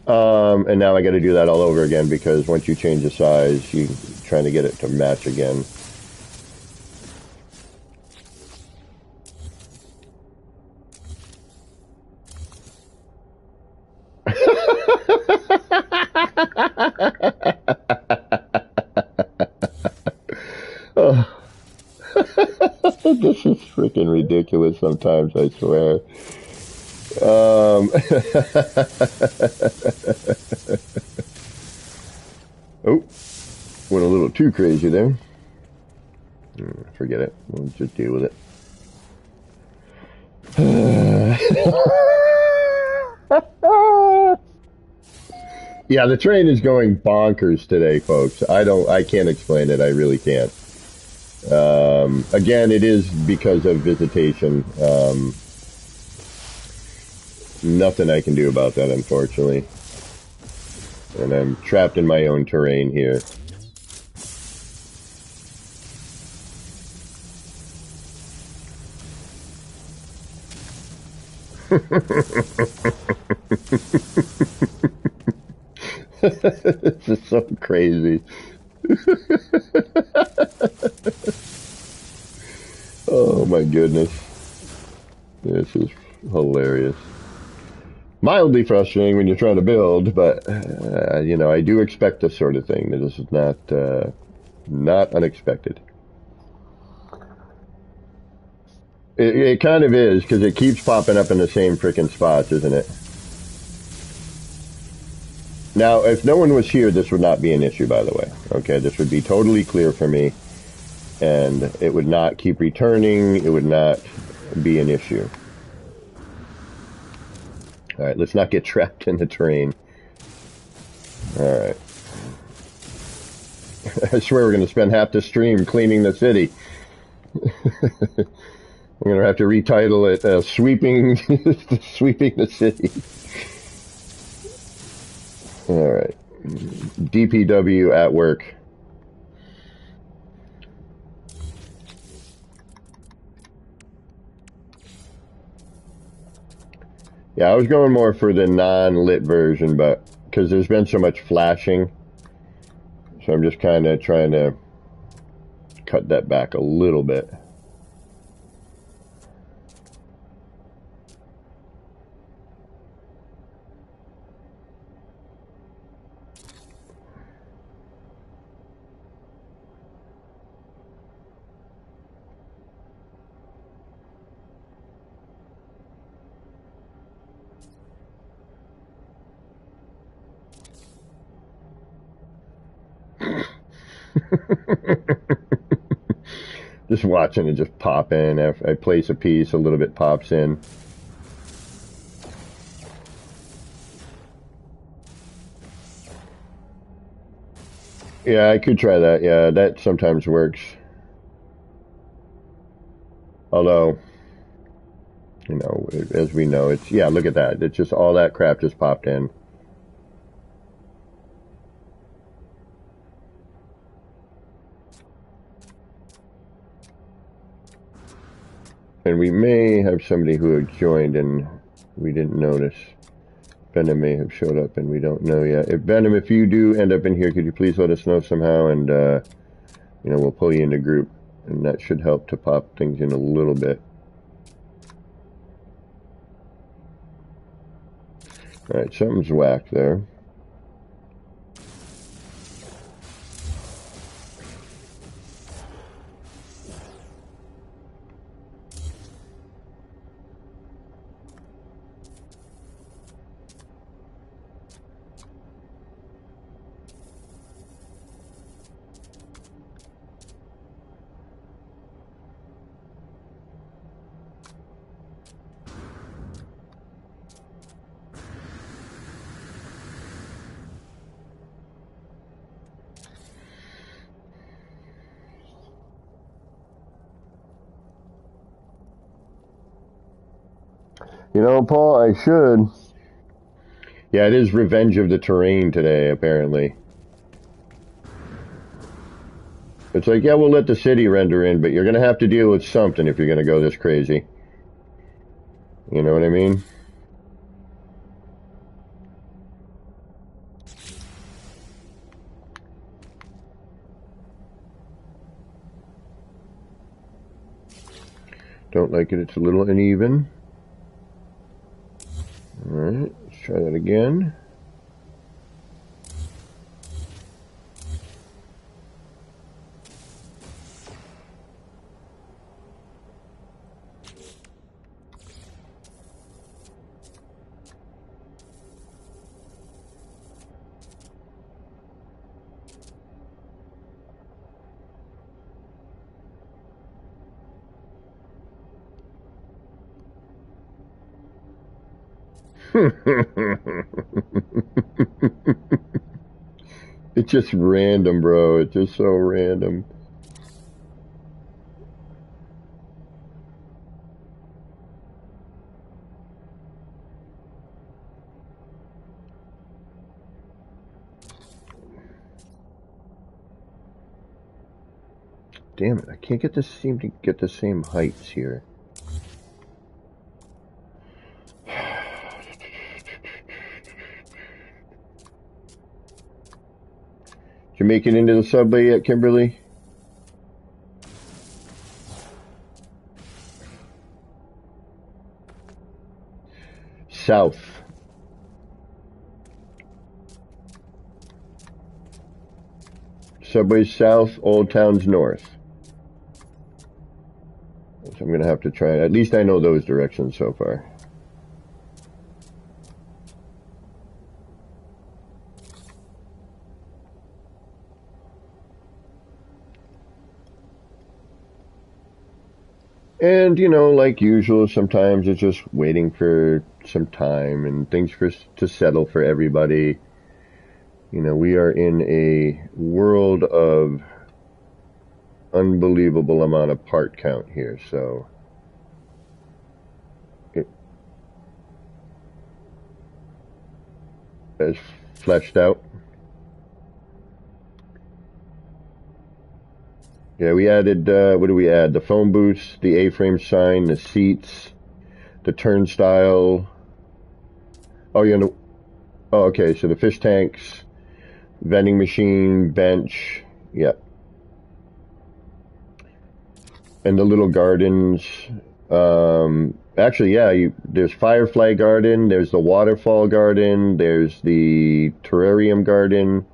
And now I got to do that all over again because once you change the size, you're trying to get it to match again. Oh. This is freaking ridiculous sometimes, I swear. Oh, went a little too crazy there. Forget it. We'll just deal with it. Yeah, the train is going bonkers today, folks. I can't explain it. I really can't. Again, it is because of visitation. Nothing I can do about that, unfortunately. And I'm trapped in my own terrain here. This is so crazy. Oh my goodness. This is hilarious. Mildly frustrating when you're trying to build, but you know, I do expect this sort of thing. This is not unexpected. It kind of is because it keeps popping up in the same freaking spots, isn't it? Now, if no one was here, this would not be an issue, by the way. Okay, this would be totally clear for me, and it would not keep returning. It would not be an issue. All right, let's not get trapped in the terrain. All right. I swear we're going to spend half the stream cleaning the city. We're going to have to retitle it Sweeping Sweeping the City. All right. DPW at work. Yeah, I was going more for the non-lit version, but because there's been so much flashing, so I'm just kind of trying to cut that back a little bit. Just watching it just pop in. After I place a piece, a little bit pops in. Yeah, I could try that. Yeah, that sometimes works. Although, you know, as we know, it's, yeah, look at that. It's just all that crap just popped in. And we may have somebody who had joined and we didn't notice. Venom may have showed up and we don't know yet. If Venom, if you do end up in here, could you please let us know somehow, and you know, we'll pull you into group, and that should help to pop things in a little bit. All right, something's whacked there. You know, Paul, I should. Yeah, it is Revenge of the Terrain today, apparently. It's like, yeah, we'll let the city render in, but you're going to have to deal with something if you're going to go this crazy. You know what I mean? Don't like it. It's a little uneven. All right, let's try that again. It's just random, bro. It's just so random. Damn it, I can't get this, seem to get the same heights here. Did you make it into the subway yet, Kimberly? South. Subway's south, Old Town's north. So I'm going to have to try. At least I know those directions so far. And, you know, like usual, sometimes it's just waiting for some time and things to settle for everybody. You know, we are in a world of unbelievable amount of part count here, so it is fleshed out. Yeah, we added, what do we add? The phone booths, the A-frame sign, the seats, the turnstile. Oh, yeah, no, oh, okay, so the fish tanks, vending machine, bench, yeah. And the little gardens. Actually, yeah, there's Firefly Garden, there's the Waterfall Garden, there's the Terrarium Garden.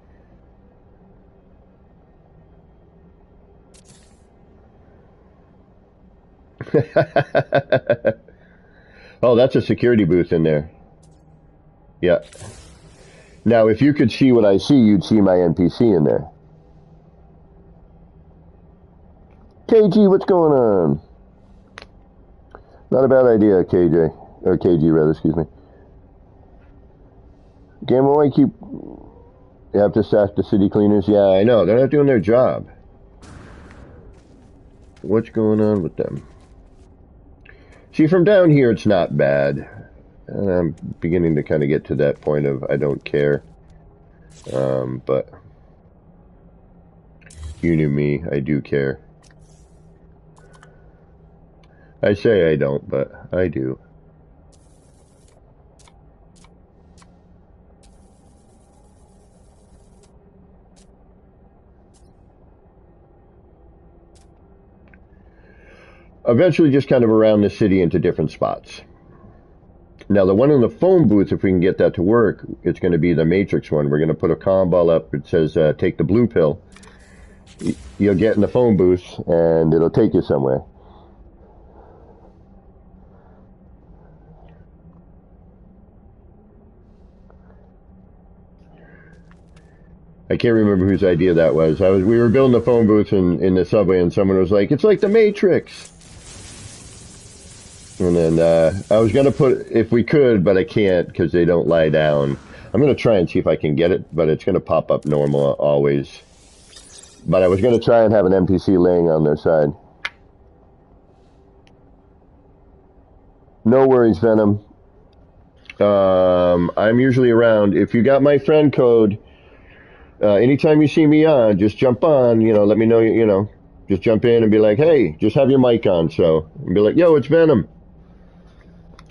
Oh, that's a security booth in there. Yeah. Now, if you could see what I see, you'd see my NPC in there. KG, what's going on? Not a bad idea, KJ. Or KG, rather, excuse me. Gamma, why keep... You have to sack the city cleaners? Yeah, I know. They're not doing their job. What's going on with them? See, from down here, it's not bad. And I'm beginning to kind of get to that point of I don't care. But you knew me. I do care. I say I don't, but I do. Eventually just kind of around the city into different spots. Now, the one in the phone booth, if we can get that to work, it's going to be the Matrix one. We're going to put a comm ball up. It says, take the blue pill. You'll get in the phone booth, and it'll take you somewhere. I can't remember whose idea that was. We were building the phone booth in the subway, and someone was like, "It's like the Matrix." And then I was gonna put if we could, but I can't because they don't lie down. I'm gonna try and see if I can get it, but it's gonna pop up normal always. But I was gonna try and have an NPC laying on their side. No worries, Venom. I'm usually around. If you got my friend code, anytime you see me on, just jump on. You know, let me know. You know, just jump in and be like, "Hey, just have your mic on." So, and be like, "Yo, it's Venom,"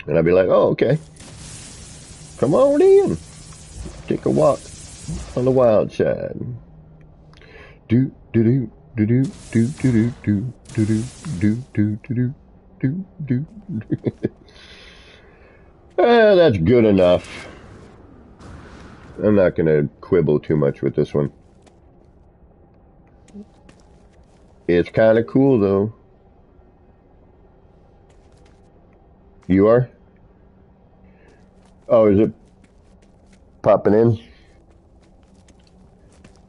and I'll be like, "Oh, okay. Come on in. Take a walk on the wild side." Do do do do do do do do do do do do do do do do. That's good enough. I'm not gonna quibble too much with this one. It's kind of cool though. You are? Oh, is it popping in?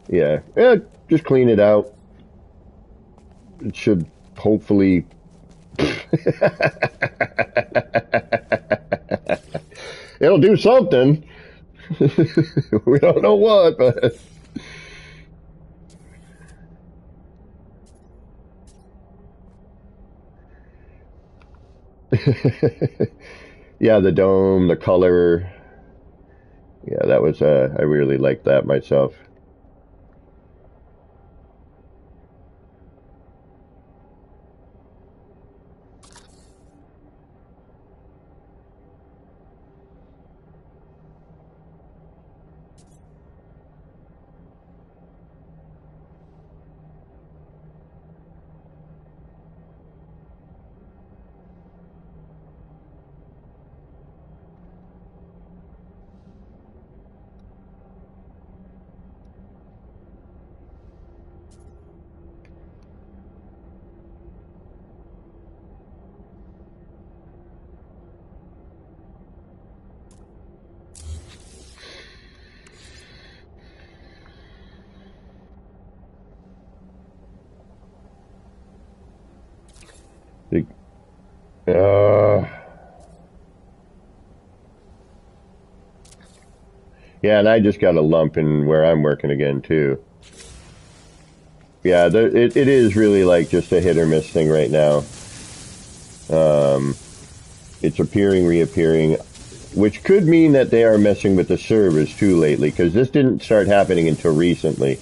Yeah. Yeah, just clean it out. It should hopefully. It'll do something. We don't know what, but. Yeah, the dome, the color. Yeah, that was, I really liked that myself. Yeah, and I just got a lump in where I'm working again, too. Yeah, it is really like just a hit or miss thing right now. It's appearing, reappearing, which could mean that they are messing with the servers, too, lately, because this didn't start happening until recently.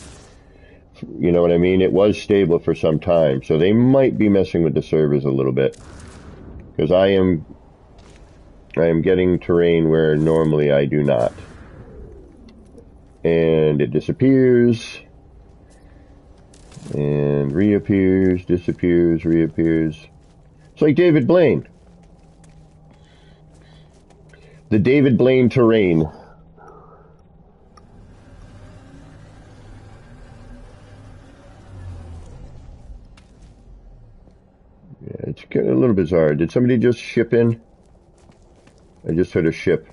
You know what I mean? It was stable for some time, so they might be messing with the servers a little bit. Because I am getting terrain where normally I do not. And it disappears, and reappears, disappears, reappears. It's like David Blaine. The David Blaine terrain. Yeah, it's a little bizarre. Did somebody just ship in? I just heard a ship.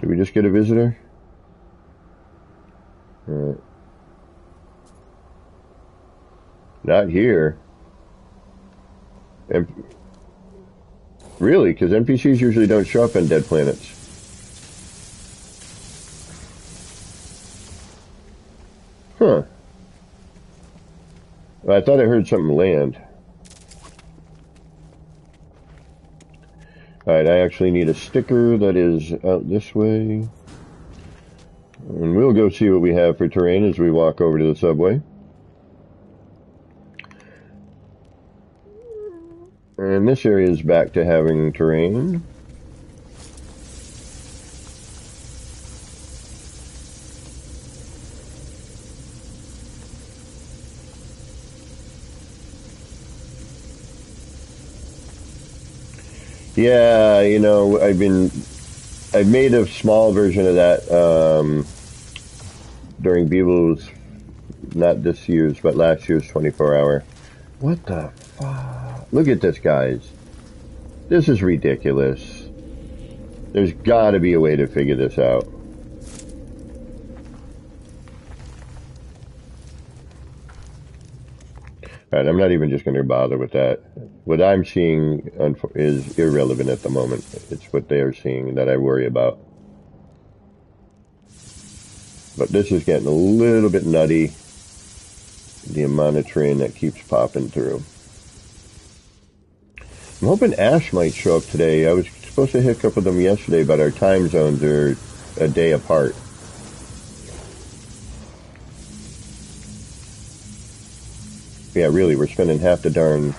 Did we just get a visitor? Not here. Really? Because NPCs usually don't show up on dead planets. Huh. Well, I thought I heard something land. Alright, I actually need a sticker that is out this way. And we'll go see what we have for terrain as we walk over to the subway. And this area is back to having terrain. Yeah, you know, I've made a small version of that during Beeble's, not this year's, but last year's 24-hour. What the fuck? Look at this, guys. This is ridiculous. There's got to be a way to figure this out. Alright, I'm not even just going to bother with that. What I'm seeing is irrelevant at the moment. It's what they are seeing that I worry about. But this is getting a little bit nutty. The amount of terrain that keeps popping through. I'm hoping Ash might show up today. I was supposed to hook up with them yesterday, but our time zones are a day apart. Yeah, really, we're spending half the darn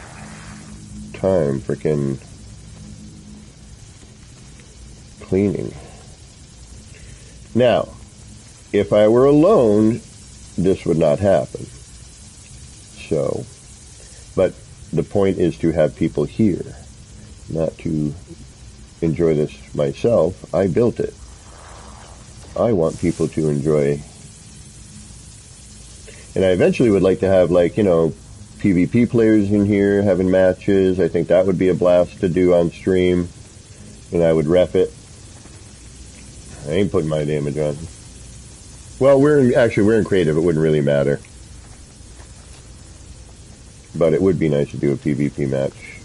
time freaking cleaning. Now, if I were alone, this would not happen. So, but the point is to have people here, not to enjoy this myself. I built it. I want people to enjoy. And I eventually would like to have, like, you know, PvP players in here having matches. I think that would be a blast to do on stream. And I would ref it. I ain't putting my damage on. Well, we're in creative. It wouldn't really matter. But it would be nice to do a PvP match.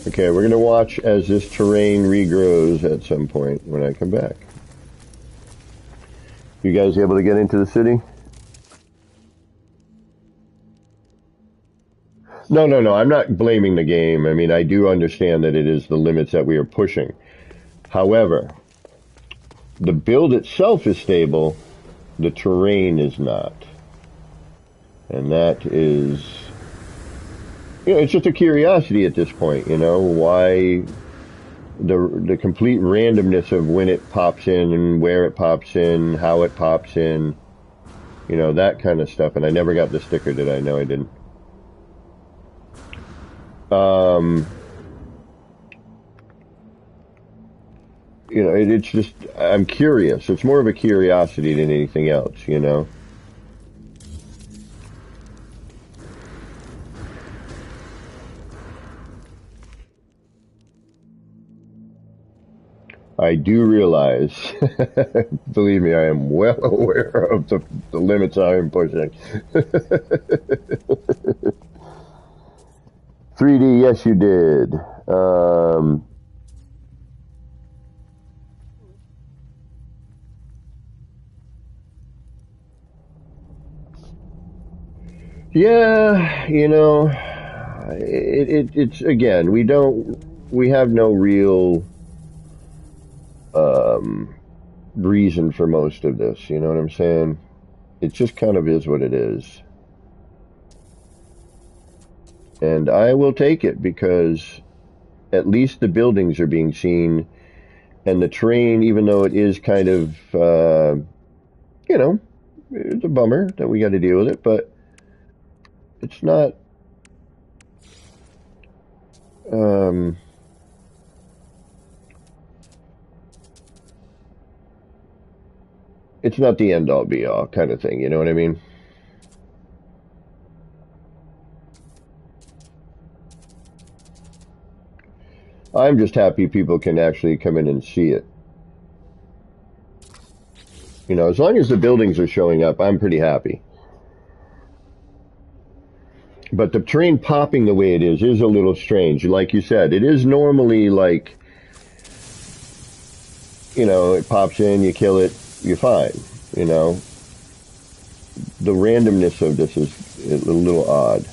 Okay, we're going to watch as this terrain regrows at some point when I come back. You guys able to get into the city? No, I'm not blaming the game. I mean, I do understand that it is the limits that we are pushing. However, the build itself is stable, the terrain is not. And that is, you know, it's just a curiosity at this point, you know, why the complete randomness of when it pops in and where it pops in, how it pops in, you know, that kind of stuff. And I never got the sticker, did I? No, I didn't. You know, it's just, I'm curious. It's more of a curiosity than anything else, you know. I do realize, believe me, I am well aware of the limits I am pushing. 3D, yes, you did. Yeah, it's again, we have no real um, reason for most of this. You know what I'm saying? It just kind of is what it is. And I will take it because at least the buildings are being seen, and the terrain, even though it is kind of, you know, it's a bummer that we got to deal with it, but it's not, um, it's not the end all be all kind of thing. You know what I mean? I'm just happy people can actually come in and see it. As long as the buildings are showing up, I'm pretty happy. But the terrain popping the way it is a little strange. Like you said, it is normally like, it pops in, you kill it, you're fine. The randomness of this is a little odd.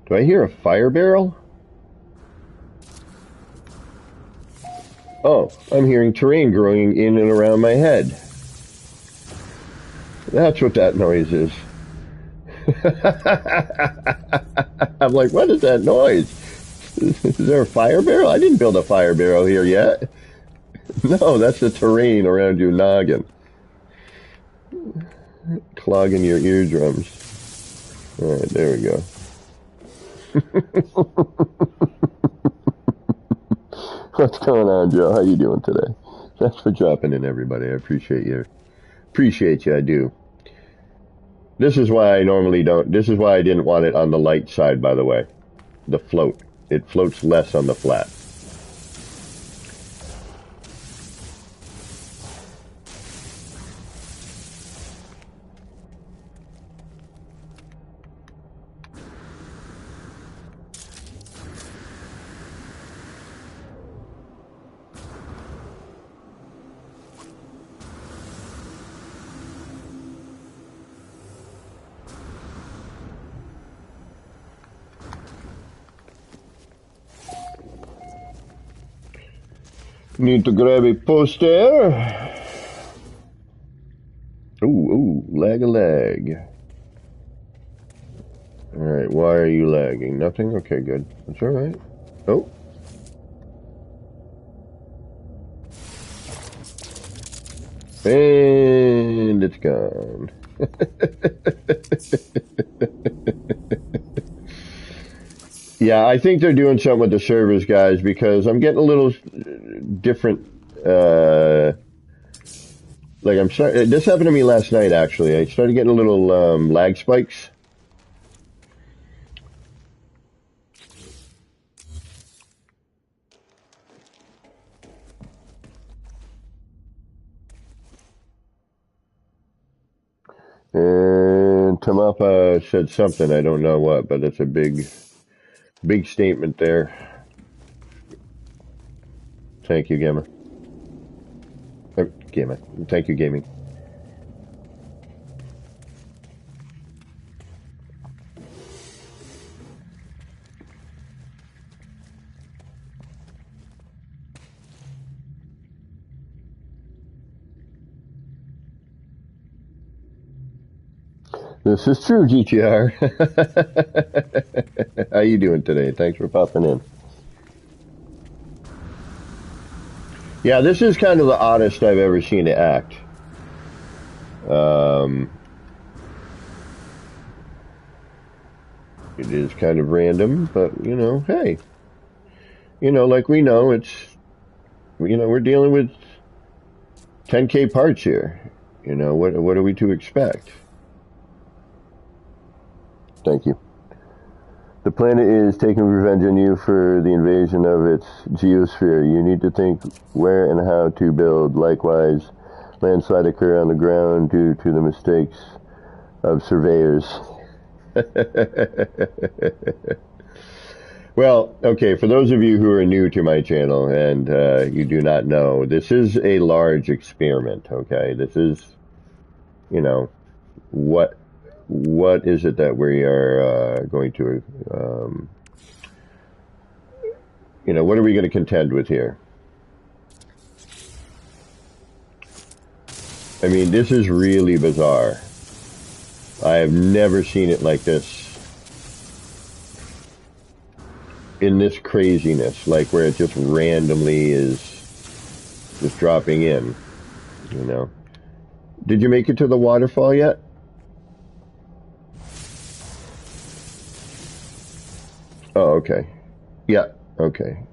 Do I hear a fire barrel? Oh, I'm hearing terrain growing in and around my head. That's what that noise is. I'm like, what is that noise? Is there a fire barrel? I didn't build a fire barrel here yet. No, that's the terrain around your noggin. Clogging your eardrums. All right, there we go. What's going on, Joe? How you doing today? Thanks for dropping in, everybody. I appreciate you. Appreciate you, I do. This is why I normally don't. This is why I didn't want it on the light side, by the way. The float. It floats less on the flat. Need to grab a poster. Ooh, lag a lag. Alright, why are you lagging? Nothing? Okay, good. That's alright. Oh. And it's gone. Yeah, I think they're doing something with the servers, guys, because I'm getting a little different, like this happened to me last night, actually. I started getting a little, lag spikes. And Tamapa said something, I don't know what, but it's a big statement there. Thank you, Gamma. Gamma. Thank you, Gaming. This is true, GTR. How you doing today? Thanks for popping in. Yeah, this is kind of the oddest I've ever seen it act. It is kind of random, but, hey, like we know, we're dealing with 10K parts here. What are we to expect? Thank you. The planet is taking revenge on you for the invasion of its geosphere. You need to think where and how to build. Likewise, landslide occur on the ground due to the mistakes of surveyors. Well, okay, for those of you who are new to my channel and you do not know, this is a large experiment, okay? This is, what is it that we are going to, what are we going to contend with here? I mean, this is really bizarre. I have never seen it like this. In this craziness, like where it just randomly is just dropping in, Did you make it to the waterfall yet? Oh, okay. Yeah, okay.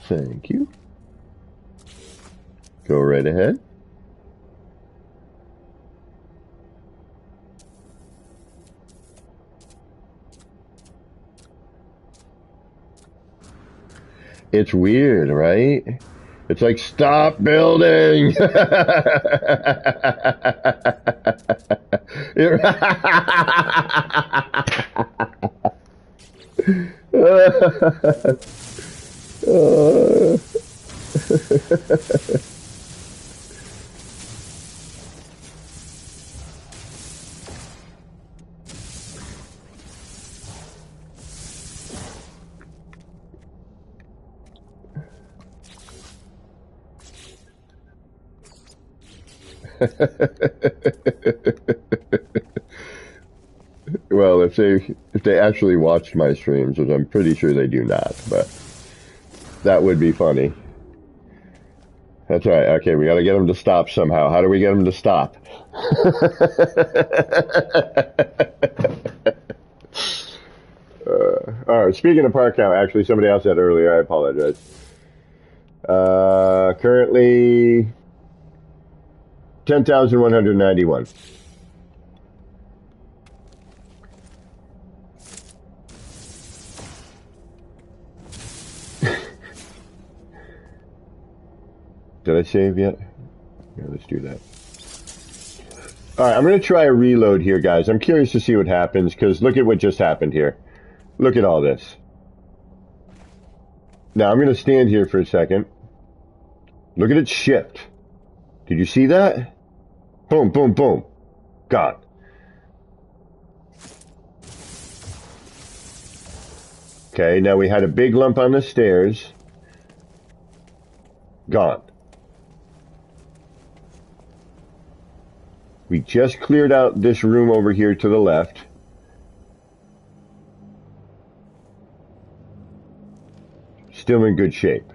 Thank you. Go right ahead. It's weird, right? It's like, stop building! Well, if they actually watched my streams, which I'm pretty sure they do not, but that would be funny. That's right. Okay, we got to get them to stop somehow. How do we get them to stop? All right. Speaking of park count, actually, somebody else said earlier. I apologize. Currently 10,191. Did I save yet? Yeah, let's do that. All right, I'm going to try a reload here, guys. I'm curious to see what happens, because look at what just happened here. Look at all this. Now, I'm going to stand here for a second. Look at it shift. Did you see that? Boom, boom, boom. Gone. Okay, now we had a big lump on the stairs. Gone. We just cleared out this room over here to the left. Still in good shape.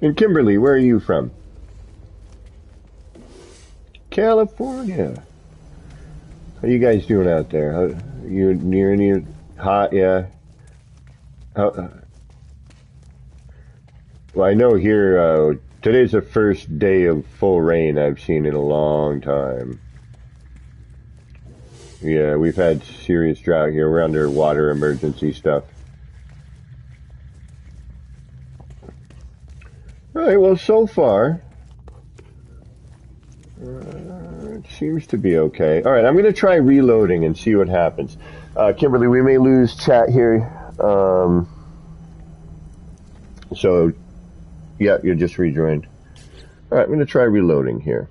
And Kimberly, where are you from? California. How you guys doing out there? You near any hot? Yeah. Well, I know here, today's the first day of full rain I've seen in a long time. Yeah, we've had serious drought here. We're under water emergency stuff. Alright, well, so far, it seems to be okay. Alright, I'm going to try reloading and see what happens. Kimberly, we may lose chat here. So, yeah, you're just rejoined. Alright, I'm going to try reloading here.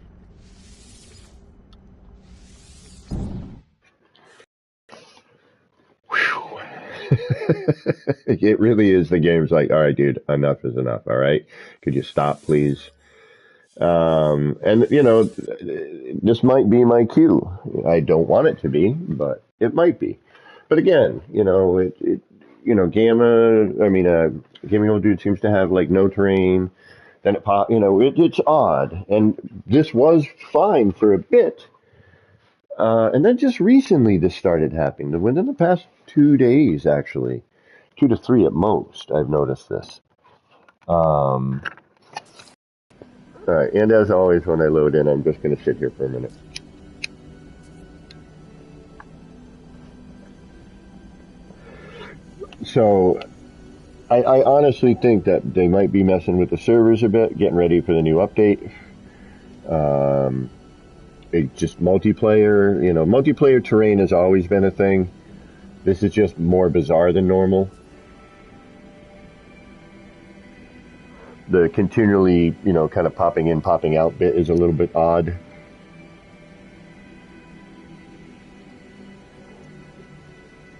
It really is. The game's like, all right, dude, enough is enough. All right, could you stop, please? And this might be my cue. I don't want it to be, but it might be. But again, Gamma. I mean, Gaming Old Dude seems to have like no terrain. Then it pop. It's odd, and this was fine for a bit. And then just recently this started happening. Within the past 2 days, actually, 2 to 3 at most, I've noticed this. All right, and as always, when I load in, I'm just going to sit here for a minute. So, I honestly think that they might be messing with the servers a bit, getting ready for the new update. It's just multiplayer. Multiplayer terrain has always been a thing. This is just more bizarre than normal. The continually, kind of popping in, popping out bit is a little bit odd.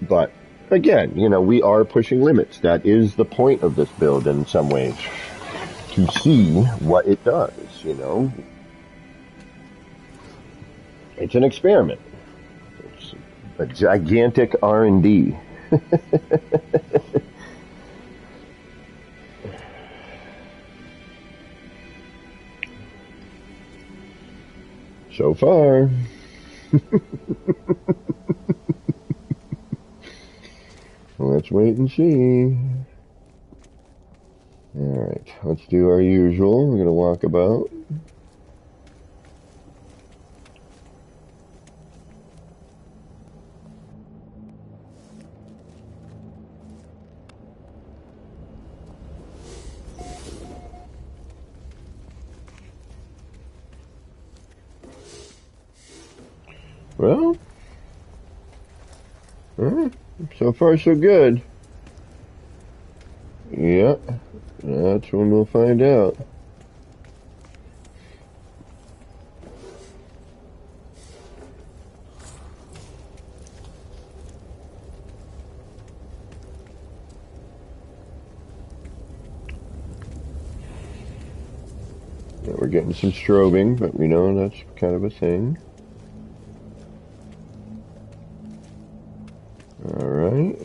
But again, we are pushing limits. That is the point of this build in some ways. To see what it does, It's an experiment. It's a gigantic R&D. So far. Let's wait and see. Alright, let's do our usual. We're going to walk about. Well, so far so good. Yeah, that's when we'll find out. Yeah, we're getting some strobing, but we know that's kind of a thing. Alright.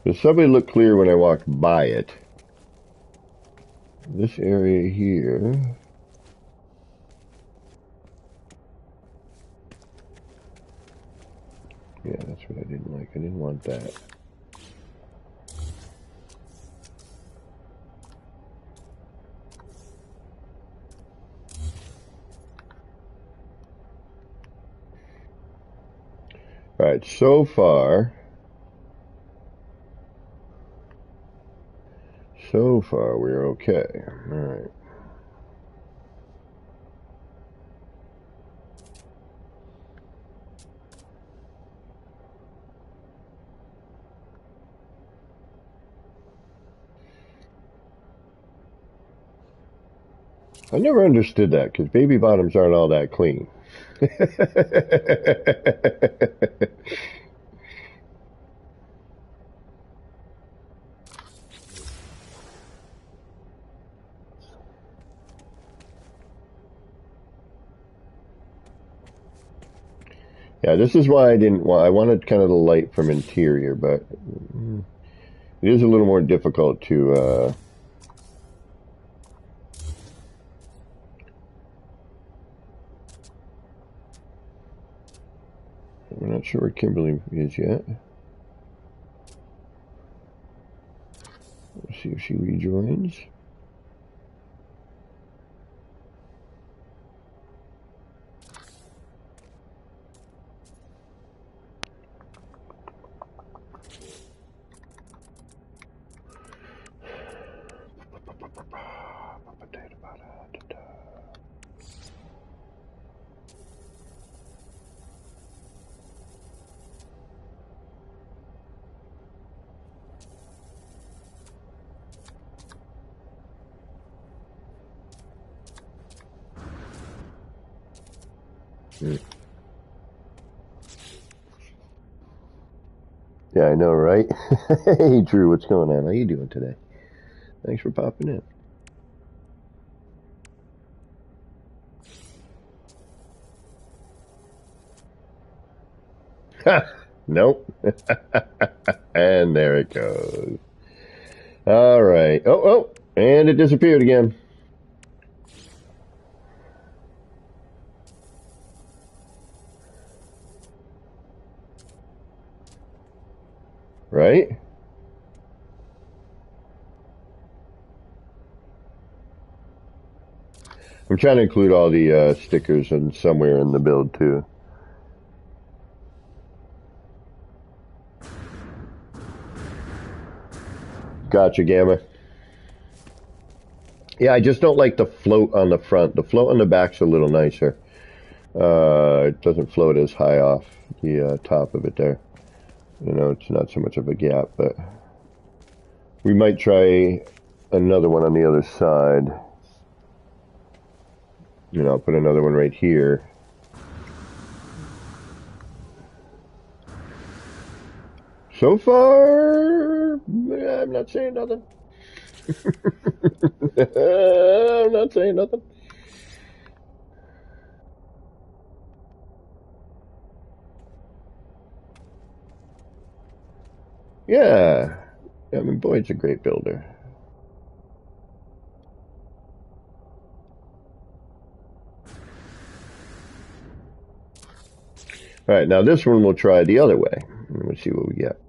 The subway looked clear when I walked by it. This area here. Yeah, that's what I didn't like. I didn't want that. Alright, so far we're okay. Alright. I never understood that, because baby bottoms aren't all that clean. Yeah, this is why I wanted kind of the light from interior, but it is a little more difficult to, we're not sure where Kimberly is yet. Let's see if she rejoins. Yeah, I know, right? Hey, Drew, what's going on? How you doing today? Thanks for popping in. Nope. And there it goes. All right. Oh, and it disappeared again. Right? I'm trying to include all the stickers in somewhere in the build too. Gotcha, Gamma. Yeah, I just don't like the float on the front. The float on the back's a little nicer. It doesn't float as high off the top of it there. You know, it's not so much of a gap, but we might try another one on the other side. You know, I'll put another one right here. So far, I'm not saying nothing. I'm not saying nothing. Yeah. I mean, Boyd's a great builder. All right, now this one we'll try the other way. Let's see what we get.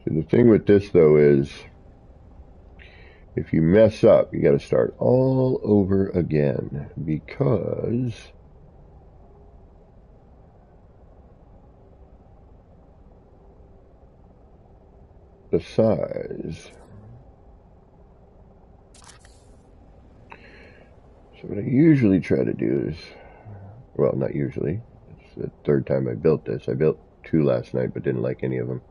See, the thing with this, though, is if you mess up, you got to start all over again because the size. So what I usually try to do is, well, not usually. It's the third time I built this. I built two last night, but didn't like any of them.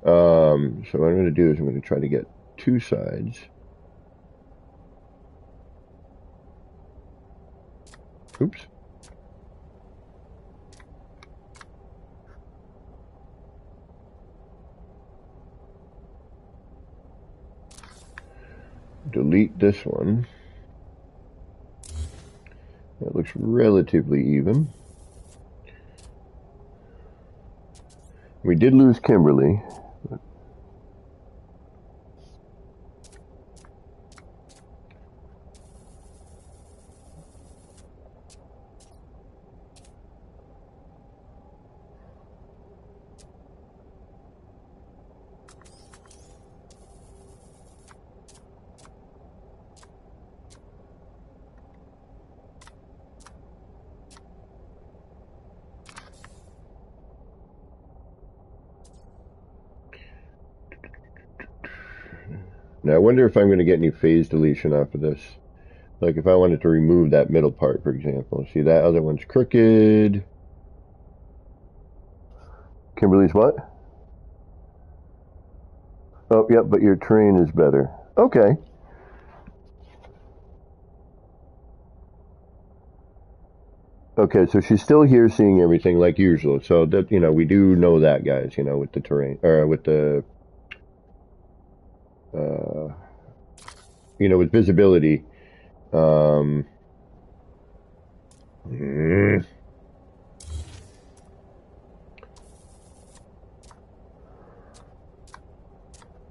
So what I'm going to do is I'm going to try to get two sides. Oops. Delete this one. That looks relatively even. We did lose Kimberly. Now I wonder if I'm going to get any phase deletion off of this. Like if I wanted to remove that middle part, for example. See, that other one's crooked. Kimberly's what? Oh, yep, but your terrain is better. Okay. Okay, so she's still here seeing everything like usual. So that, you know, we do know that, guys, you know, with the terrain, or with the, uh, you know, with visibility. Um,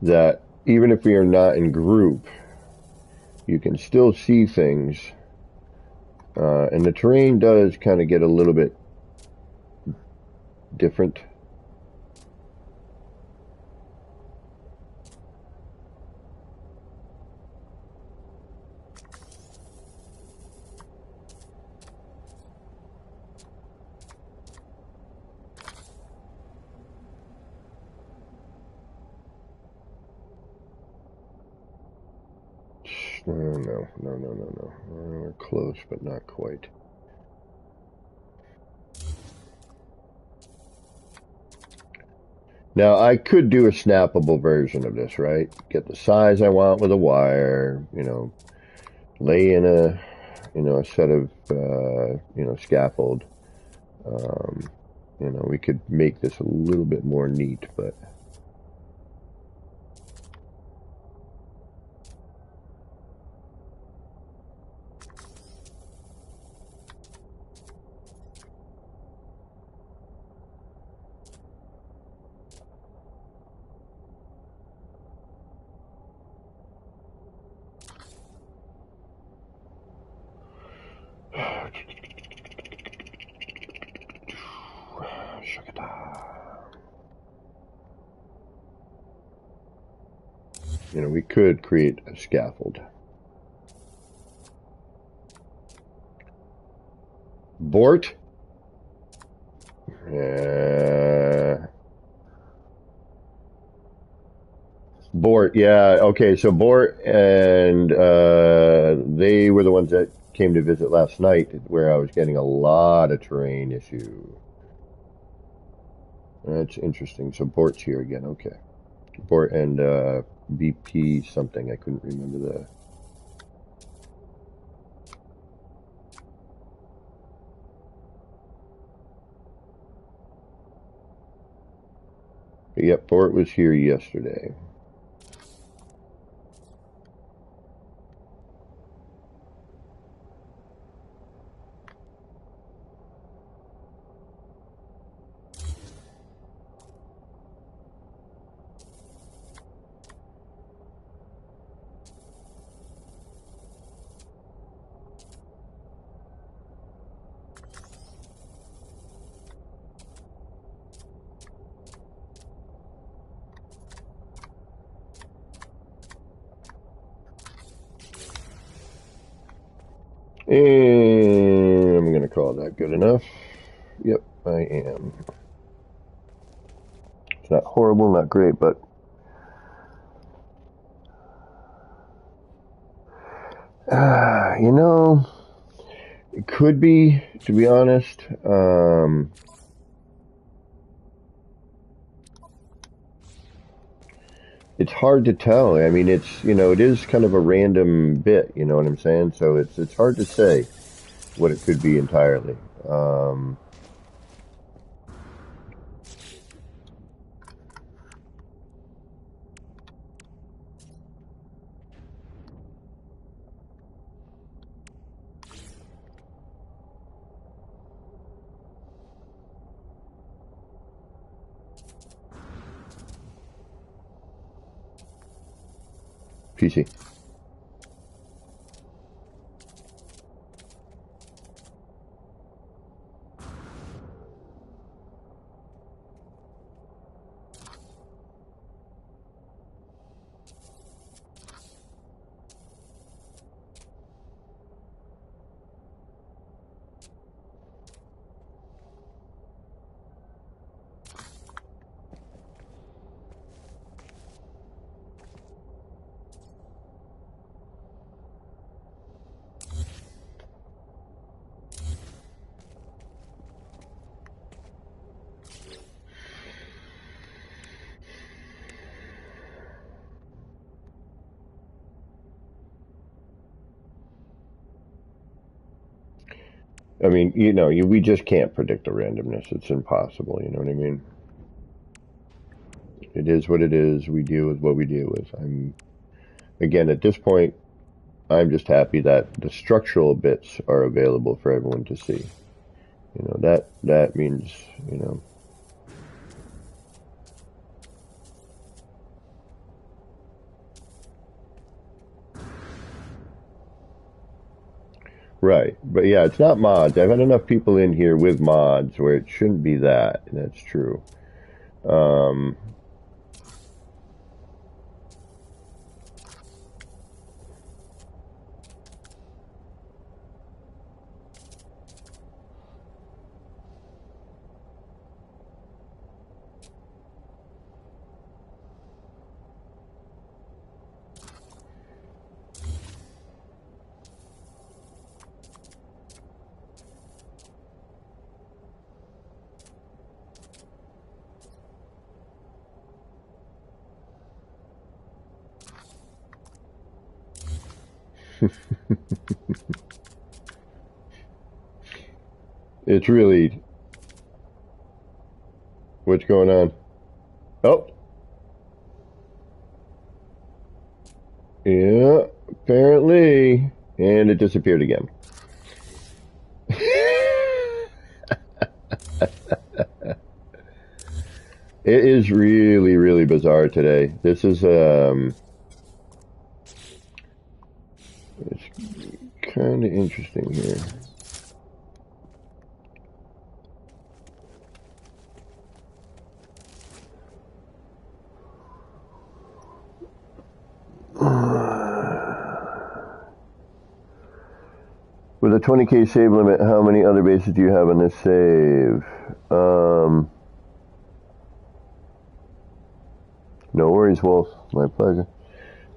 that even if we are not in group, you can still see things. And the terrain does kind of get a little bit different. no. We're close, but not quite. Now, I could do a snappable version of this, right? Get the size I want with a wire, lay in a set of, scaffold. We could make this a little bit more neat, but we could create a scaffold. Bort? Bort, yeah. Okay, so Bort and they were the ones that came to visit last night where I was getting a lot of terrain issue. That's interesting. So Bort's here again. Okay. Bort and BP something. I couldn't remember the... But yep, Bort was here yesterday. And I'm going to call that good enough. Yep, I am. It's not horrible, not great, but... it could be, to be honest. It's hard to tell. I mean, it is kind of a random bit, you know what I'm saying? So it's hard to say what it could be entirely. PC. I mean, we just can't predict the randomness. It's impossible, you know what I mean? It is what it is. We deal with what we deal with. Again, at this point, I'm just happy that the structural bits are available for everyone to see. That means, right. But yeah, it's not mods. I've had enough people in here with mods where it shouldn't be that. That's true. It's really... What's going on? Oh. Yeah, apparently. And it disappeared again. It is really, really bizarre today. This is, it's kind of interesting here. With a 20k save limit, how many other bases do you have on this save? No worries, Wolf. My pleasure.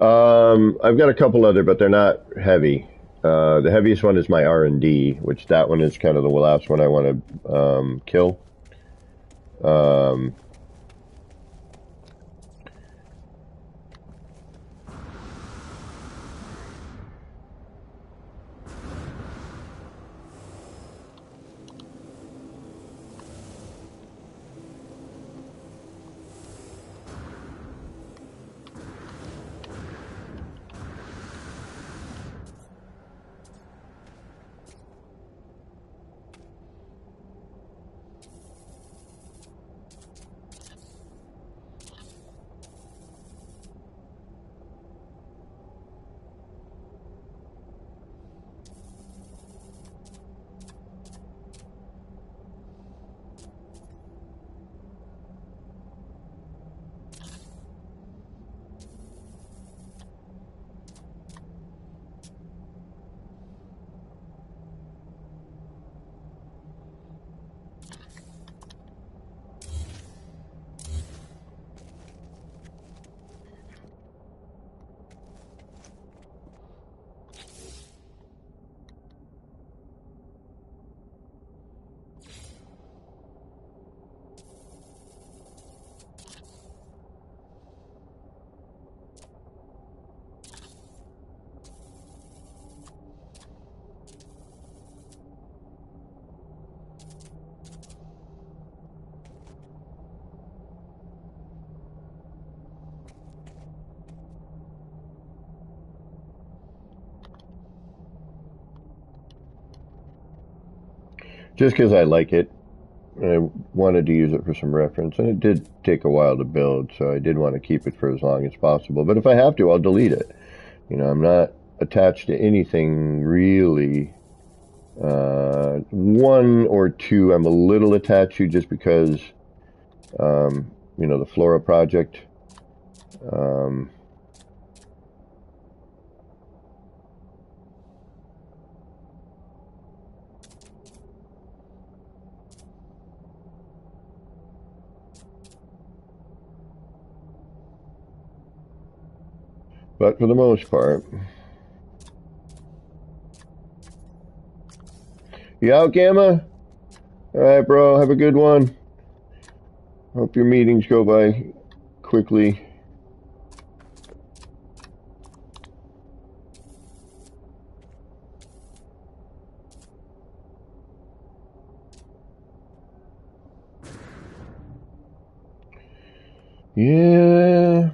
I've got a couple other, but they're not heavy. The heaviest one is my R&D, which that one is kind of the last one I want to kill. Just because I like it. I wanted to use it for some reference, and it did take a while to build, so I did want to keep it for as long as possible. But if I have to, I'll delete it. You know, I'm not attached to anything really. One or two I'm a little attached to just because, you know, the Flora project. But for the most part. You out, Gamma? Alright, bro. Have a good one. Hope your meetings go by quickly. Yeah.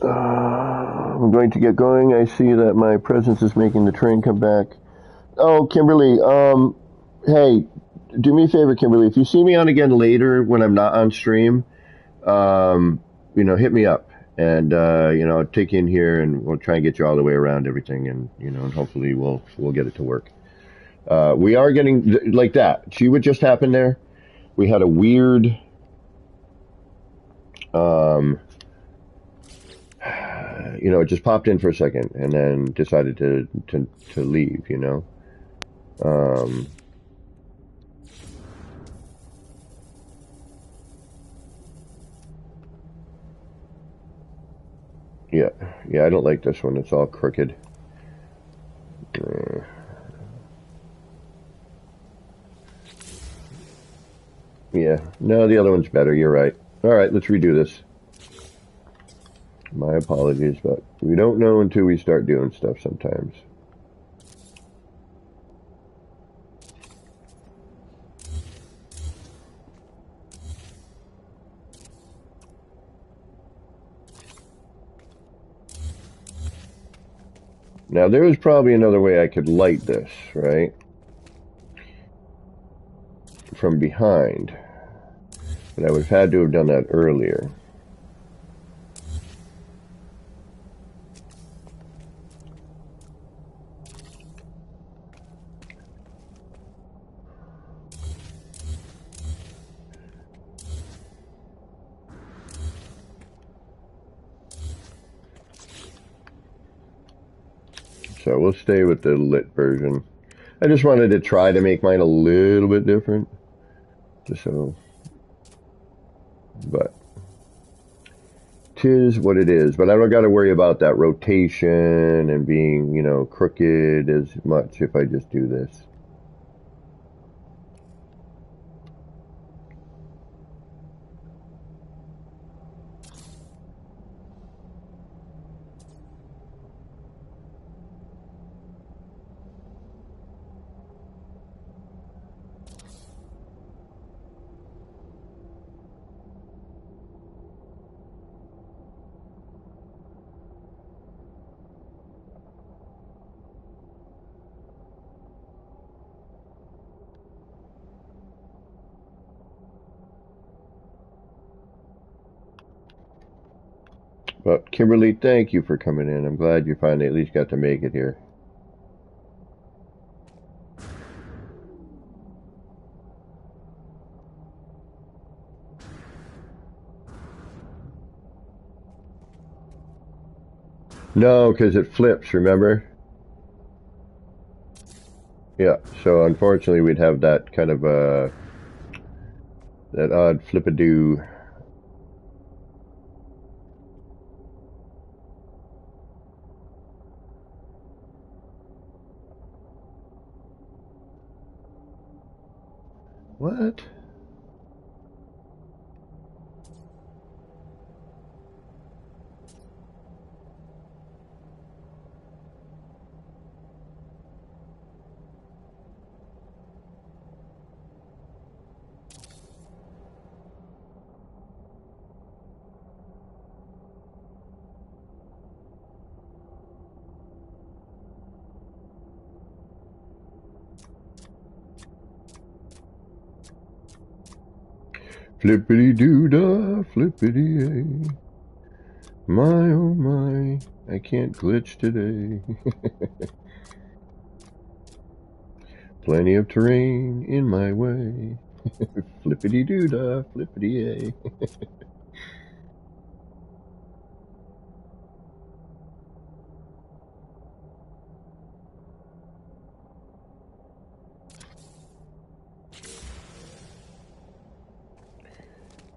I'm going to get going. I see that my presence is making the train come back. Oh, Kimberly, hey, do me a favor, Kimberly. If you see me on again later when I'm not on stream, you know, hit me up and, you know, I'll take you in here and we'll try and get you all the way around everything and, you know, and hopefully we'll get it to work. We are getting, like that. See what just happened there? We had a weird, it just popped in for a second and then decided to leave, Um, yeah, I don't like this one. It's all crooked. Yeah, no, the other one's better. You're right. All right, let's redo this. My apologies, but we don't know until we start doing stuff sometimes. Now, there is probably another way I could light this, right? From behind. But I would have had to have done that earlier. So we'll stay with the lit version. I just wanted to try to make mine a little bit different. Just so. But. 'Tis what it is. But I don't got to worry about that rotation and being, crooked as much if I just do this. But Kimberly, thank you for coming in. I'm glad you finally at least got to make it here. No, because it flips, remember? Yeah, so unfortunately we'd have that kind of, that odd flip-a-doo. What? Flippity-doo-dah, flippity-ay. My, oh my, I can't glitch today. Plenty of terrain in my way. Flippity-doo-dah, flippity-ay.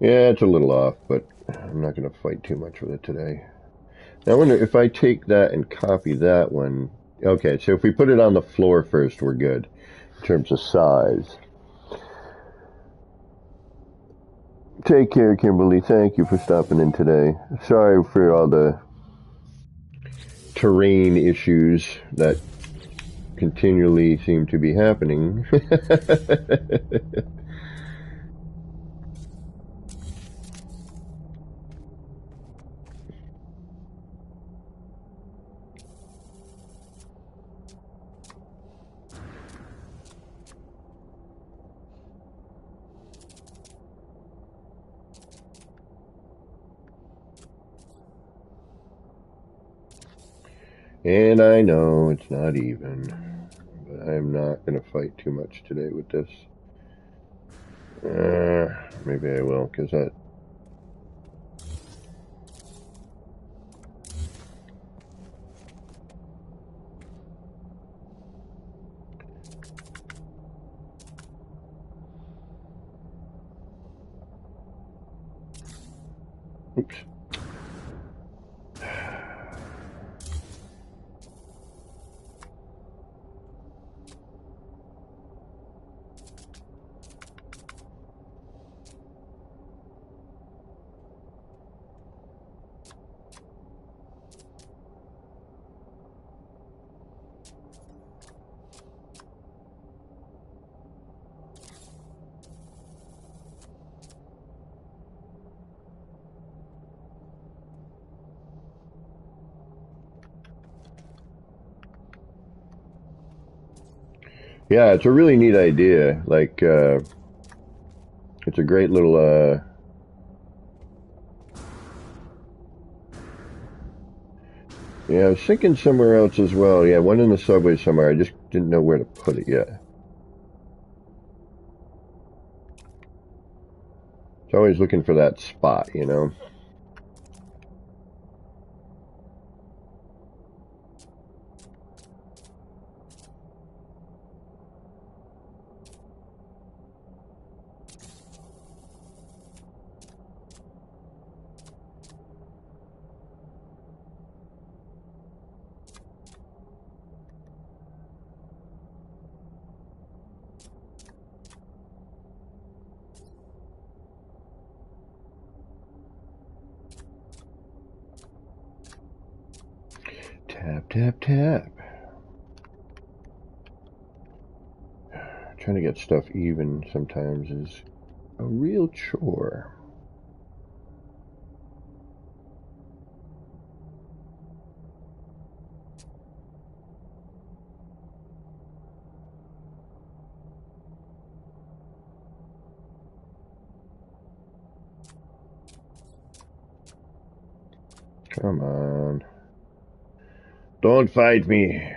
Yeah, it's a little off, but I'm not going to fight too much with it today. Now, I wonder if I take that and copy that one. Okay, so if we put it on the floor first, we're good in terms of size. Take care, Kimberly. Thank you for stopping in today. Sorry for all the terrain issues that continually seem to be happening. And I know it's not even, but I am not going to fight too much today with this. Maybe I will, because that... Oops. Yeah, it's a really neat idea. Like, it's a great little, yeah, I was thinking somewhere else as well. Yeah, one in the subway somewhere. I just didn't know where to put it yet. It's always looking for that spot, you know? Tap, tap, tap. Trying to get stuff even sometimes is a real chore. Come on. Don't fight me.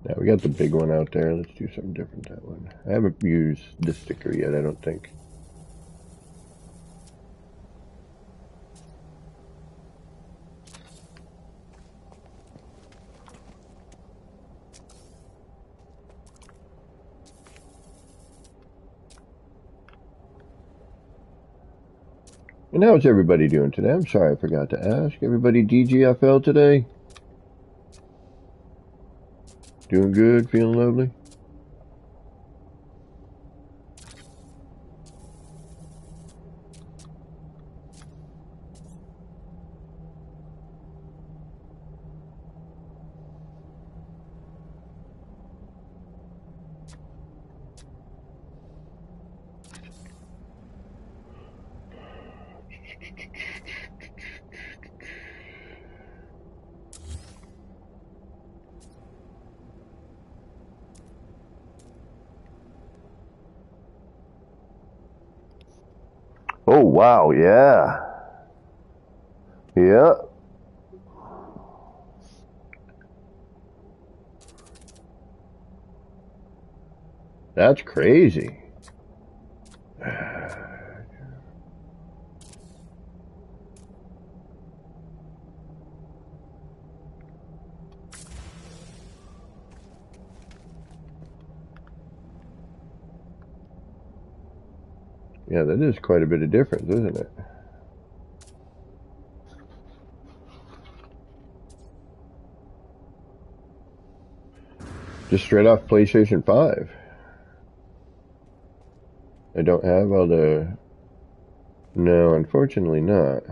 Now we got the big one out there. Let's do something different that one. I haven't used this sticker yet, I don't think. And how's everybody doing today? I'm sorry I forgot to ask. Everybody DGFL today? Doing good? Feeling lovely? Oh, wow, yeah. Yeah. That's crazy. Yeah, that is quite a bit of difference, isn't it? Just straight off PlayStation 5. I don't have all the... No, unfortunately not.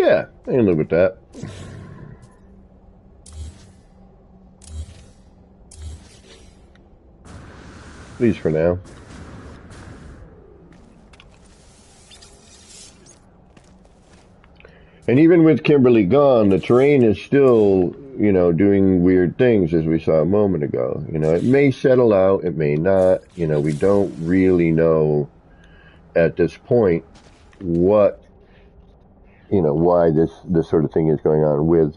Yeah, I can live with that. At least for now. And even with Kimberly gone, the terrain is still, you know, doing weird things, as we saw a moment ago. You know, it may settle out, it may not. You know, we don't really know at this point what, you know, why this sort of thing is going on with,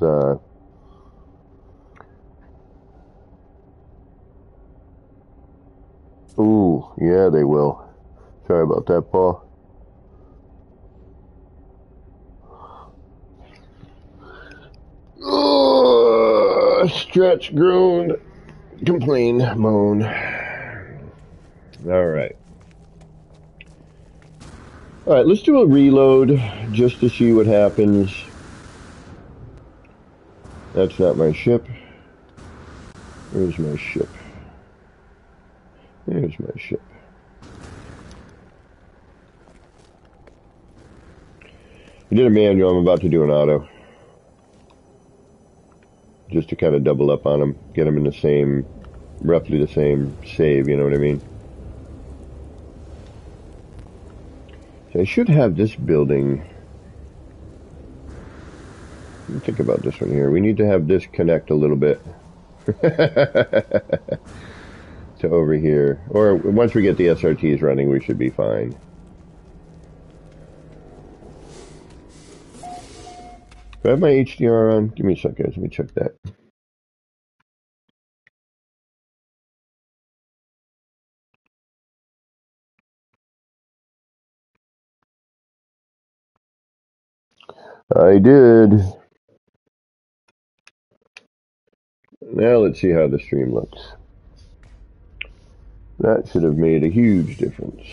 ooh, yeah, they will. Sorry about that, Paul. Stretch, groan, complain, moan. All right. All right, let's do a reload just to see what happens. That's not my ship. Where's my ship? There's my ship. I did a manual. I'm about to do an auto. Just to kind of double up on them. Get them in the same, roughly the same save, you know what I mean? So I should have this building. Let me think about this one here. We need to have this connect a little bit. To over here. Or once we get the SRTs running, we should be fine. Do I have my HDR on? Give me a second, guys. Let me check that. I did. Now let's see how the stream looks. That should have made a huge difference.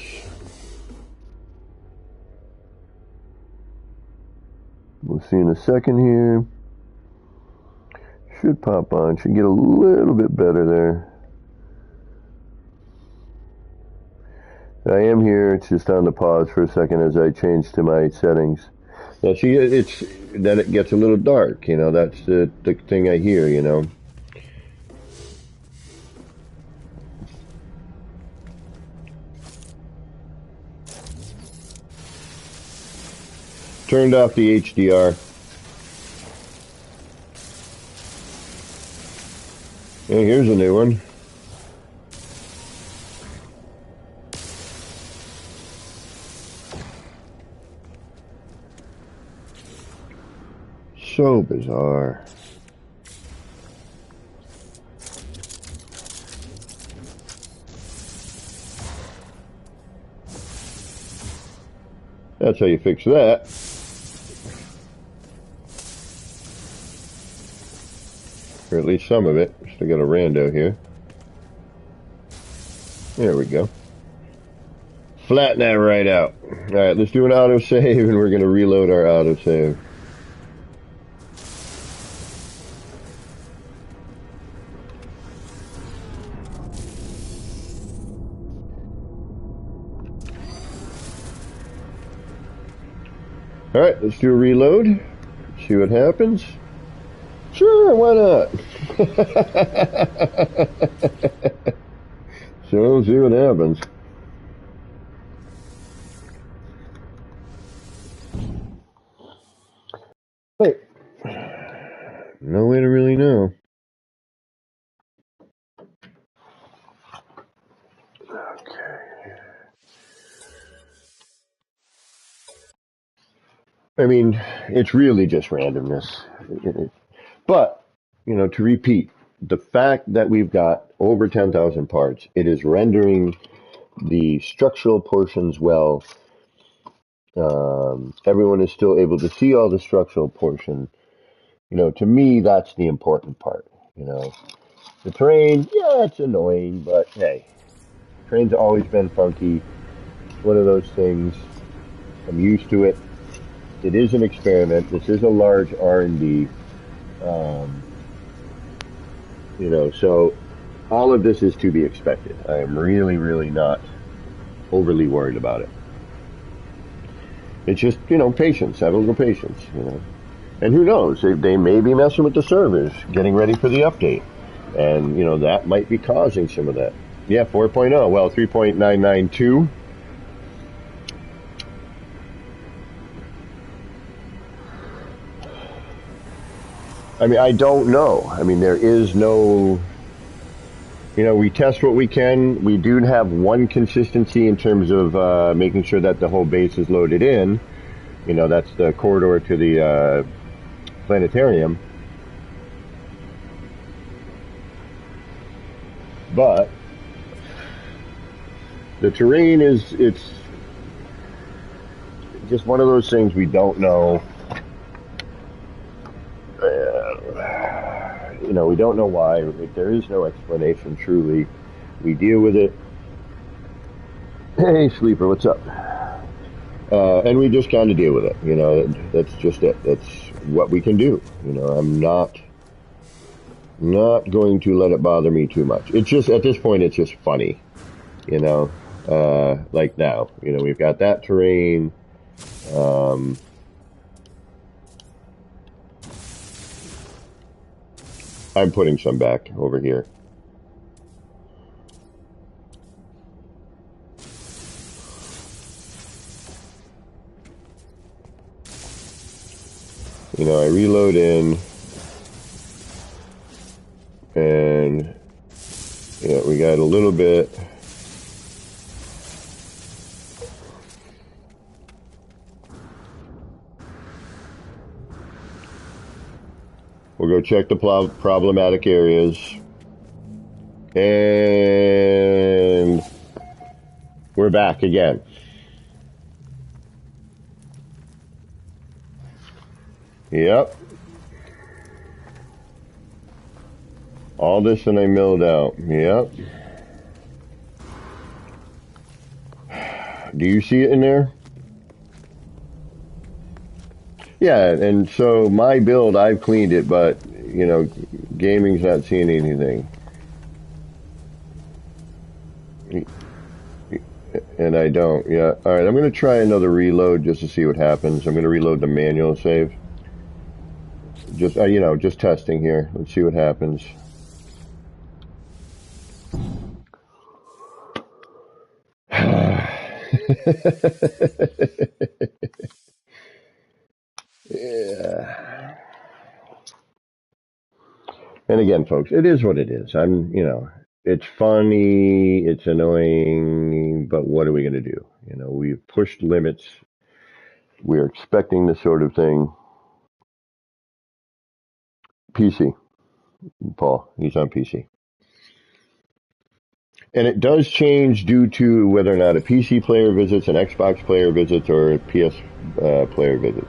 We'll see in a second here. Should pop on. Should get a little bit better there. I am here. It's just on the pause for a second as I change to my settings. Now see, it's then it gets a little dark. You know, that's the thing I hear. You know. Turned off the HDR. Yeah, here's a new one. So bizarre. That's how you fix that. Or at least some of it. Still got a rando here. There we go. Flatten that right out. Alright, let's do an autosave and we're going to reload our autosave. Alright, let's do a reload. See what happens. Sure, why not? So, see what happens. Wait. No way to really know. Okay. I mean, it's really just randomness. But, you know, to repeat, the fact that we've got over 10,000 parts, it is rendering the structural portions well. Everyone is still able to see all the structural portion. You know, to me, that's the important part. You know, the terrain, yeah, it's annoying, but hey, terrain's always been funky. It's one of those things. I'm used to it. It is an experiment. This is a large R&D. You know, so all of this is to be expected. I am really, really not overly worried about it. It's just, you know, patience. Have a little patience, you know. And who knows? They may be messing with the servers, getting ready for the update. And, you know, that might be causing some of that. Yeah, 4.0. Well, 3.992. I mean, I don't know. I mean, there is no, you know, we test what we can. We do have one consistency in terms of making sure that the whole base is loaded in. You know, that's the corridor to the planetarium. But the terrain it's just one of those things we don't know. You know, we don't know why. There is no explanation, truly. We deal with it. Hey, Sleeper, what's up? And we just kind of deal with it. You know, that's just it. That's what we can do. You know, I'm not going to let it bother me too much. It's just, at this point, it's just funny. You know, like now, you know, we've got that terrain. I'm putting some back over here. You know, I reload in, and, you know, we got a little bit. We'll go check the problematic areas. And we're back again. Yep. All this and I milled out. Yep. Do you see it in there? Yeah, and so my build, I've cleaned it, but, you know, gaming's not seeing anything. And I don't, yeah. Alright, I'm going to try another reload just to see what happens. I'm going to reload the manual save. Just, you know, just testing here. Let's see what happens. Yeah. And again, folks, it is what it is. You know, it's funny, it's annoying, but what are we going to do? You know, we've pushed limits. We're expecting this sort of thing. PC, Paul, he's on PC. And it does change due to whether or not a PC player visits, an Xbox player visits, or a PS player visits.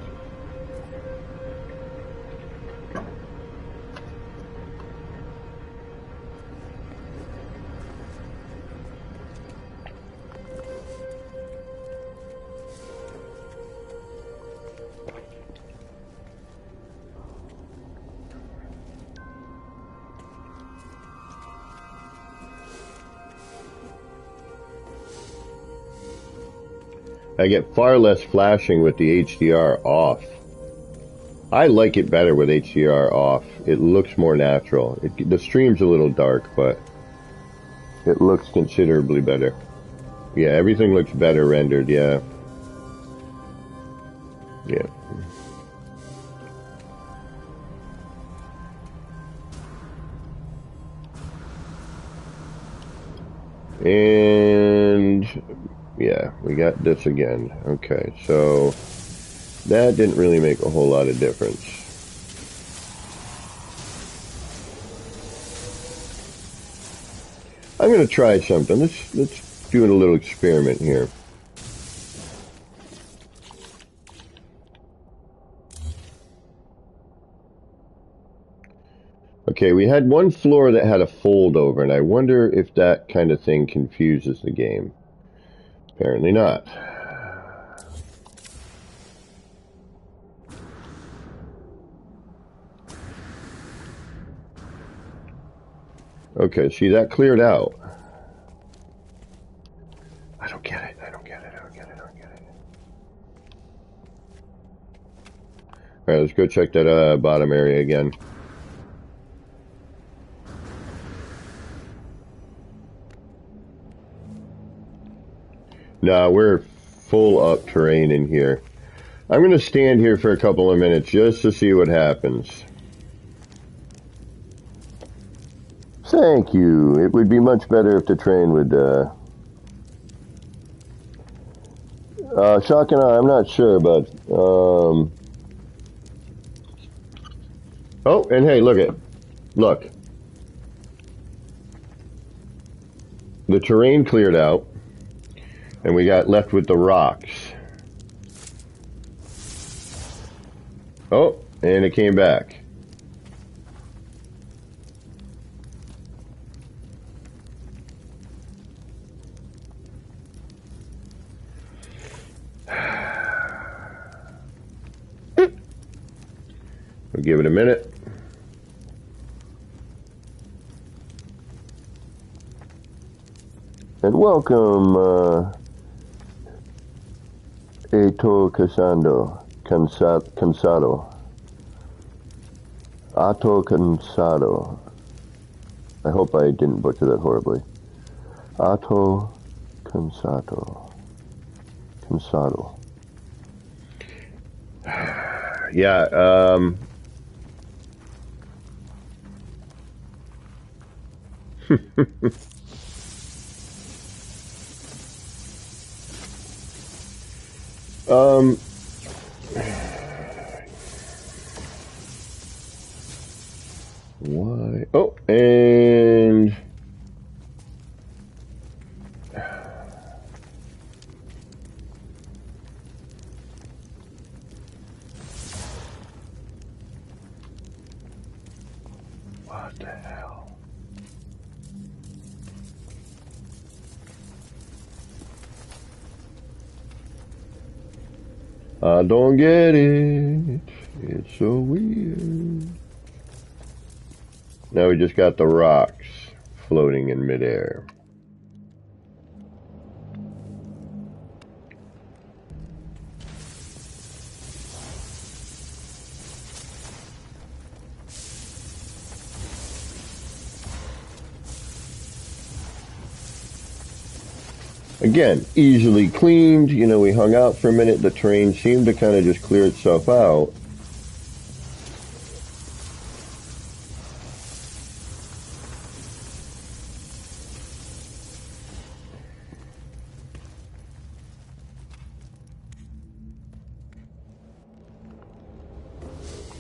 I get far less flashing with the HDR off. I like it better with HDR off. It looks more natural. The stream's a little dark, but it looks considerably better. Yeah, everything looks better rendered, yeah. Yeah. And yeah, we got this again. Okay, so that didn't really make a whole lot of difference. I'm going to try something. Let's do a little experiment here. Okay, we had one floor that had a fold over, and I wonder if that kind of thing confuses the game. Apparently not. Okay, see, that cleared out. I don't get it. I don't get it. I don't get it. I don't get it. Alright, let's go check that bottom area again. Nah, we're full up terrain in here. I'm going to stand here for a couple of minutes just to see what happens. Thank you. It would be much better if the train would, Shock and I'm not sure, but, oh, and hey, look. The terrain cleared out, and we got left with the rocks. Oh, and it came back. We'll give it a minute. And welcome, Ato Cansado. Ato Cansado. I hope I didn't butcher that horribly. Ato Cansado. Yeah, why? Oh, and what the hell? I don't get it. It's so weird. Now we just got the rocks floating in midair. Again, easily cleaned. You know, we hung out for a minute. The terrain seemed to kind of just clear itself out.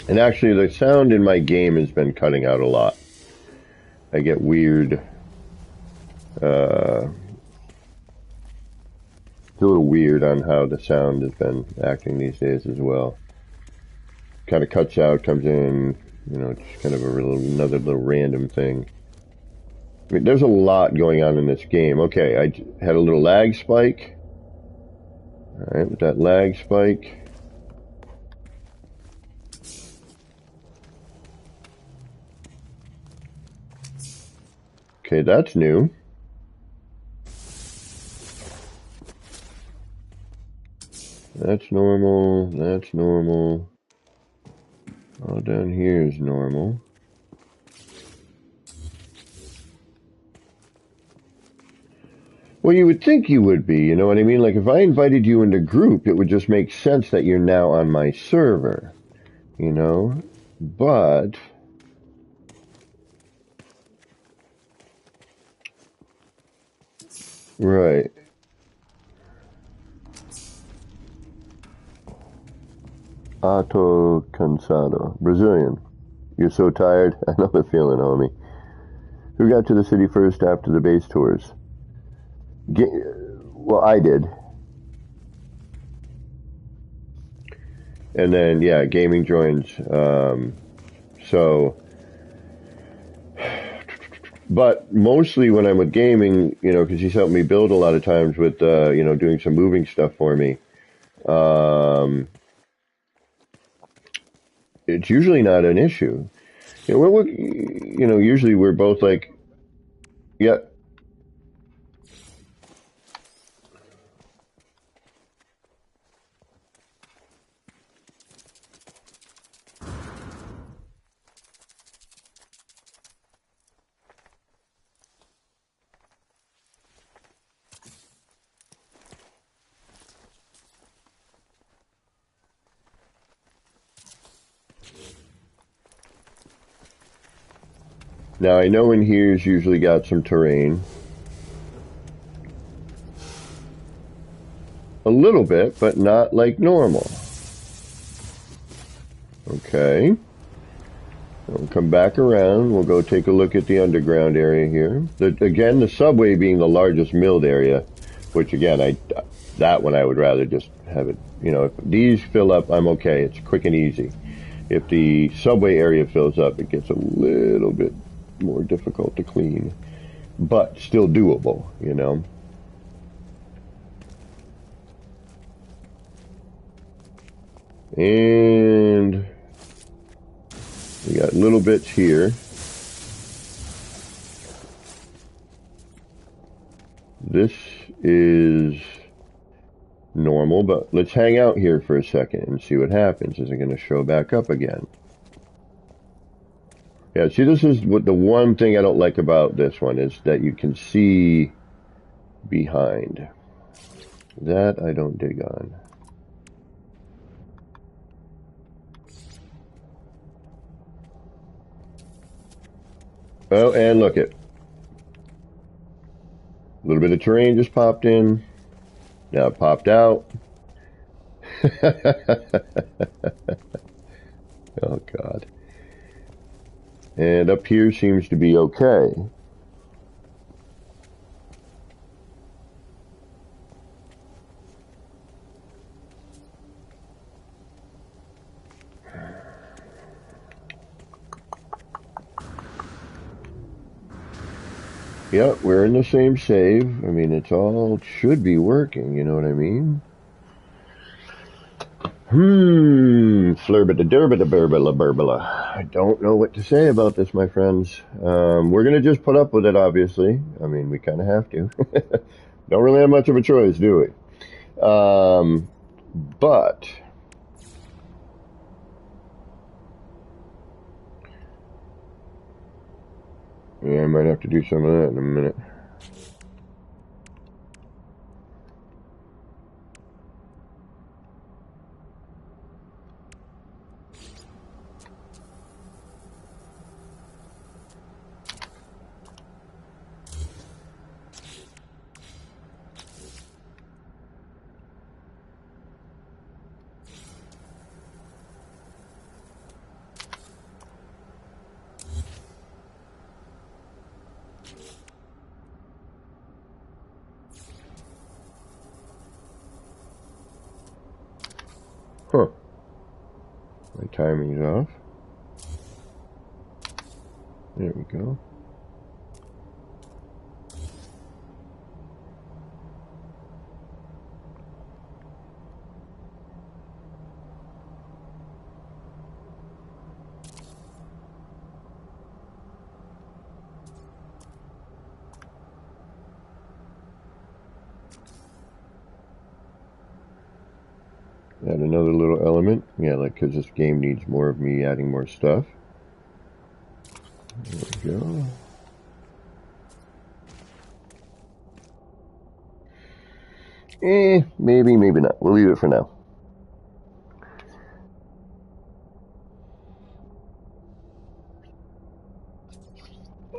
And actually, the sound in my game has been cutting out a lot. I get weird, it's a little weird on how the sound has been acting these days as well. Kind of cuts out, comes in, you know, it's kind of another little random thing. I mean, there's a lot going on in this game. Okay, I had a little lag spike. Alright, with that lag spike. Okay, that's new. That's normal. That's normal. All down here is normal. Well, you would think you would be, you know what I mean? Like, if I invited you into group, it would just make sense that you're now on my server, you know? But right. Auto Cansado. Brazilian. You're so tired? I know the feeling, homie. Who got to the city first after the base tours? Well, I did. And then, yeah, gaming joins. But mostly when I'm with gaming, you know, because he's helped me build a lot of times with, you know, doing some moving stuff for me. It's usually not an issue. You know, usually we're both like, yeah. Now I know in here's usually got some terrain. A little bit, but not like normal. Okay. We'll come back around. We'll go take a look at the underground area here. Again, the subway being the largest milled area, which again, that one I would rather just have it, you know, if these fill up, I'm okay. It's quick and easy. If the subway area fills up, it gets a little bit more difficult to clean, but still doable, you know. And we got little bits here. This is normal, but let's hang out here for a second and see what happens. Is it going to show back up again? Yeah, see, this is what the one thing I don't like about this one is that you can see behind. That I don't dig on. Oh, and look it. A little bit of terrain just popped in. Now it popped out. Oh, God. And up here seems to be okay. Yep, we're in the same save. I mean, it's all should be working, you know what I mean? Flurbida-durbida-burbila-burbila. I don't know what to say about this, my friends. We're going to just put up with it, obviously. I mean, we kind of have to. Don't really have much of a choice, do we? But yeah, I might have to do some of that in a minute. Huh. My timing's off. There we go. Add another little element. Yeah, like, because this game needs more of me adding more stuff. There we go. Maybe, maybe not. We'll leave it for now.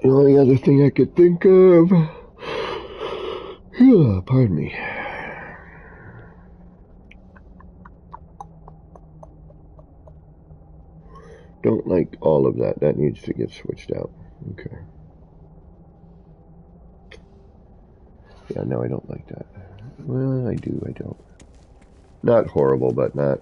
The only other thing I could think of... Pardon me. Don't like all of that. That needs to get switched out. Okay. Yeah, no, I don't like that. Well, I do, I don't. Not horrible, but not...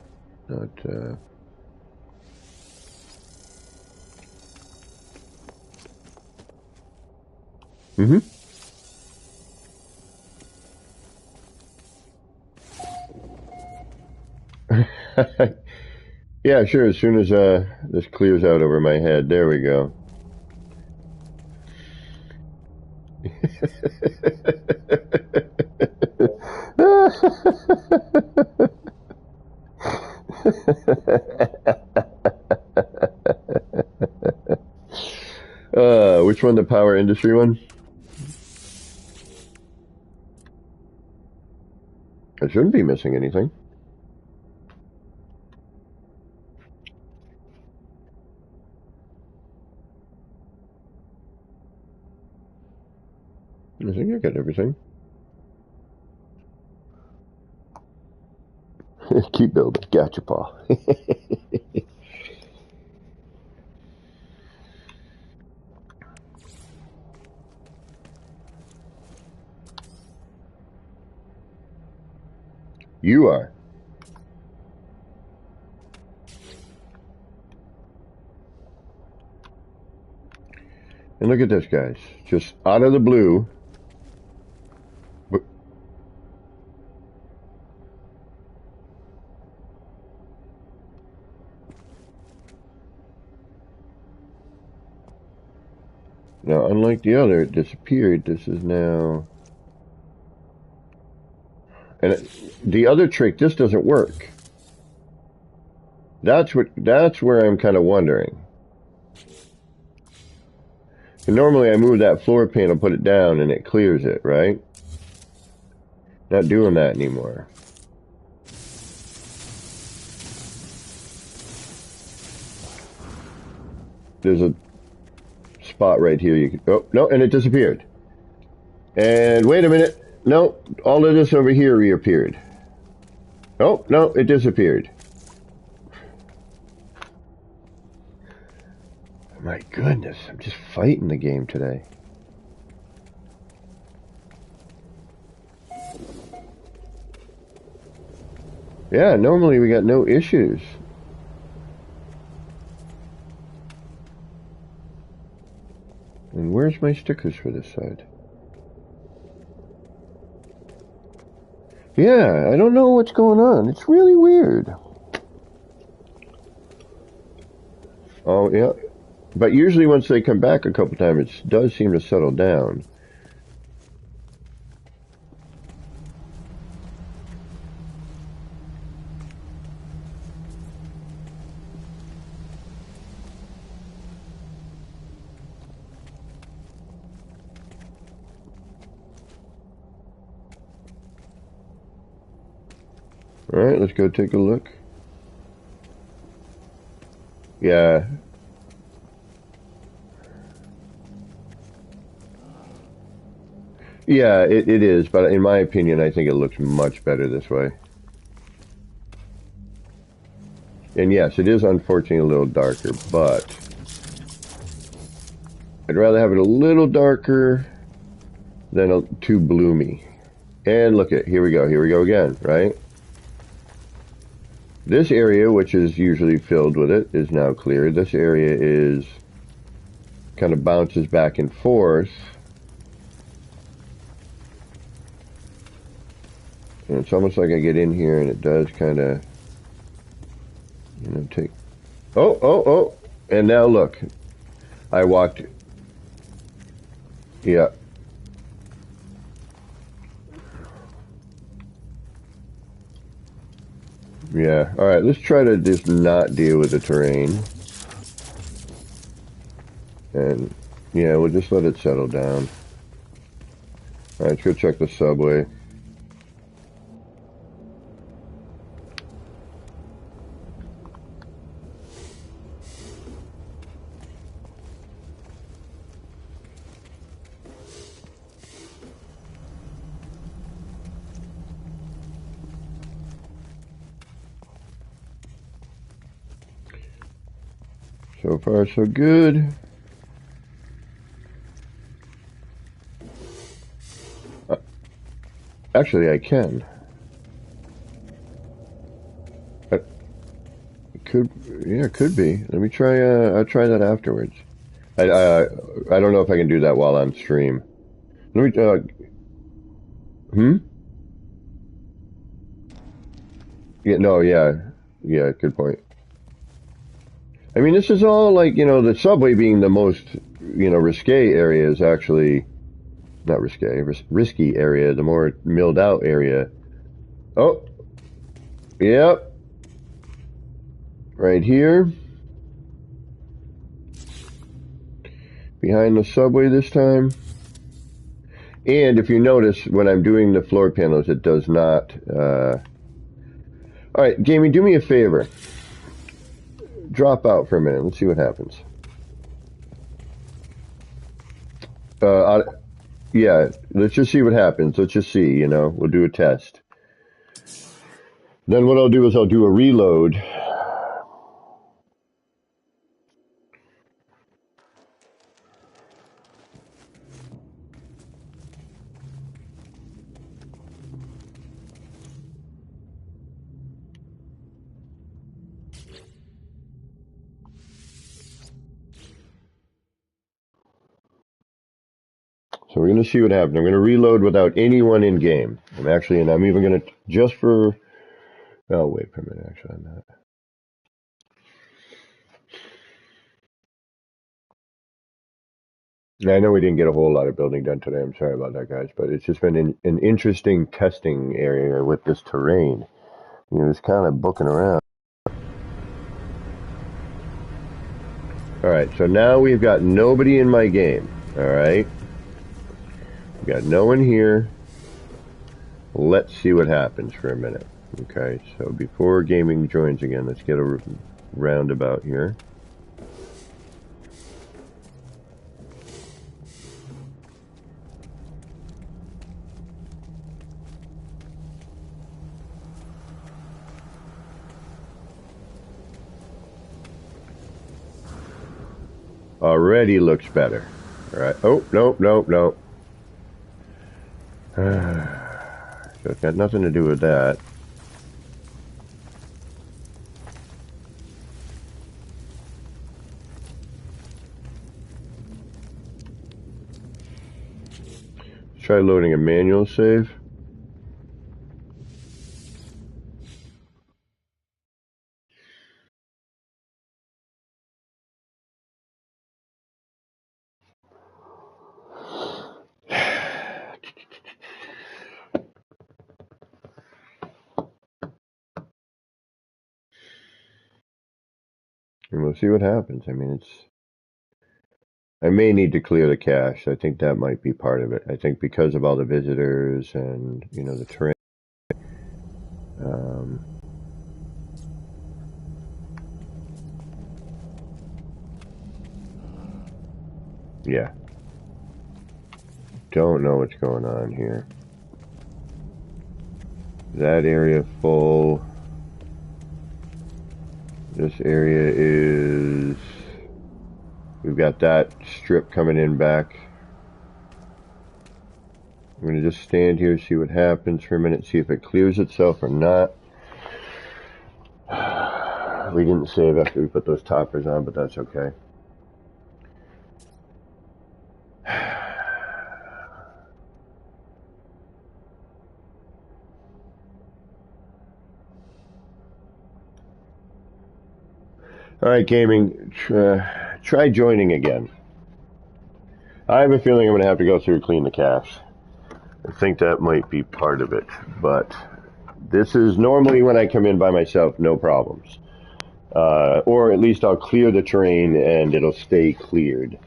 Mm-hmm. Yeah, sure, as soon as this clears out over my head. There we go. Which one, the power industry one? I shouldn't be missing anything. I think I got everything. Keep building. Gotcha, Paul. You are. And look at this, guys. Just out of the blue. Now, unlike the other, it disappeared. This is now... And the other trick, this doesn't work. That's where I'm kind of wondering. And normally I move that floor panel, put it down, and it clears it, right? Not doing that anymore. There's a spot right here. You can, oh, no, and it disappeared. And wait a minute. No, all of this over here reappeared. Oh, no, it disappeared. My goodness, I'm just fighting the game today. Yeah, normally we got no issues. And where's my stickers for this side? Yeah, I don't know what's going on. It's really weird. Oh, yeah. But usually once they come back a couple times, it does seem to settle down. All right, let's go take a look. Yeah. Yeah, it is, but in my opinion, I think it looks much better this way. And yes, it is unfortunately a little darker, but I'd rather have it a little darker than too bloomy. And look at, here we go again, right? This area, which is usually filled with it, is now clear. This area is kind of bounces back and forth. And it's almost like I get in here and it does kind of, you know, take... Oh! And now look. I walked... Yeah. Yeah. Alright, let's try to just not deal with the terrain. And, yeah, we'll just let it settle down. Alright, let's go check the subway. So far, so good. Actually, I can. It could be. Let me try. I'll try that afterwards. I don't know if I can do that while on stream. Let me. Yeah. No. Yeah. Yeah. Good point. I mean, this is all like, you know, the subway being the most, you know, risque area is actually not risque, risky area, the more milled out area. Oh, yep. Right here. Behind the subway this time. And if you notice, when I'm doing the floor panels, it does not... Alright, Gamey, do me a favor. Drop out for a minute. Let's see what happens. yeah, let's just see what happens. Let's just see, you know, we'll do a test. Then what I'll do is I'll do a reload. So we're going to see what happens. I'm going to reload without anyone in game. I'm even going to, just for, oh, wait for a minute, actually, I'm not. I know we didn't get a whole lot of building done today. I'm sorry about that, guys, but it's just been an interesting testing area with this terrain. You know, just kind of booking around. All right, so now we've got nobody in my game. All right, we've got no one here. Let's see what happens for a minute. Okay, so before gaming joins again, let's get a roundabout here. Already looks better. All right. Oh, nope, nope, nope. So it's got nothing to do with that. Let's try loading a manual save. And we'll see what happens. I mean, I may need to clear the cache. I think that might be part of it. I think because of all the visitors and, you know, the terrain. Yeah. Don't know what's going on here. That area full. This area is... We've got that strip coming in back. I'm going to just stand here, see what happens for a minute, see if it clears itself or not. We didn't save after we put those toppers on, but that's okay. All right, gaming, try joining again. I have a feeling I'm going to have to go through and clean the cache. I think that might be part of it, but this is normally when I come in by myself, no problems. Or at least I'll clear the terrain and it'll stay cleared.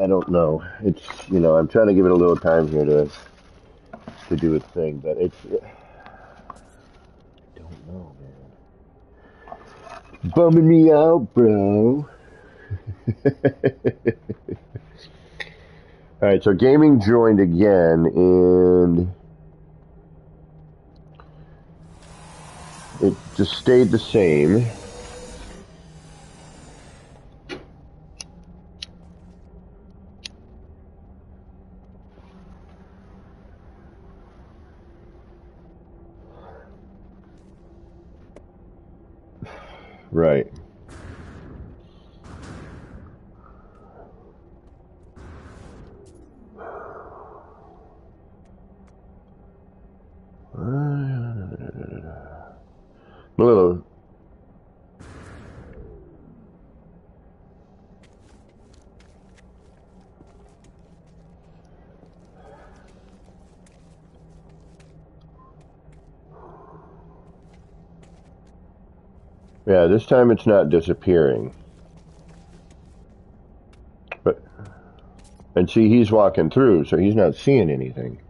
I don't know. It's, you know, I'm trying to give it a little time here to do its thing, but I don't know, man. Bumming me out, bro. Alright, so gaming joined again, and it just stayed the same. Right. A little. Yeah, this time it's not disappearing. But, and see, he's walking through, so he's not seeing anything.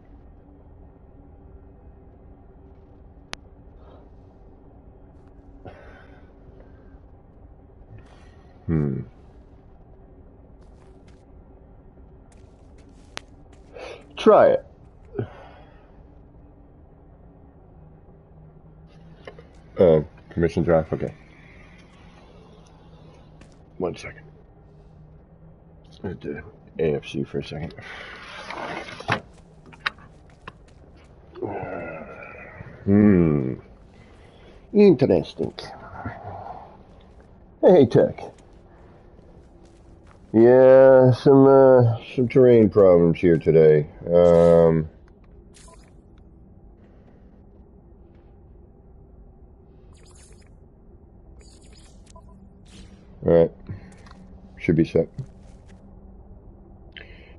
Try it. Permissions are off? Okay. 1 second. Let's do AFC for a second. Interesting. Hey, Tech. Yeah, some terrain problems here today. Alright. Should be set.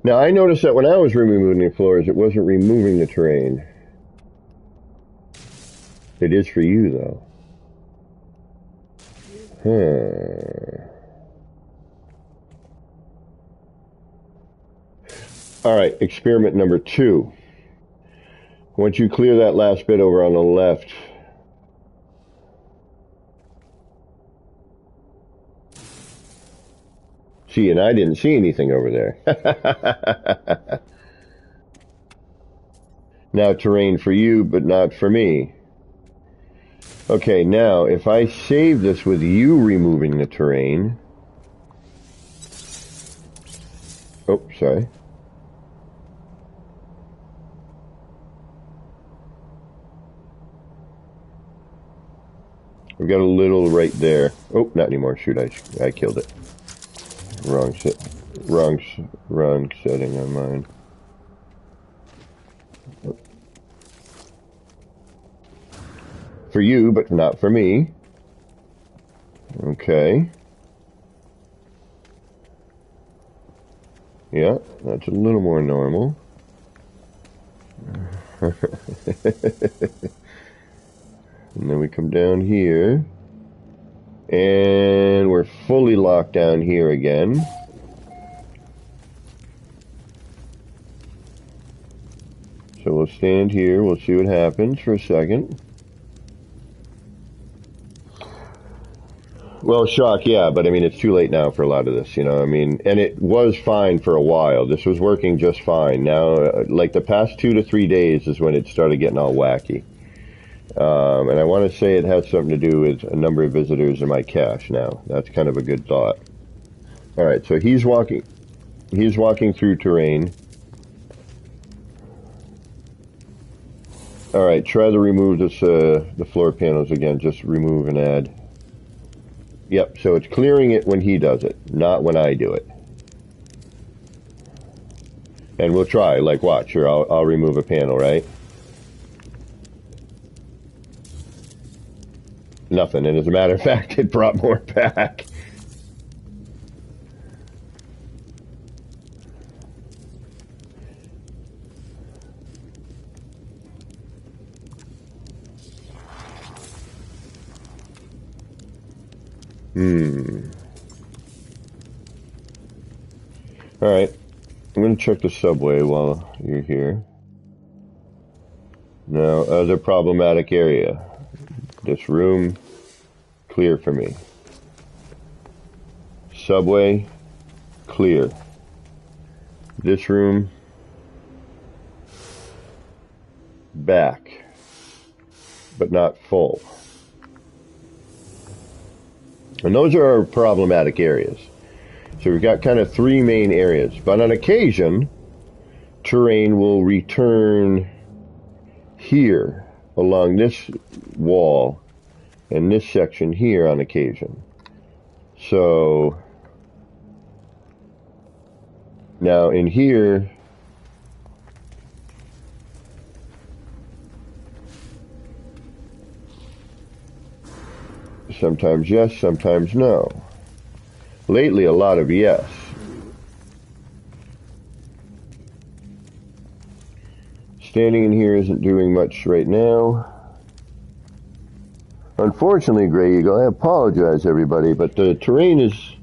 Now, I noticed that when I was removing the floors, it wasn't removing the terrain. It is for you, though. Alright, experiment number 2. Once you clear that last bit over on the left, see, and I didn't see anything over there. Now terrain for you, but not for me. Okay, now, if I save this with you removing the terrain... Oh, sorry. We've got a little right there. Oh, not anymore. Shoot, I killed it. Wrong setting on mine. For you, but not for me. Okay. Yeah, that's a little more normal. And then we come down here. And we're fully locked down here again. So we'll stand here. We'll see what happens for a second. Well, shock, yeah, but I mean, it's too late now for a lot of this, you know, I mean, and it was fine for a while. This was working just fine. Now, like the past 2 to 3 days is when it started getting all wacky. And I want to say it has something to do with a number of visitors in my cache now. That's kind of a good thought. All right, so he's walking through terrain. All right, try to remove this, the floor panels again. Just remove and add. Yep, so it's clearing it when he does it, not when I do it. And we'll try, like, watch, here, I'll remove a panel, right? Nothing, and as a matter of fact, it brought more back. Alright, I'm going to check the subway while you're here. Now, other problematic area. This room, clear for me. Subway, clear. This room, back, but not full. And those are our problematic areas. So we've got kind of 3 main areas. But on occasion, terrain will return here along this wall and this section here on occasion. So now in here, sometimes yes, sometimes no. Lately, a lot of yes. Standing in here isn't doing much right now. Unfortunately, Grey Eagle, I apologize, everybody, but the terrain is...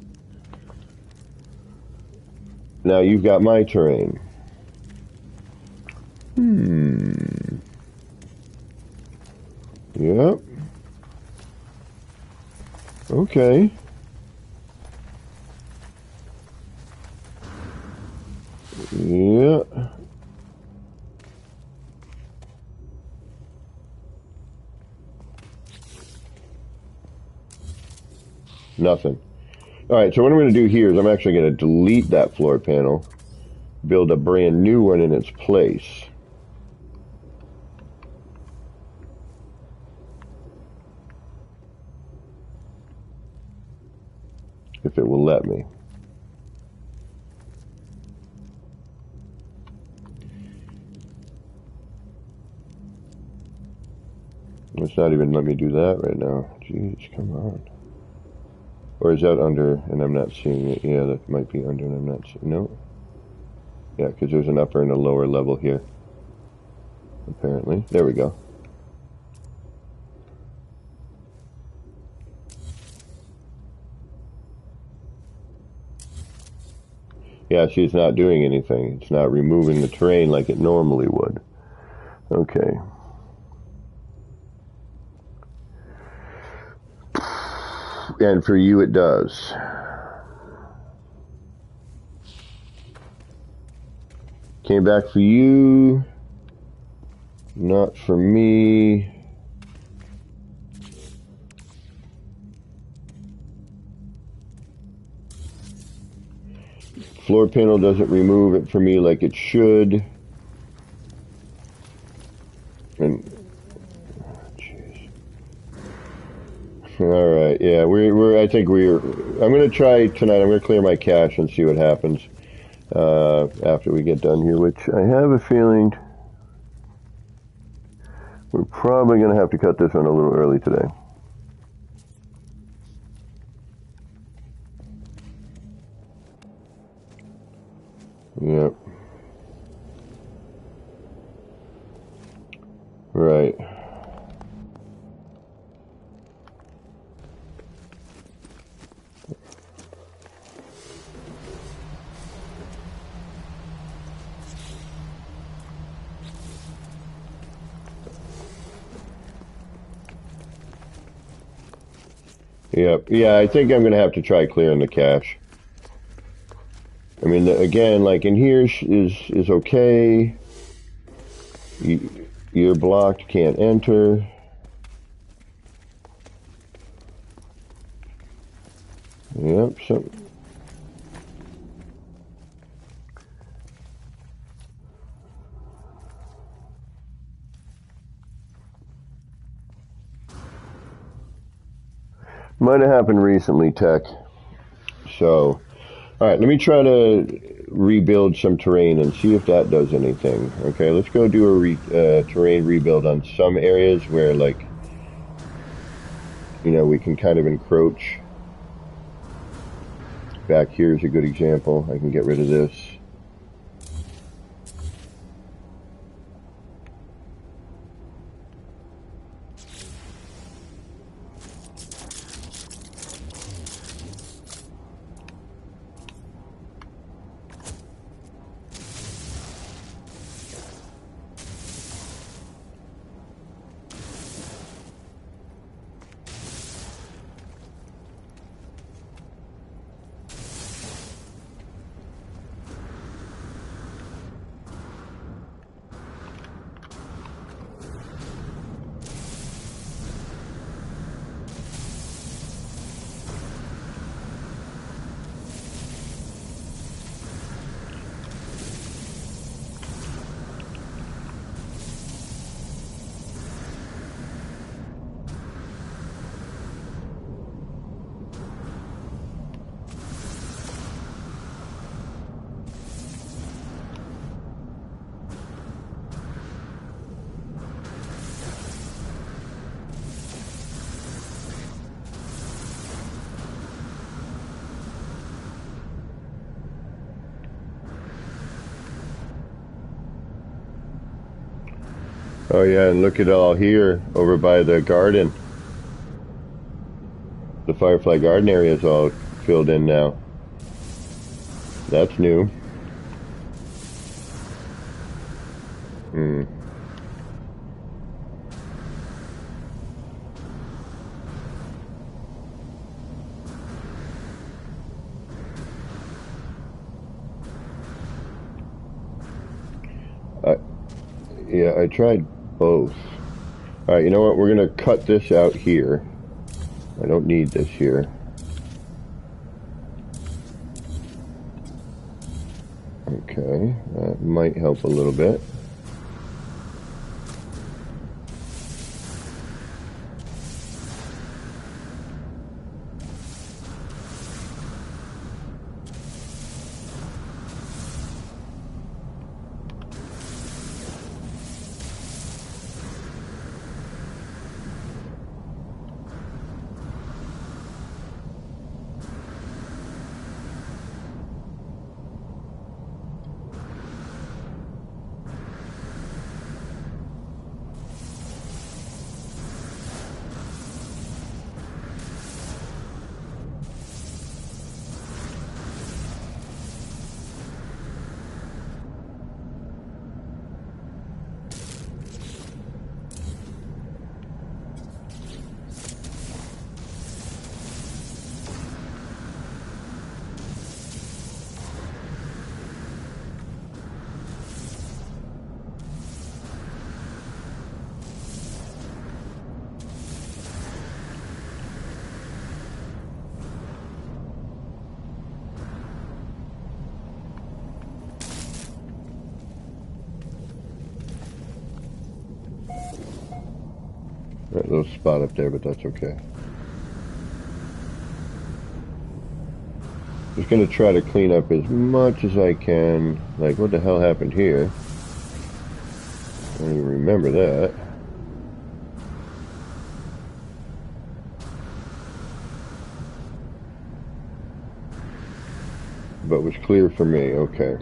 Now you've got my terrain. Yep. Okay. Yeah. Nothing. Alright, so what I'm going to do here is I'm actually going to delete that floor panel, build a brand new one in its place. If it will let me. It's not even letting me do that right now. Jeez, come on. Or is that under and I'm not seeing it? Yeah, that might be under and I'm not seeing it. No. Yeah, because there's an upper and a lower level here. Apparently. There we go. Yeah, see, it's not doing anything. It's not removing the terrain like it normally would. Okay. And for you it does. Came back for you. Not for me. Floor panel doesn't remove it for me like it should. And jeez. All right, yeah, I think I'm gonna try tonight. I'm gonna clear my cache and see what happens after we get done here. Which I have a feeling we're probably gonna have to cut this one a little early today. Yep. Right. Yep. Yeah, I think I'm gonna have to try clearing the cache. I mean, again, like in here is okay. You're blocked, can't enter. Yep, so. Might have happened recently, Tech. So, alright, let me try to rebuild some terrain and see if that does anything. Okay, let's go do a terrain rebuild on some areas where, like, you know, we can kind of encroach. Back here is a good example. I can get rid of this. Oh yeah, and look at all here, over by the garden. The Firefly Garden area is all filled in now. That's new. Yeah, I tried both. Alright, you know what? We're going to cut this out here. I don't need this here. Okay, that might help a little bit. That little spot up there, but that's okay. Just gonna try to clean up as much as I can. Like, what the hell happened here? I don't even remember that. But was clear for me, okay.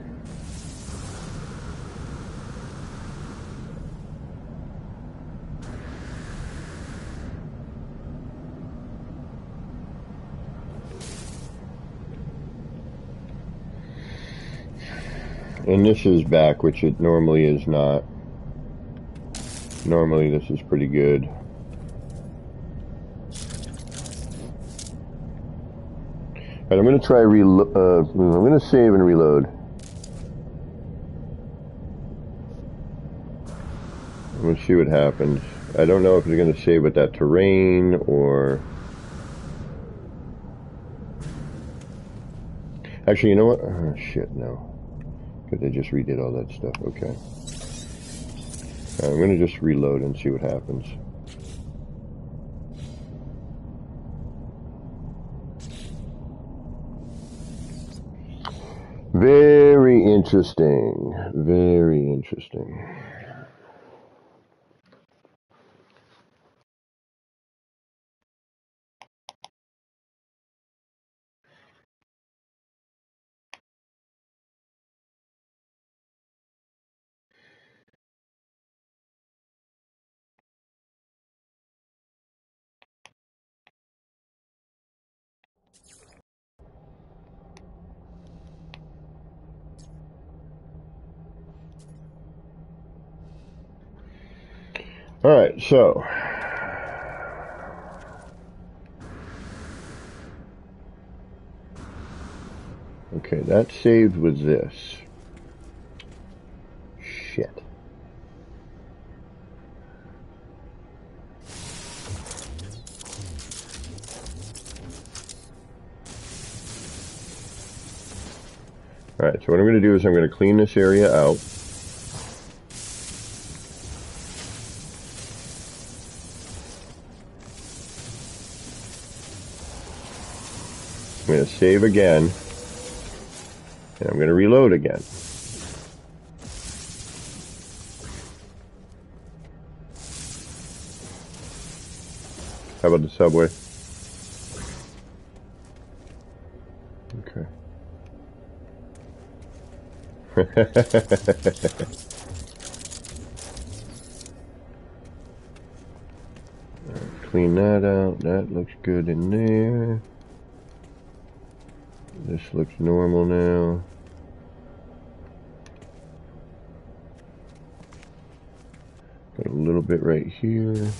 And this is back, which it normally is not. Normally this is pretty good. Alright, I'm going to try I'm going to save and reload. We'll see what happens. I don't know if it's going to save with that terrain or... Actually, you know what? Oh, shit, no. Because they just redid all that stuff. Okay. Right, I'm going to just reload and see what happens. Very interesting. Very interesting. Alright, so... Okay, that saved with this. Shit. Alright, so what I'm going to do is I'm going to clean this area out. I'm going to save again. And I'm going to reload again. How about the subway? Okay. Clean that out. That looks good in there. This looks normal now. Got a little bit right here.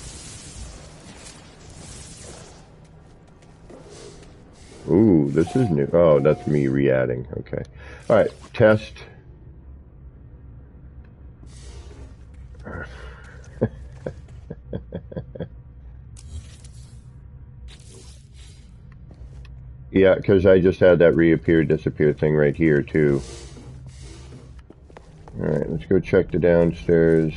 Ooh, this is new. Oh, that's me re-adding. Okay. Alright, test. Yeah, because I just had that reappear, disappear thing right here, too. Alright, let's go check the downstairs.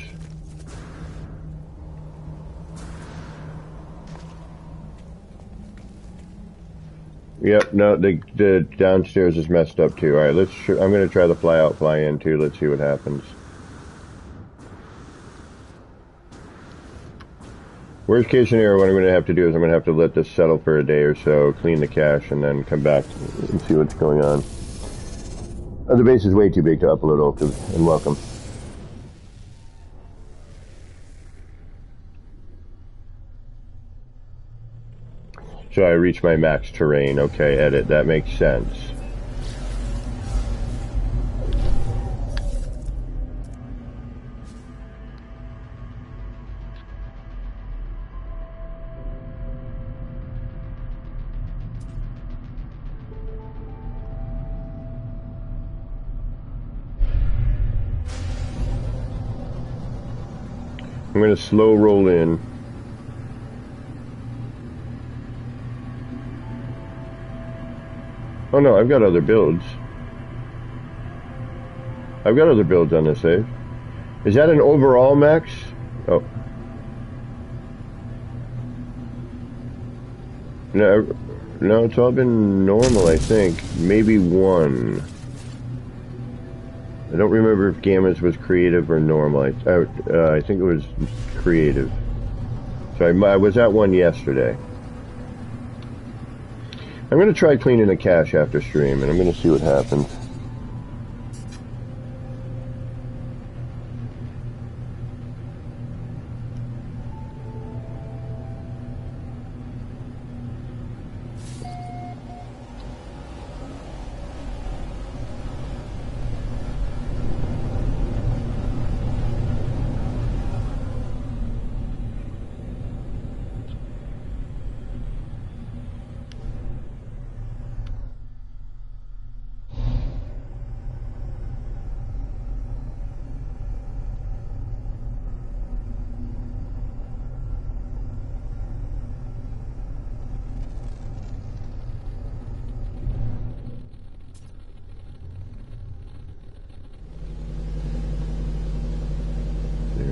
Yep, no, the downstairs is messed up too. Alright, I'm gonna try the fly out, fly in too. Let's see what happens. Worst case scenario, what I'm gonna have to do is I'm gonna have to let this settle for a day or so, clean the cache, and then come back and see what's going on. The base is way too big to upload all to, and welcome. So I reached my max terrain. Okay, edit. That makes sense. I'm going to slow roll in. Oh no, I've got other builds. I've got other builds on this save. Is that an overall max? Oh. No, it's all been normal, I think. Maybe one. I don't remember if Gamma's was creative or normal. I think it was creative. So I was at one yesterday. I'm going to try cleaning the cache after stream, and I'm going to see what happens.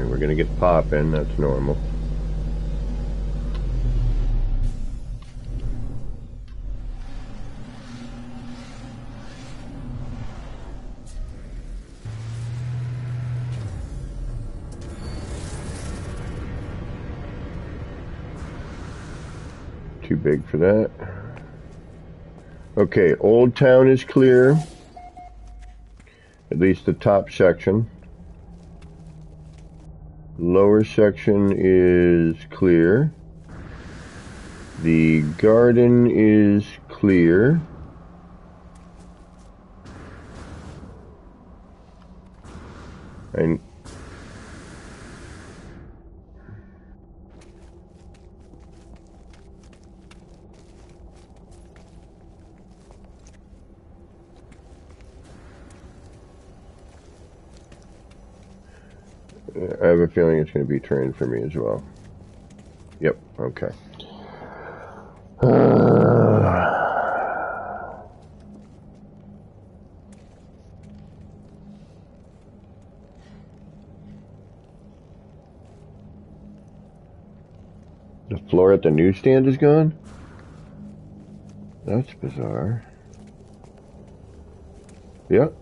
We're going to get popping, that's normal. Too big for that. Okay, Old Town is clear. At least the top section. Lower section is clear. The garden is clear. And I have a feeling it's going to be terrain for me as well. Yep, okay. The floor at the newsstand is gone? That's bizarre. Yep.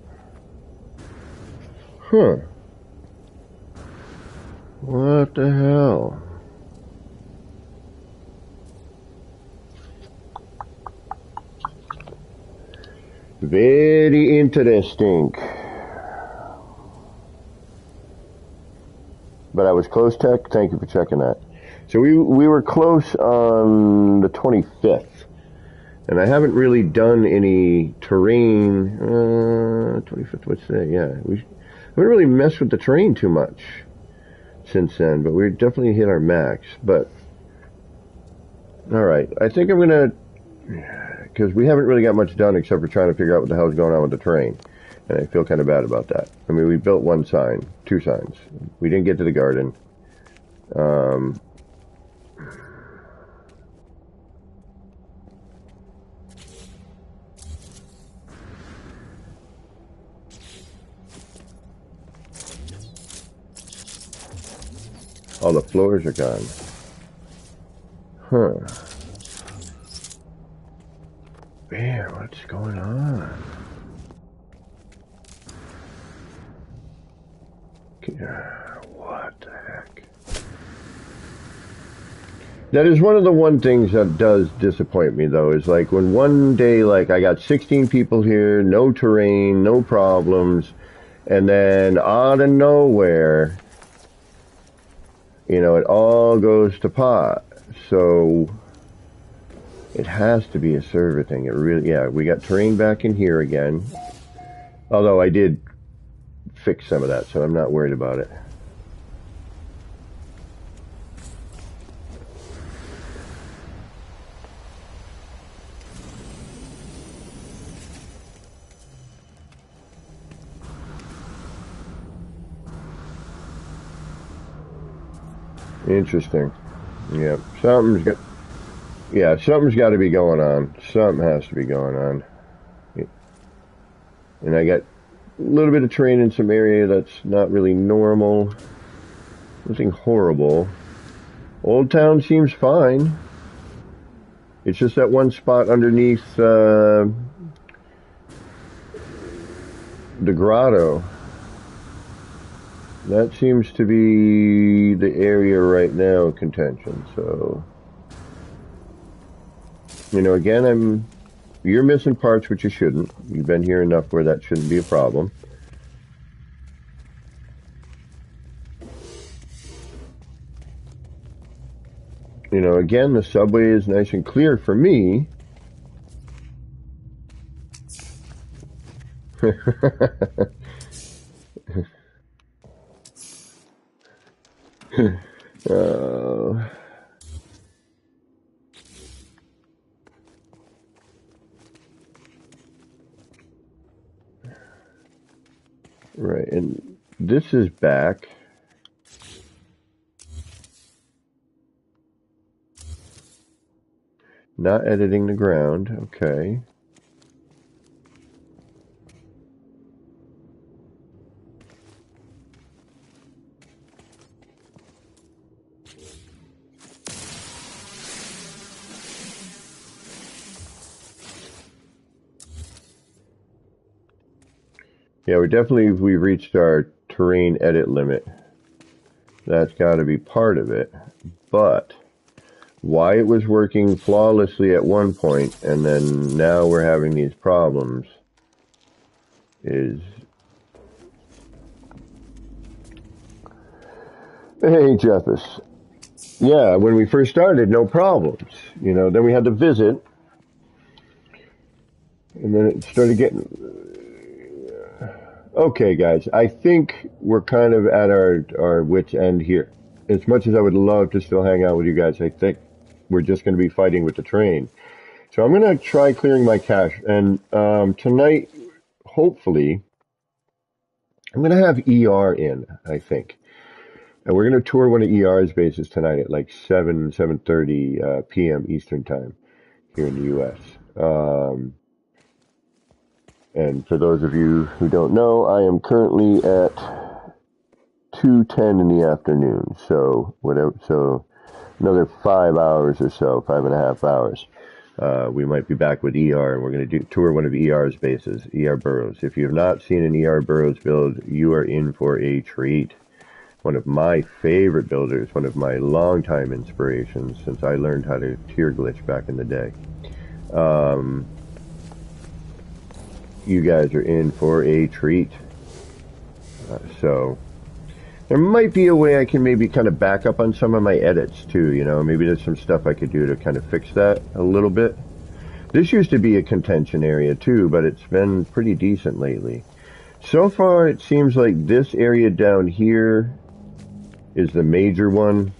Huh. What the hell? Very interesting. But I was close, Tech. Thank you for checking that. So we were close on the 25th. And I haven't really done any terrain. 25th, what's that? Yeah. We haven't really messed with the terrain too much since then, but we definitely hit our max. But alright, I think I'm gonna, because we haven't really got much done except for trying to figure out what the hell's going on with the terrain, and I feel kind of bad about that. I mean, we built one sign, two signs. We didn't get to the garden. All the floors are gone. Huh. Man, what's going on? What the heck? That is one of the one things that does disappoint me, though, is like when one day, like, I got 16 people here, no terrain, no problems, and then out of nowhere, you know, it all goes to pot. So it has to be a server thing. It really, yeah, we got terrain back in here again. Although I did fix some of that, so I'm not worried about it. Interesting. Yeah, something's got to be going on. Something has to be going on. And I got a little bit of terrain in some area that's not really normal. Nothing horrible. Old Town seems fine. It's just that one spot underneath the grotto. That seems to be the area right now of contention. So, you know, again, you're missing parts, which you shouldn't. You've been here enough where that shouldn't be a problem. You know, again, the subway is nice and clear for me. Right, and this is back. Not editing the ground, okay. Yeah, we've reached our terrain edit limit. That's got to be part of it. But why it was working flawlessly at one point and then now we're having these problems is... Hey, Jeffus. Yeah, when we first started, no problems. You know, then we had to visit. And then it started getting... Okay, guys, I think we're kind of at our wit's end here. As much as I would love to still hang out with you guys, I think we're just going to be fighting with the train. So I'm going to try clearing my cache. And tonight, hopefully, I'm going to have ER in, I think. And we're going to tour one of ER's bases tonight at like 7:30 p.m. Eastern Time here in the U.S. And for those of you who don't know, I am currently at 2:10 in the afternoon. So another 5 hours or so, 5.5 hours. We might be back with ER, and we're going to tour one of ER's bases, ER Burroughs. If you have not seen an ER Burroughs build, you are in for a treat. One of my favorite builders, one of my longtime inspirations since I learned how to tier glitch back in the day. You guys are in for a treat. So there might be a way I can maybe kind of back up on some of my edits too, you know, maybe there's some stuff I could do to kind of fix that a little bit. This used to be a contention area too, but it's been pretty decent lately. So far it seems like this area down here is the major one.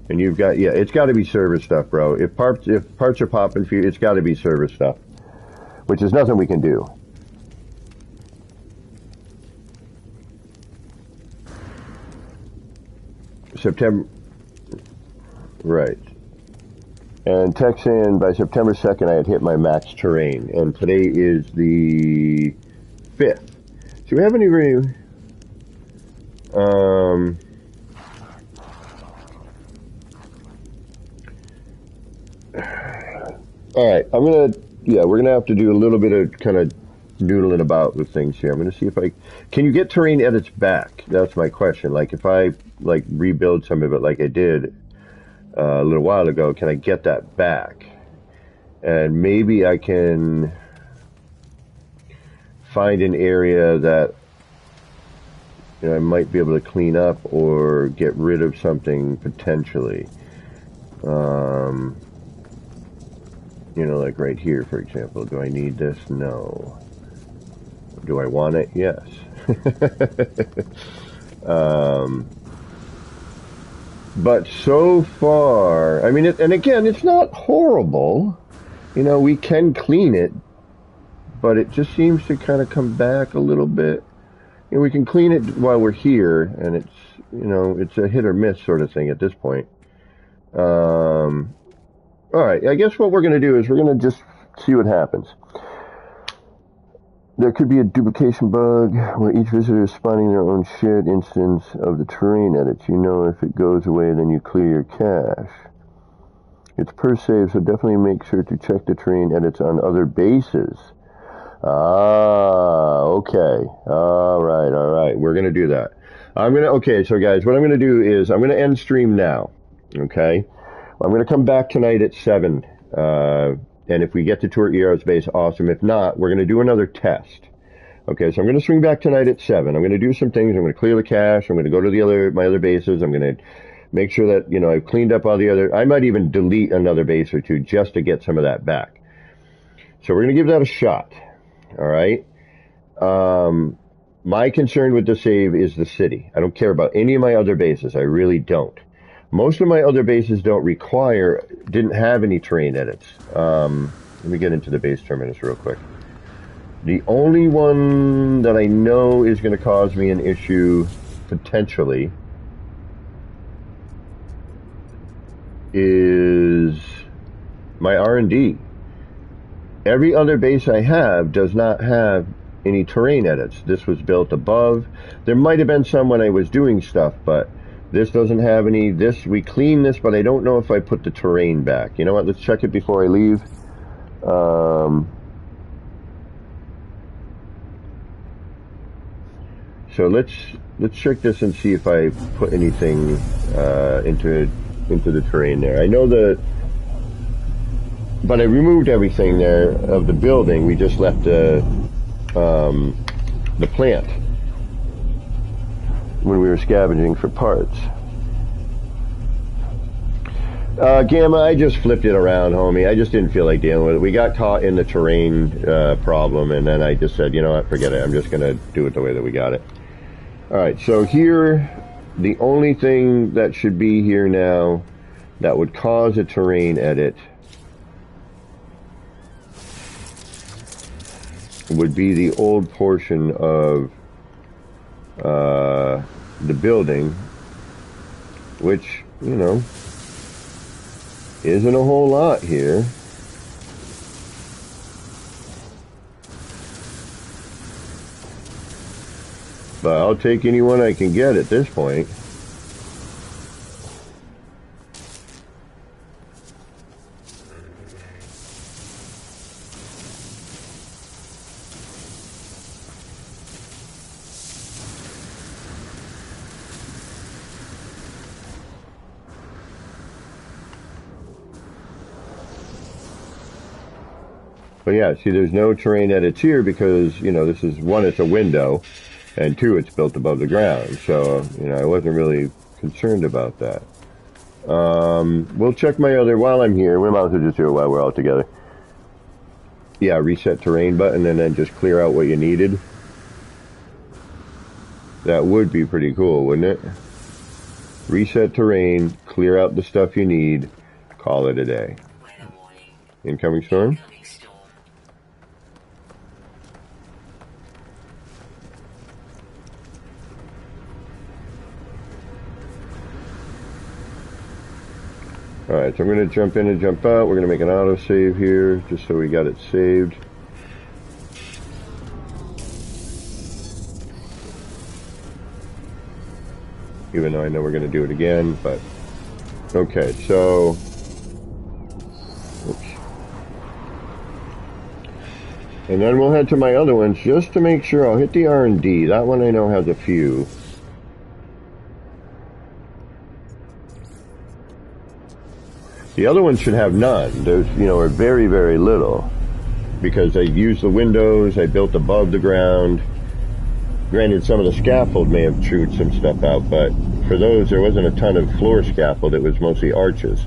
And you've got, yeah, it's got to be server stuff, bro. If parts are popping for you, it's got to be server stuff, which is nothing we can do. September, right? And text in by September 2nd I had hit my max terrain. And today is the 5th. So we haven't even... Alright, we're gonna have to do a little bit of kind of noodling about with things here. I'm gonna see if can you get terrain edits back? That's my question. Like if I like rebuild some of it like I did a little while ago, can I get that back? And maybe I can find an area that I might be able to clean up or get rid of something potentially. Like right here, for example. Do I need this? No. Do I want it? Yes. But so far, I mean, and again, it's not horrible. We can clean it, but it just seems to kind of come back a little bit. We can clean it while we're here, and it's, it's a hit or miss sort of thing at this point. All right, I guess what we're going to do is we're going to just see what happens. There could be a duplication bug where each visitor is spawning their own shared instance of the terrain edits. If it goes away, then you clear your cache. It's per save, so definitely make sure to check the terrain edits on other bases. Okay. All right. We're going to do that. Okay, so guys, what I'm going to do is I'm going to end stream now. Okay? I'm going to come back tonight at 7. And if we get to tour ER's base, awesome. If not, we're going to do another test. Okay, so I'm going to swing back tonight at 7. I'm going to do some things. I'm going to clear the cache. I'm going to go to my other bases. I'm going to make sure that, I've cleaned up all the other... I might even delete another base or two just to get some of that back. So we're going to give that a shot. All right? My concern with the save is the city. I don't care about any of my other bases. I really don't. Most of my other bases didn't have any terrain edits. Let me get into the base terminus real quick. The only one that I know is going to cause me an issue, potentially, is my R&D. Every other base I have does not have any terrain edits. This was built above. There might have been some when I was doing stuff, but this doesn't have any. We clean this, but I don't know if I put the terrain back. You know what? Let's check it before I leave. So let's check this and see if I put anything into the terrain there. I know but I removed everything there of the building. We just left the plant when we were scavenging for parts. Gamma, I just flipped it around, homie. I just didn't feel like dealing with it. We got caught in the terrain problem, and then I just said, you know what, forget it. I'm just going to do it the way that we got it. All right, so here, the only thing that should be here now that would cause a terrain edit would be the old portion of the building, which, isn't a whole lot here. But I'll take anyone I can get at this point. But yeah, see, there's no terrain edits here because, this is, one, it's a window, and two, it's built above the ground. So, I wasn't really concerned about that. We'll check my other, while I'm here, we might as well just do it while we're all together. Yeah, reset terrain button and then just clear out what you needed. That would be pretty cool, wouldn't it? Reset terrain, clear out the stuff you need, call it a day. Incoming storm? Alright, so I'm going to jump in and jump out. We're going to make an autosave here, just so we got it saved. Even though I know we're going to do it again, but... Okay, so... Oops. And then we'll head to my other ones, just to make sure. I'll hit the R&D. That one I know has a few. The other ones should have none. Those, you know, are very, very little. Because I used the windows, I built above the ground. Granted, some of the scaffold may have chewed some stuff out, but for those, there wasn't a ton of floor scaffold. It was mostly arches.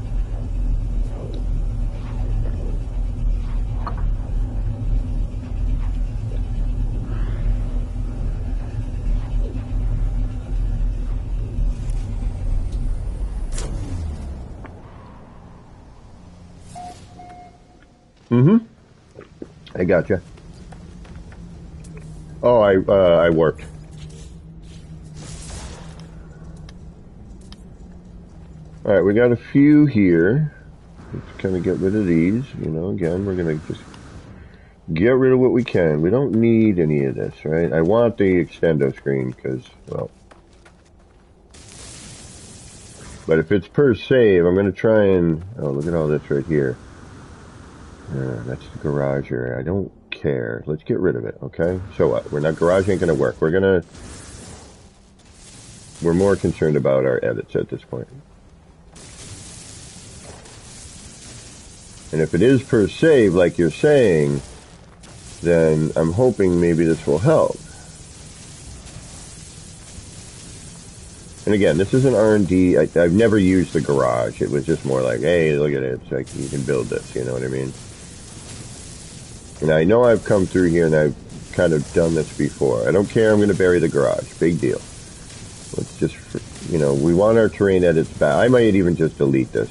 I gotcha. Oh, I worked. Alright, we got a few here. Let's kind of get rid of these. You know, again, we're going to just get rid of what we can. We don't need any of this, right? I want the extendo screen because, well... But if it's per save, I'm going to try and... Oh, look at all this right here. That's the garage area. I don't care. Let's get rid of it, okay? So what? Garage ain't going to work. We're more concerned about our edits at this point. And if it is per save, like you're saying, then I'm hoping maybe this will help. And again, this is an R&D. I've never used the garage. It was just more like, hey, look at it. It's like, you can build this, you know what I mean? And I know I've come through here and I've kind of done this before. I don't care. I'm going to bury the garage. Big deal. Let's just, you know, we want our terrain edits back. I might even just delete this.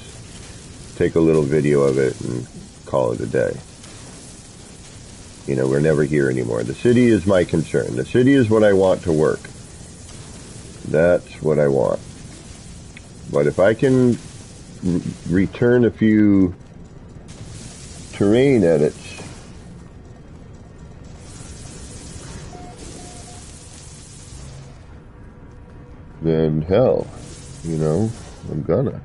Take a little video of it and call it a day. You know, we're never here anymore. The city is my concern. The city is what I want to work. That's what I want. But if I can return a few terrain edits, then hell, you know, I'm gonna.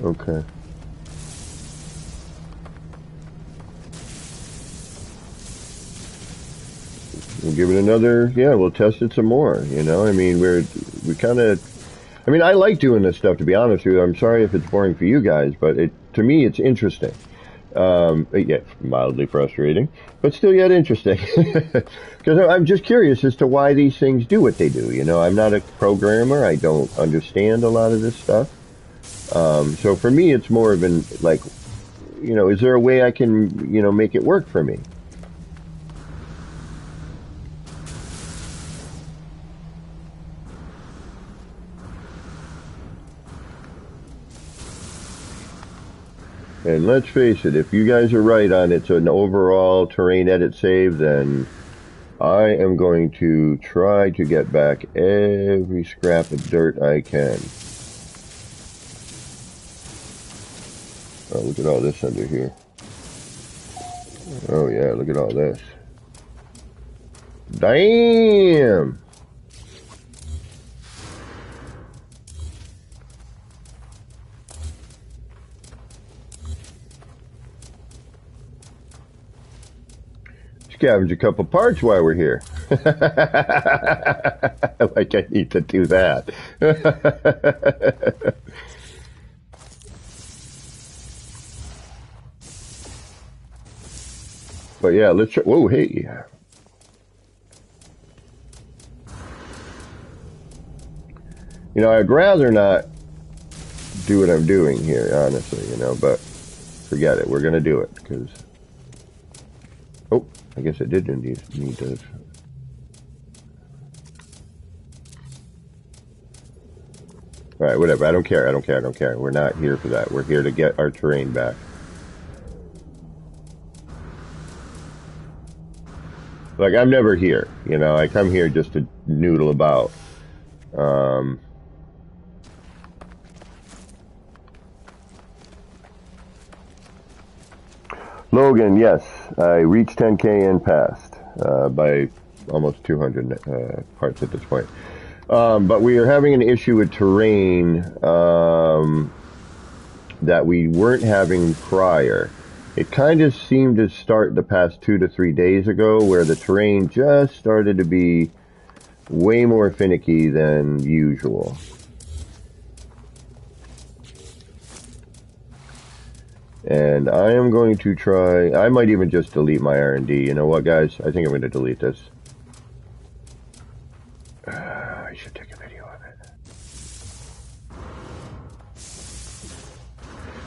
Okay. We'll give it another, yeah, we'll test it some more, you know? I mean, we kind of, I mean, I like doing this stuff, to be honest with you. I'm sorry if it's boring for you guys, but to me, it's interesting. Yeah, mildly frustrating, but still yet interesting. Because I'm just curious as to why these things do what they do, you know? I'm not a programmer. I don't understand a lot of this stuff. So for me, it's more of an, like, you know, is there a way I can, you know, make it work for me? And let's face it, if you guys are right on it's an overall terrain edit save, then I am going to try to get back every scrap of dirt I can. Oh, look at all this under here. Oh yeah, look at all this. Damn! Scavenge a couple parts while we're here. Like I need to do that. But yeah, let's try. Whoa, hey. You know, I'd rather not do what I'm doing here, honestly, you know, but forget it. We're going to do it, because... Oh, I guess I did need those. Alright, whatever. I don't care. We're not here for that. We're here to get our terrain back. Like, I'm never here, you know, I come here just to noodle about. Logan, yes, I reached 10K and passed by almost 200 parts at this point. But we are having an issue with terrain that we weren't having prior. It kind of seemed to start the past 2 to 3 days ago, where the terrain just started to be way more finicky than usual. And I am going to try, I might even just delete my R&D. You know what, guys? I think I'm going to delete this. I should take a video of it.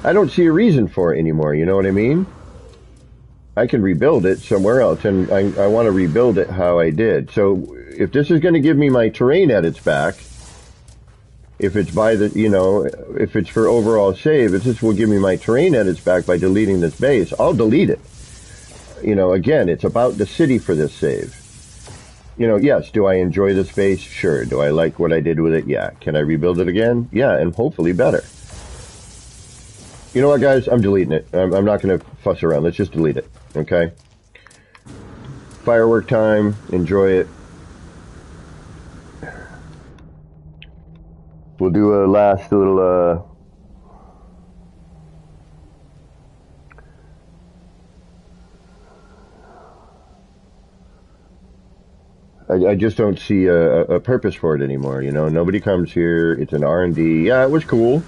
I don't see a reason for it anymore, you know what I mean? I can rebuild it somewhere else, and I want to rebuild it how I did. So if this is going to give me my terrain edits back, if it's by the, you know, if it's for overall save, if this will give me my terrain edits back by deleting this base, I'll delete it. You know, again, it's about the city for this save. You know, yes, do I enjoy this base? Sure. Do I like what I did with it? Yeah. Can I rebuild it again? Yeah, and hopefully better. You know what, guys? I'm deleting it. I'm not going to fuss around. Let's just delete it, okay? Firework time. Enjoy it. We'll do a last little, I just don't see a purpose for it anymore, you know? Nobody comes here. It's an R&D. Yeah, it was cool.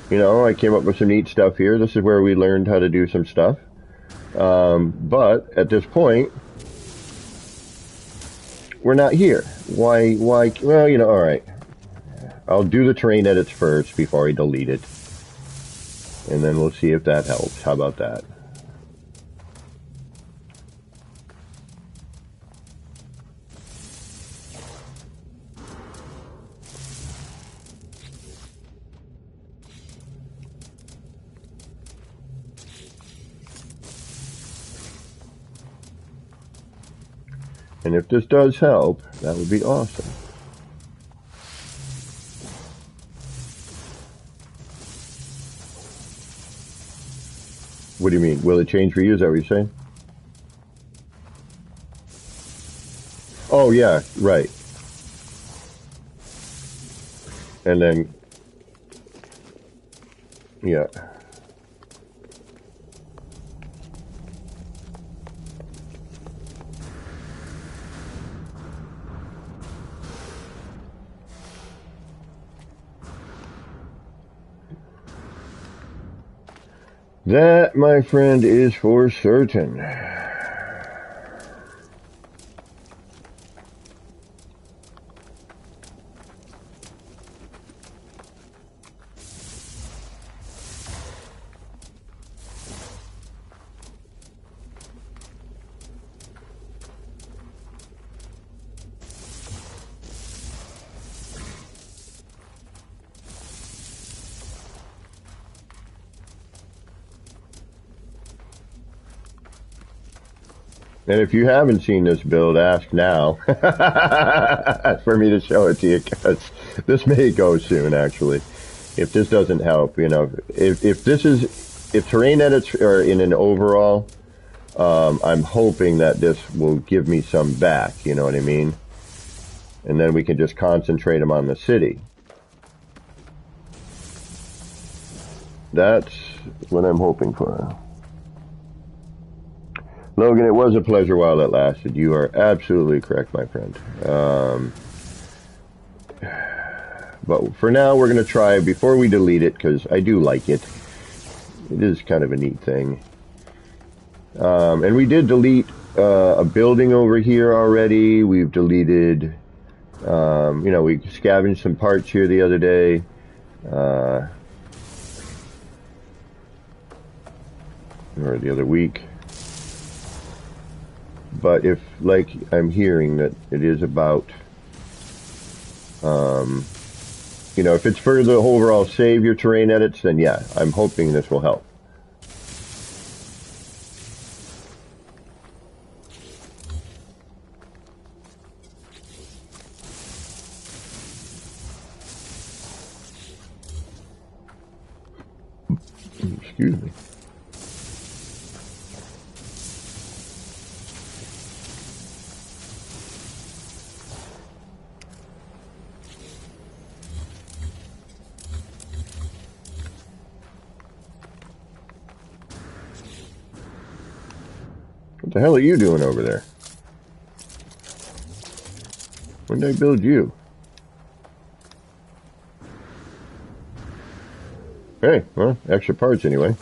You know, I came up with some neat stuff here. This is where we learned how to do some stuff. But at this point, we're not here. Why, well, you know, all right. I'll do the terrain edits first before I delete it. And then we'll see if that helps. How about that? And if this does help, that would be awesome. What do you mean? Will it change for you? Is that what you're saying? Oh, yeah, right. And then, yeah. That, my friend, is for certain. And if you haven't seen this build, ask now for me to show it to you, because this may go soon, actually. If this doesn't help, you know, if terrain edits are in an overall, I'm hoping that this will give me some back, you know what I mean? And then we can just concentrate them on the city. That's what I'm hoping for. Logan, it was a pleasure while it lasted. You are absolutely correct, my friend. But for now, we're going to try, before we delete it, because I do like it. It is kind of a neat thing. And we did delete a building over here already. We've deleted, you know, we scavenged some parts here the other day. Or the other week. But if, like, I'm hearing that it is about, you know, if it's for the overall save your terrain edits, then yeah, I'm hoping this will help. Excuse me. What the hell are you doing over there? When did I build you? Hey, well, extra parts anyway.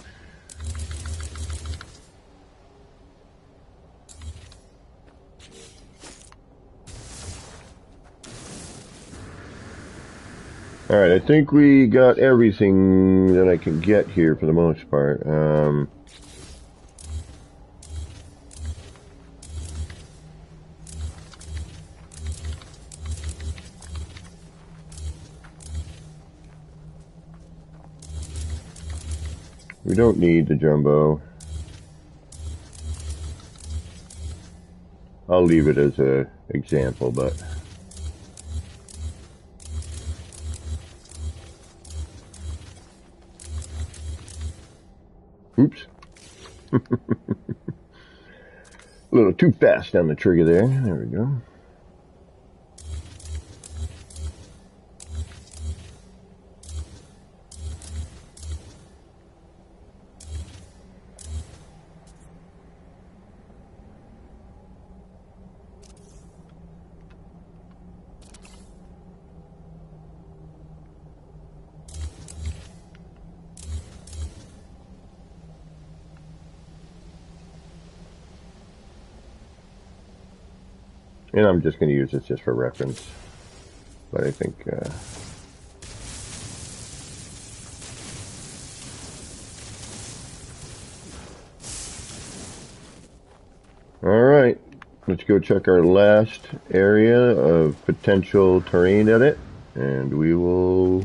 Alright, I think we got everything that I can get here for the most part. We don't need the jumbo. I'll leave it as an example, but... Oops. A little too fast on the trigger there. There we go. And I'm just going to use this just for reference. But I think... Alright, let's go check our last area of potential terrain edit. And we'll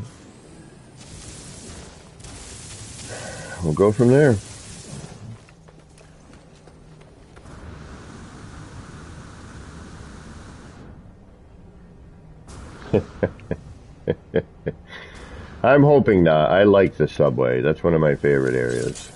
go from there. I'm hoping not. I like the subway. That's one of my favorite areas.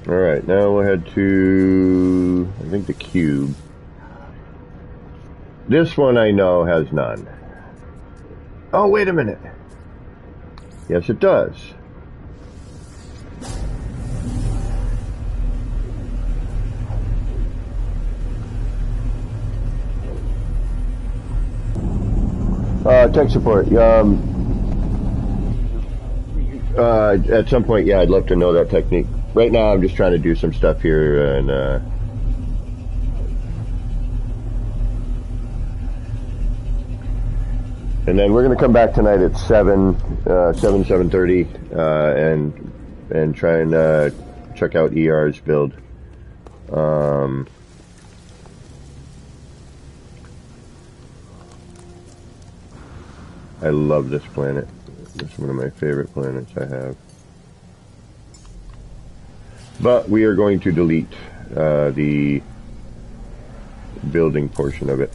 Alright, now we'll head to, I think, the cube. This one I know has none. Oh, wait a minute. Yes, it does. Tech support. At some point, yeah, I'd love to know that technique. Right now, I'm just trying to do some stuff here, and then we're going to come back tonight at 7:30, and try and check out ER's build. I love this planet. It's one of my favorite planets I have. But we are going to delete the building portion of it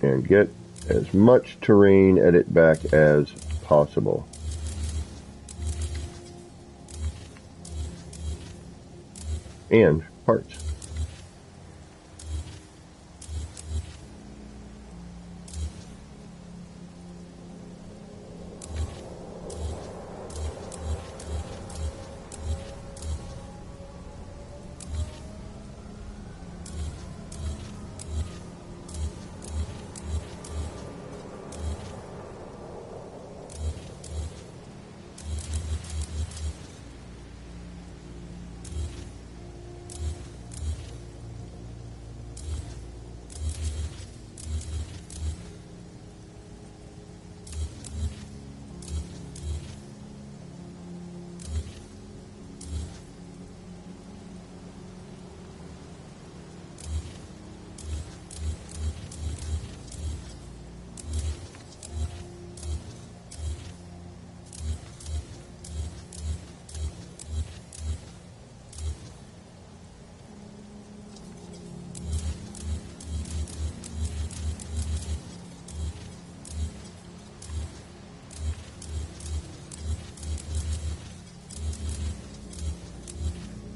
and get as much terrain edit back as possible. And parts.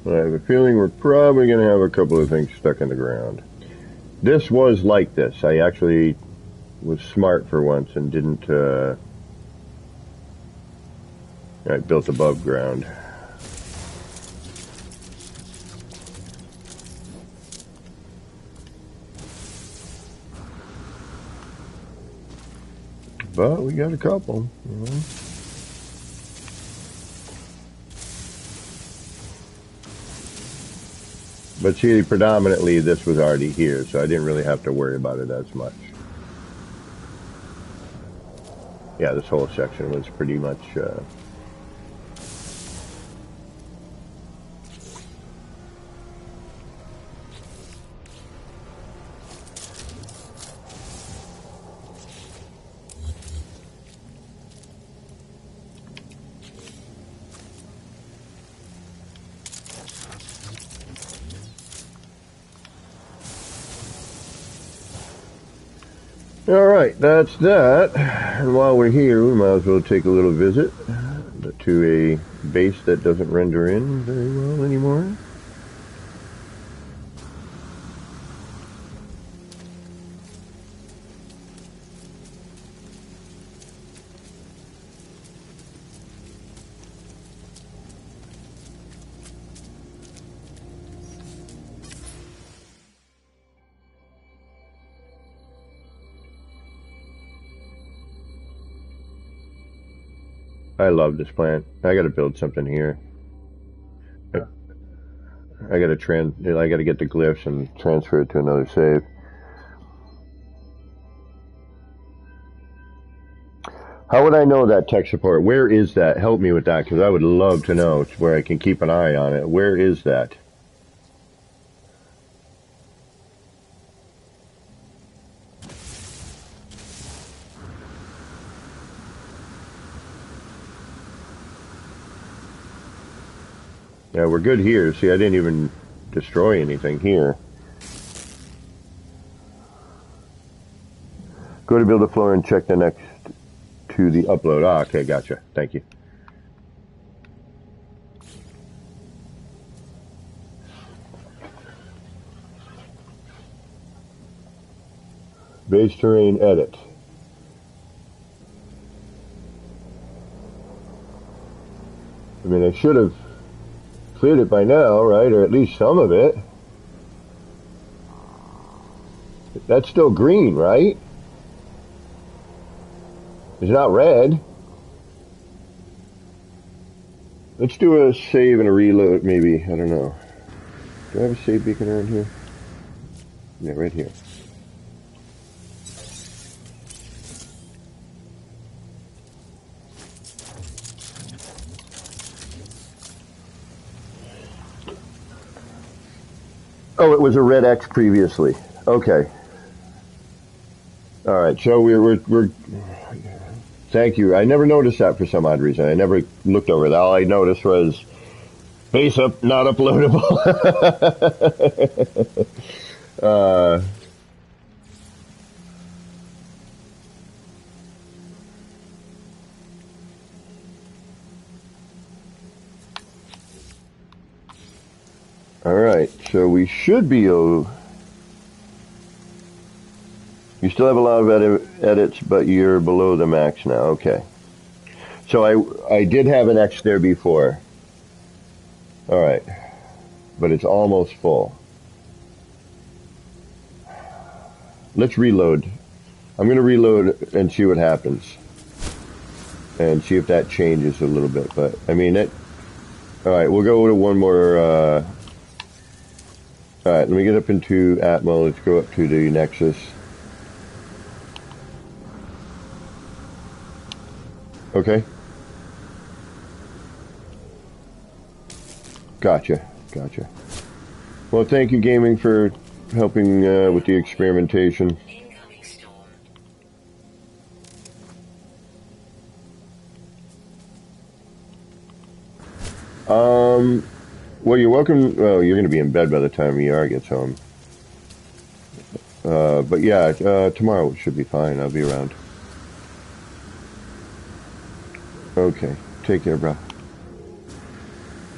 I have a feeling we're probably going to have a couple of things stuck in the ground. This was like this. I actually was smart for once and didn't, I built above ground. But we got a couple, you know. But see, predominantly this was already here, so I didn't really have to worry about it as much. Yeah, this whole section was pretty much, Alright, that's that. And while we're here, we might as well take a little visit to a base that doesn't render in very well anymore. I love this plant. I gotta build something here. I gotta get the glyphs and transfer it to another save. How would I know that tech support? Where is that? Help me with that, because I would love to know where I can keep an eye on it. Where is that? Yeah, we're good here. See, I didn't even destroy anything here. Go to build a floor and check the next to the upload. Ah, okay, gotcha. Thank you. Base terrain edit. I mean, I should have cleared it by now, right? Or at least some of it. That's still green, right? It's not red. Let's do a save and a reload, maybe. I don't know. Do I have a save beacon around here? Yeah, right here. Oh, it was a red X previously. Okay. All right. So we're. Thank you. I never noticed that for some odd reason. I never looked over that. All I noticed was base up, not uploadable. All right. So we should be. You still have a lot of edits, but you're below the max now. Okay. So I did have an X there before. All right. But it's almost full. Let's reload. I'm going to reload and see what happens. And see if that changes a little bit. But, I mean, all right, we'll go to one more. All right, let me get up into Atmo. Let's go up to the Nexus. Okay. Gotcha. Well, thank you, Gaming, for helping with the experimentation. Well, you're welcome. Well, you're going to be in bed by the time ER gets home. But yeah, tomorrow should be fine. I'll be around. Okay. Take care, bro.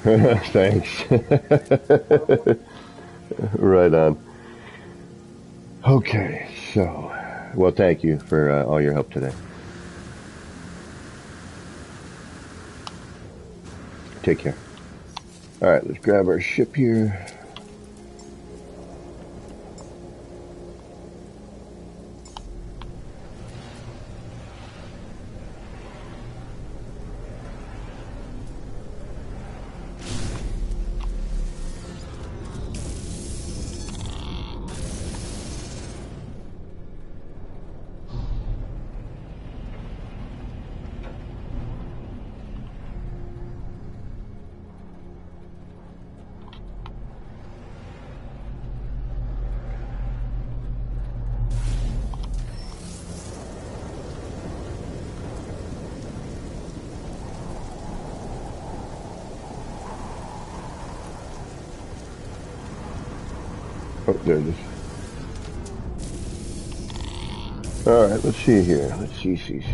Thanks. Right on. Okay, so, well, thank you for all your help today. Take care. All right, let's grab our ship here. Oh, there it is. All right, let's see here. Let's see.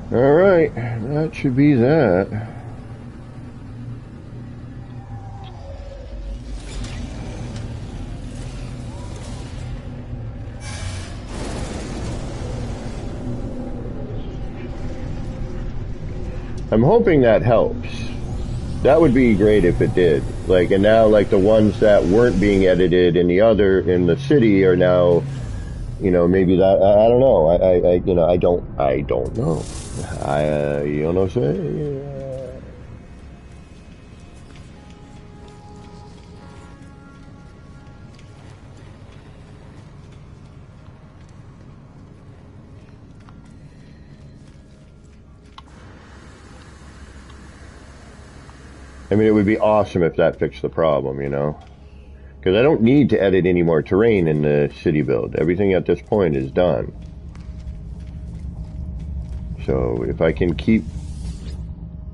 All right, that should be that. I'm hoping that helps. That would be great if it did. Like, and now, like, the ones that weren't being edited in the city are now, maybe that, I don't know. I don't know. You know what I'm saying? I mean, it would be awesome if that fixed the problem, Because I don't need to edit any more terrain in the city build. Everything at this point is done. So if I can keep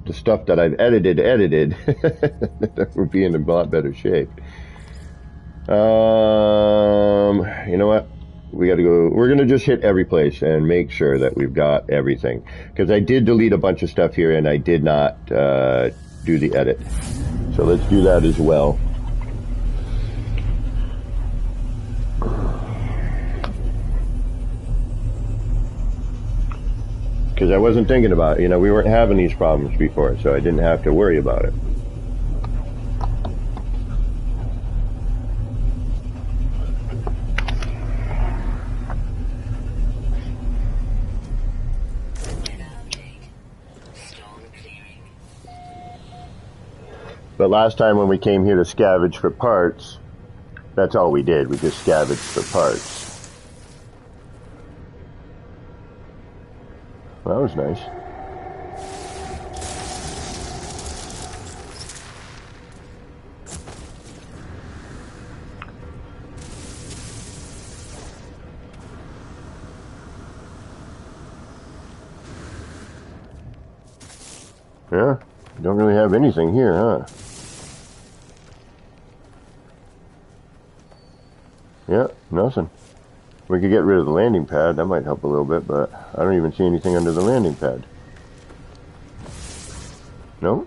the stuff that I've edited, that would be in a lot better shape. You know what? We got to go. We're going to just hit every place and make sure that we've got everything. Because I did delete a bunch of stuff here and I did not do the edit. So let's do that as well. Because I wasn't thinking about it. We weren't having these problems before, so I didn't have to worry about it. But last time when we came here to scavenge for parts, that's all we did. We just scavenged for parts. Well, that was nice. Yeah, don't really have anything here, huh? Yeah, nothing. We could get rid of the landing pad. That might help a little bit, but I don't even see anything under the landing pad. No?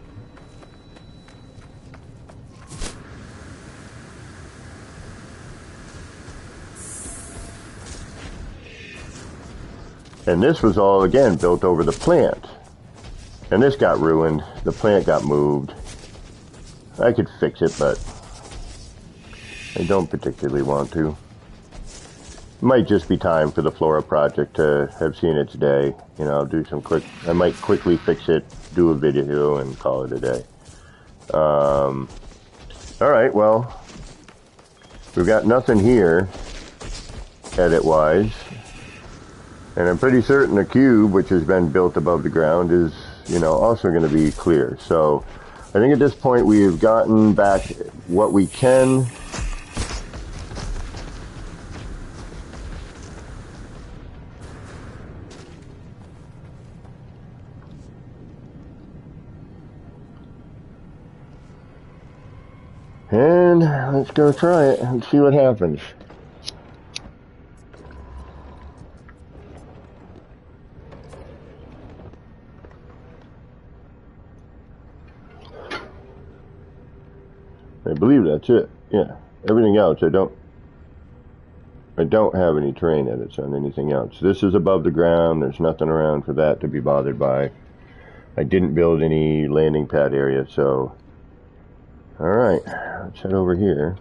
And this was all, again, built over the plant. And this got ruined. The plant got moved. I could fix it, but I don't particularly want to. Might just be time for the Flora project to have seen its day. I'll do I might quickly fix it, do a video, and call it a day. Alright, well, we've got nothing here, edit-wise. And I'm pretty certain the cube, which has been built above the ground, is, also going to be clear. So, I think at this point we've gotten back what we can. And let's go try it and see what happens. I believe that's it. Yeah. Everything else, I don't have any terrain edits on anything else. This is above the ground. There's nothing around for that to be bothered by. I didn't build any landing pad area, so... Alright, let's head over here.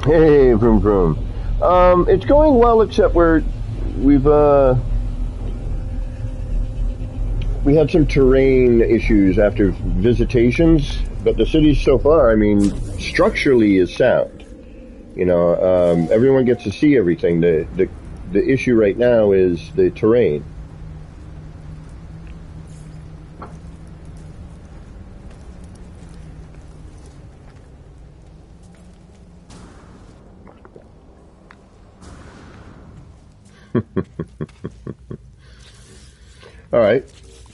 Hey, vroom vroom. It's going well, except we had some terrain issues after visitations, but the city so far, I mean, structurally is sound. You know, everyone gets to see everything. The issue right now is the terrain. All right,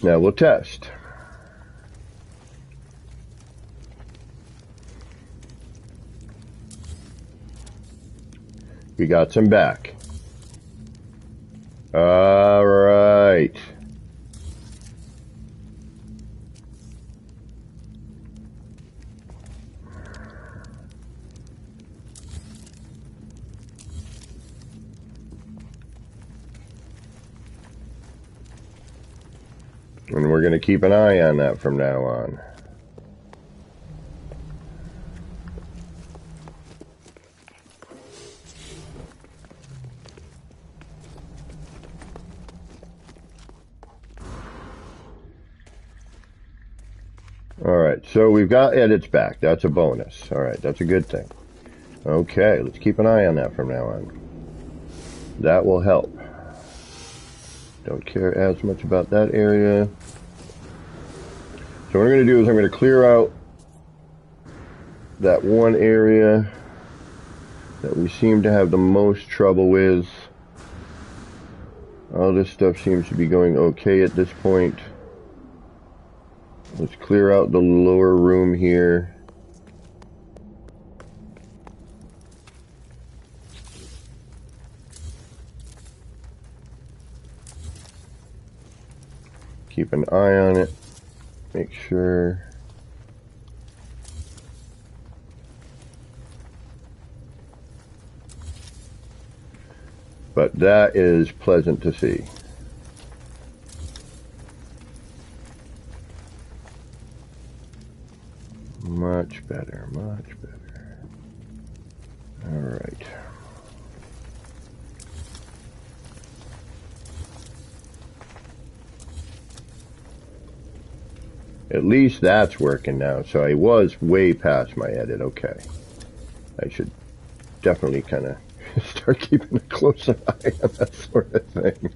now we'll test. We got some back. All right. And we're going to keep an eye on that from now on. Alright, so we've got edits back. That's a bonus. Alright, that's a good thing. Okay, let's keep an eye on that from now on. That will help. Don't care as much about that area. So what I'm going to do is I'm going to clear out that one area that we seem to have the most trouble with. All this stuff seems to be going okay at this point. Let's clear out the lower room here. Keep an eye on it. Make sure. But that is pleasant to see. Much better, much better. All right. At least that's working now. So I was way past my edit. Okay. I should definitely kind of start keeping a closer eye on that sort of thing.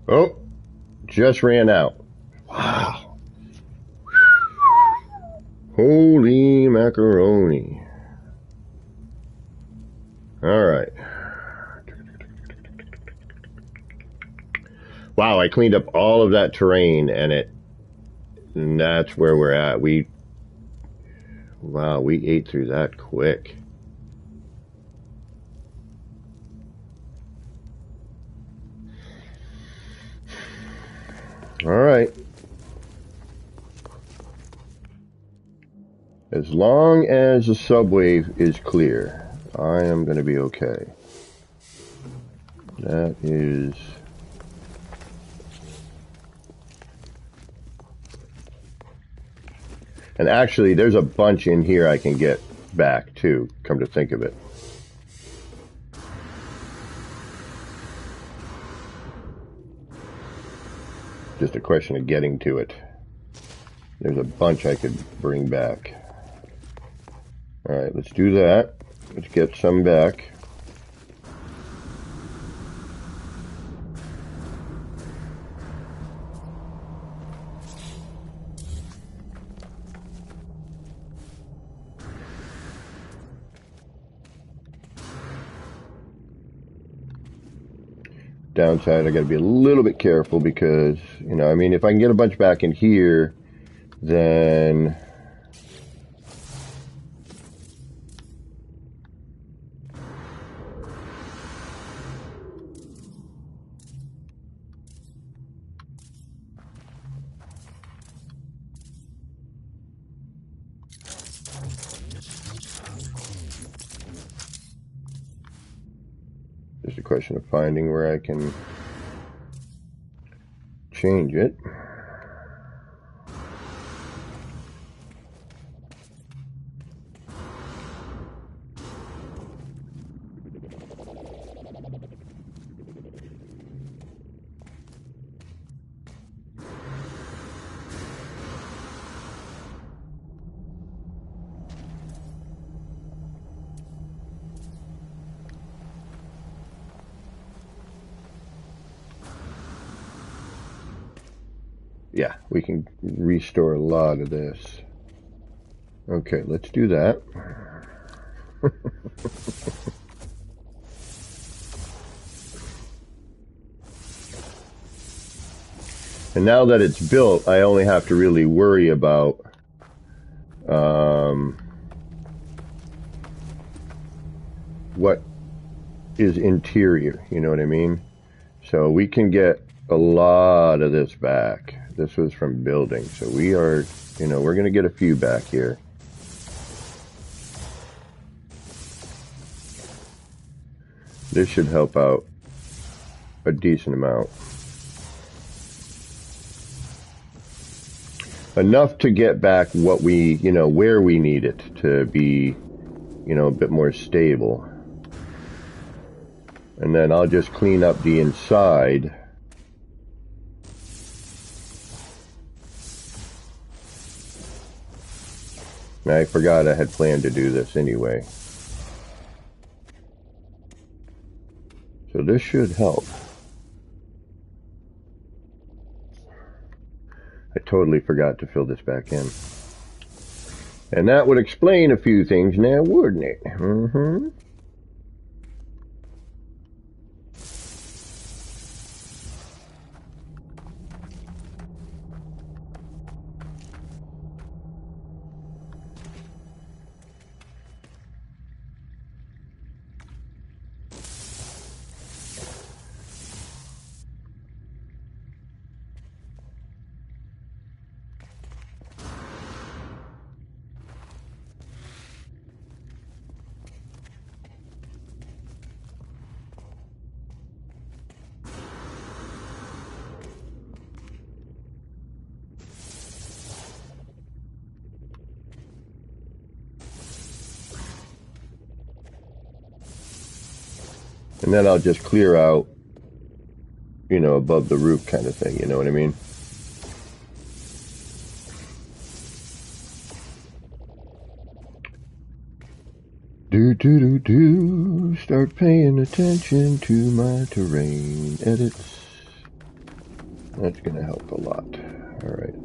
Oh, just ran out. Wow. Holy macaroni. All right. Wow, I cleaned up all of that terrain and that's where we're at. Wow, we ate through that quick. All right. As long as the subway is clear, I am going to be okay. That is... And actually, there's a bunch in here I can get back, too, come to think of it. Just a question of getting to it. There's a bunch I could bring back. Alright, let's do that. Let's get some back. Downside, I got to be a little bit careful because, you know, I mean, if I can get a bunch back in here, then just a question of finding where I can change it. Yeah, we can restore a lot of this. Okay, let's do that. And now that it's built, I only have to really worry about what is interior, you know what I mean? So we can get a lot of this back. This was from building, so we are, you know, we're going to get a few back here. This should help out a decent amount. Enough to get back what we, you know, where we need it to be, you know, a bit more stable. And then I'll just clean up the inside. I forgot I had planned to do this anyway. So this should help. I totally forgot to fill this back in. And that would explain a few things now, wouldn't it? Mm-hmm. And then I'll just clear out, you know, above the roof kind of thing, you know what I mean? Start paying attention to my terrain edits. That's going to help a lot. All right.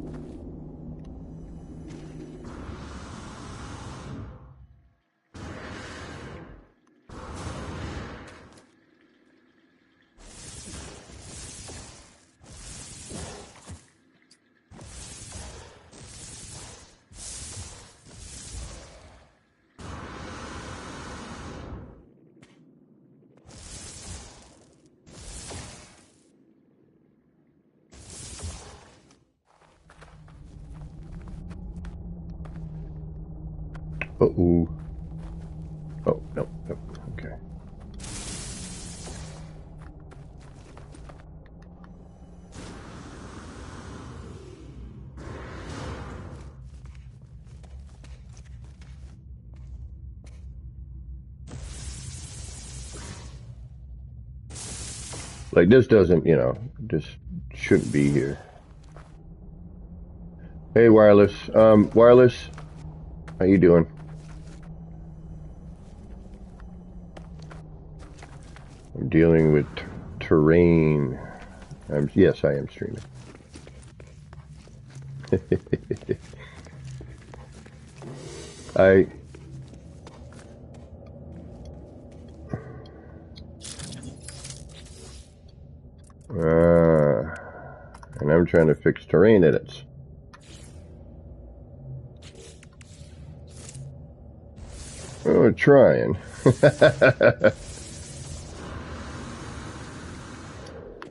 Uh-oh. Oh, no. Okay. Like, this doesn't, you know, this shouldn't be here. Hey, Wireless. Wireless, how you doing? I'm dealing with terrain. Yes, I am streaming. And I'm trying to fix terrain edits. Oh, trying.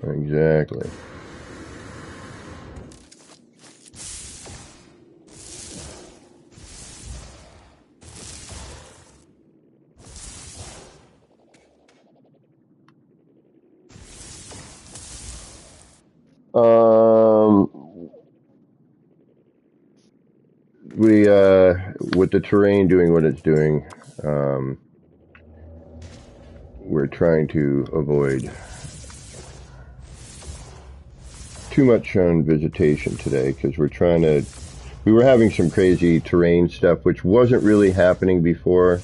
Exactly. With the terrain doing what it's doing, we're trying to avoid too much on visitation today because we were having some crazy terrain stuff which wasn't really happening before,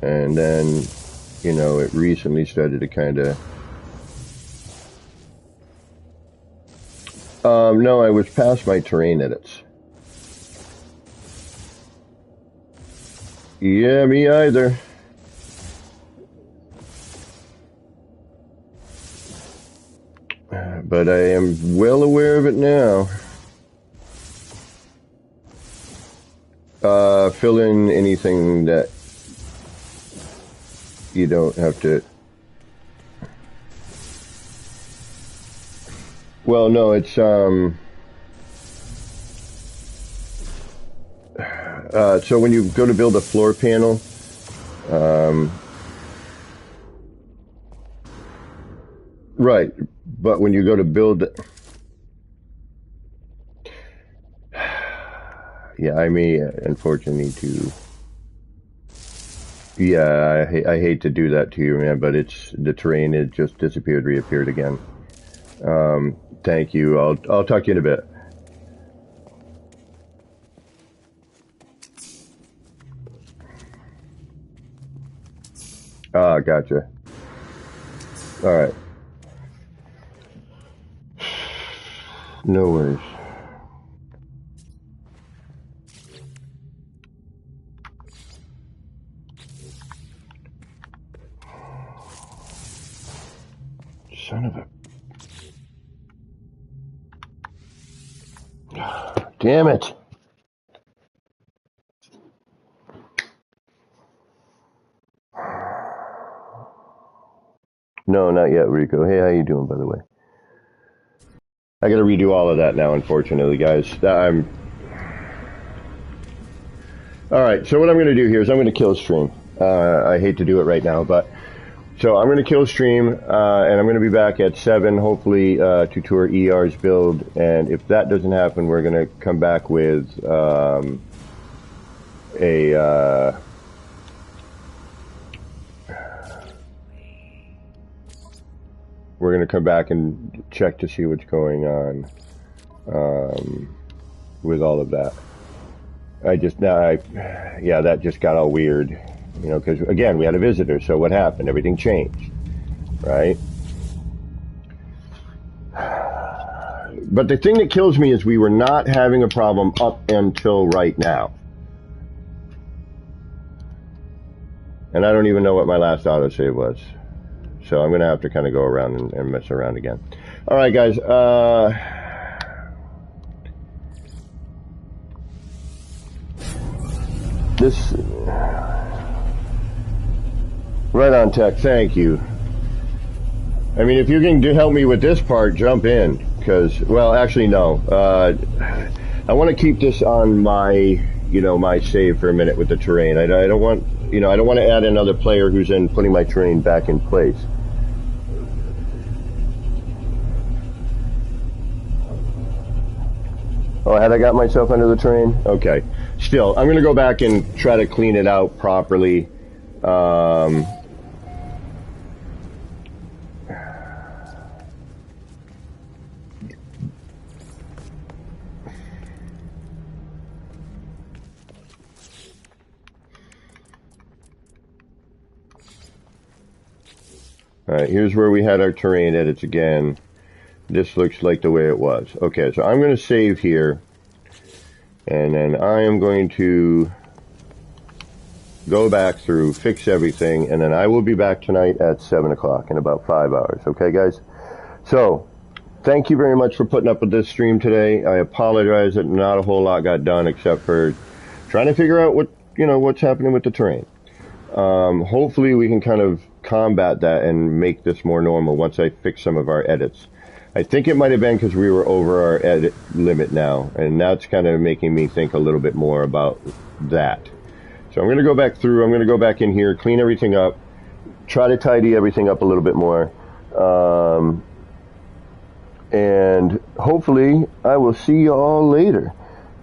and then, you know, it recently started to kind of no, I was past my terrain edits. Yeah, me either. But I am well aware of it now. Fill in anything that you don't have to. Well, no, it's so when you go to build a floor panel, right, but when you go to build, yeah, I may unfortunately to, yeah, I hate to do that to you, man, but it's the terrain, it just disappeared, reappeared again. Thank you. I'll talk to you in a bit. Ah, gotcha. All right. No worries. Son of a... Damn it. No, not yet, Rico. Hey, how you doing, by the way? I gotta redo all of that now, unfortunately, guys. Alright, so what I'm gonna do here is I'm gonna kill stream. I hate to do it right now, but... So I'm gonna kill stream, and I'm gonna be back at 7, hopefully, to tour ER's build, and if that doesn't happen, we're gonna come back with, we're going to come back and check to see what's going on with all of that. Yeah, that just got all weird, you know, because again, we had a visitor, so what happened? Everything changed, right? But the thing that kills me is we were not having a problem up until right now. And I don't even know what my last autosave was. So I'm going to have to kind of go around and mess around again. All right, guys. This... Right on, Tech. Thank you. I mean, if you can help me with this part, jump in. Because, well, actually, no. I want to keep this on my, you know, my save for a minute with the terrain. I don't want... You know, I don't want to add another player who's in putting my terrain back in place. Oh, had I got myself under the terrain? Okay. Still, I'm going to go back and try to clean it out properly. Alright, here's where we had our terrain edits again. This looks like the way it was. Okay, so I'm going to save here. And then I am going to go back through, fix everything, and then I will be back tonight at 7 o'clock in about 5 hours. Okay, guys? So, thank you very much for putting up with this stream today. I apologize that not a whole lot got done except for trying to figure out what's happening with the terrain. Hopefully we can kind of combat that and make this more normal once I fix some of our edits. I think it might have been because we were over our edit limit now, and that's kind of making me think a little bit more about that. So I'm going to go back through, I'm going to go back in here, clean everything up, try to tidy everything up a little bit more, and hopefully I will see you all later,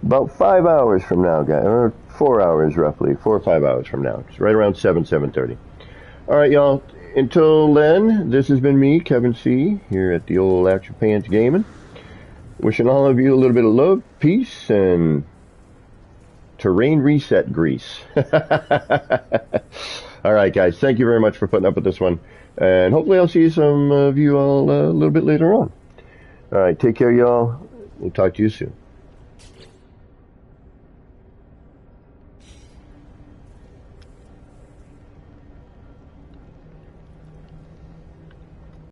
about 5 hours from now, guys, or 4 hours roughly, 4 or 5 hours from now. It's right around 7:30. All right, y'all. Until then, this has been me, Kevin C., here at the old Action Pants Gaming. Wishing all of you a little bit of love, peace, and terrain reset grease. All right, guys. Thank you very much for putting up with this one. And hopefully I'll see some of you all a little bit later on. All right. Take care, y'all. We'll talk to you soon.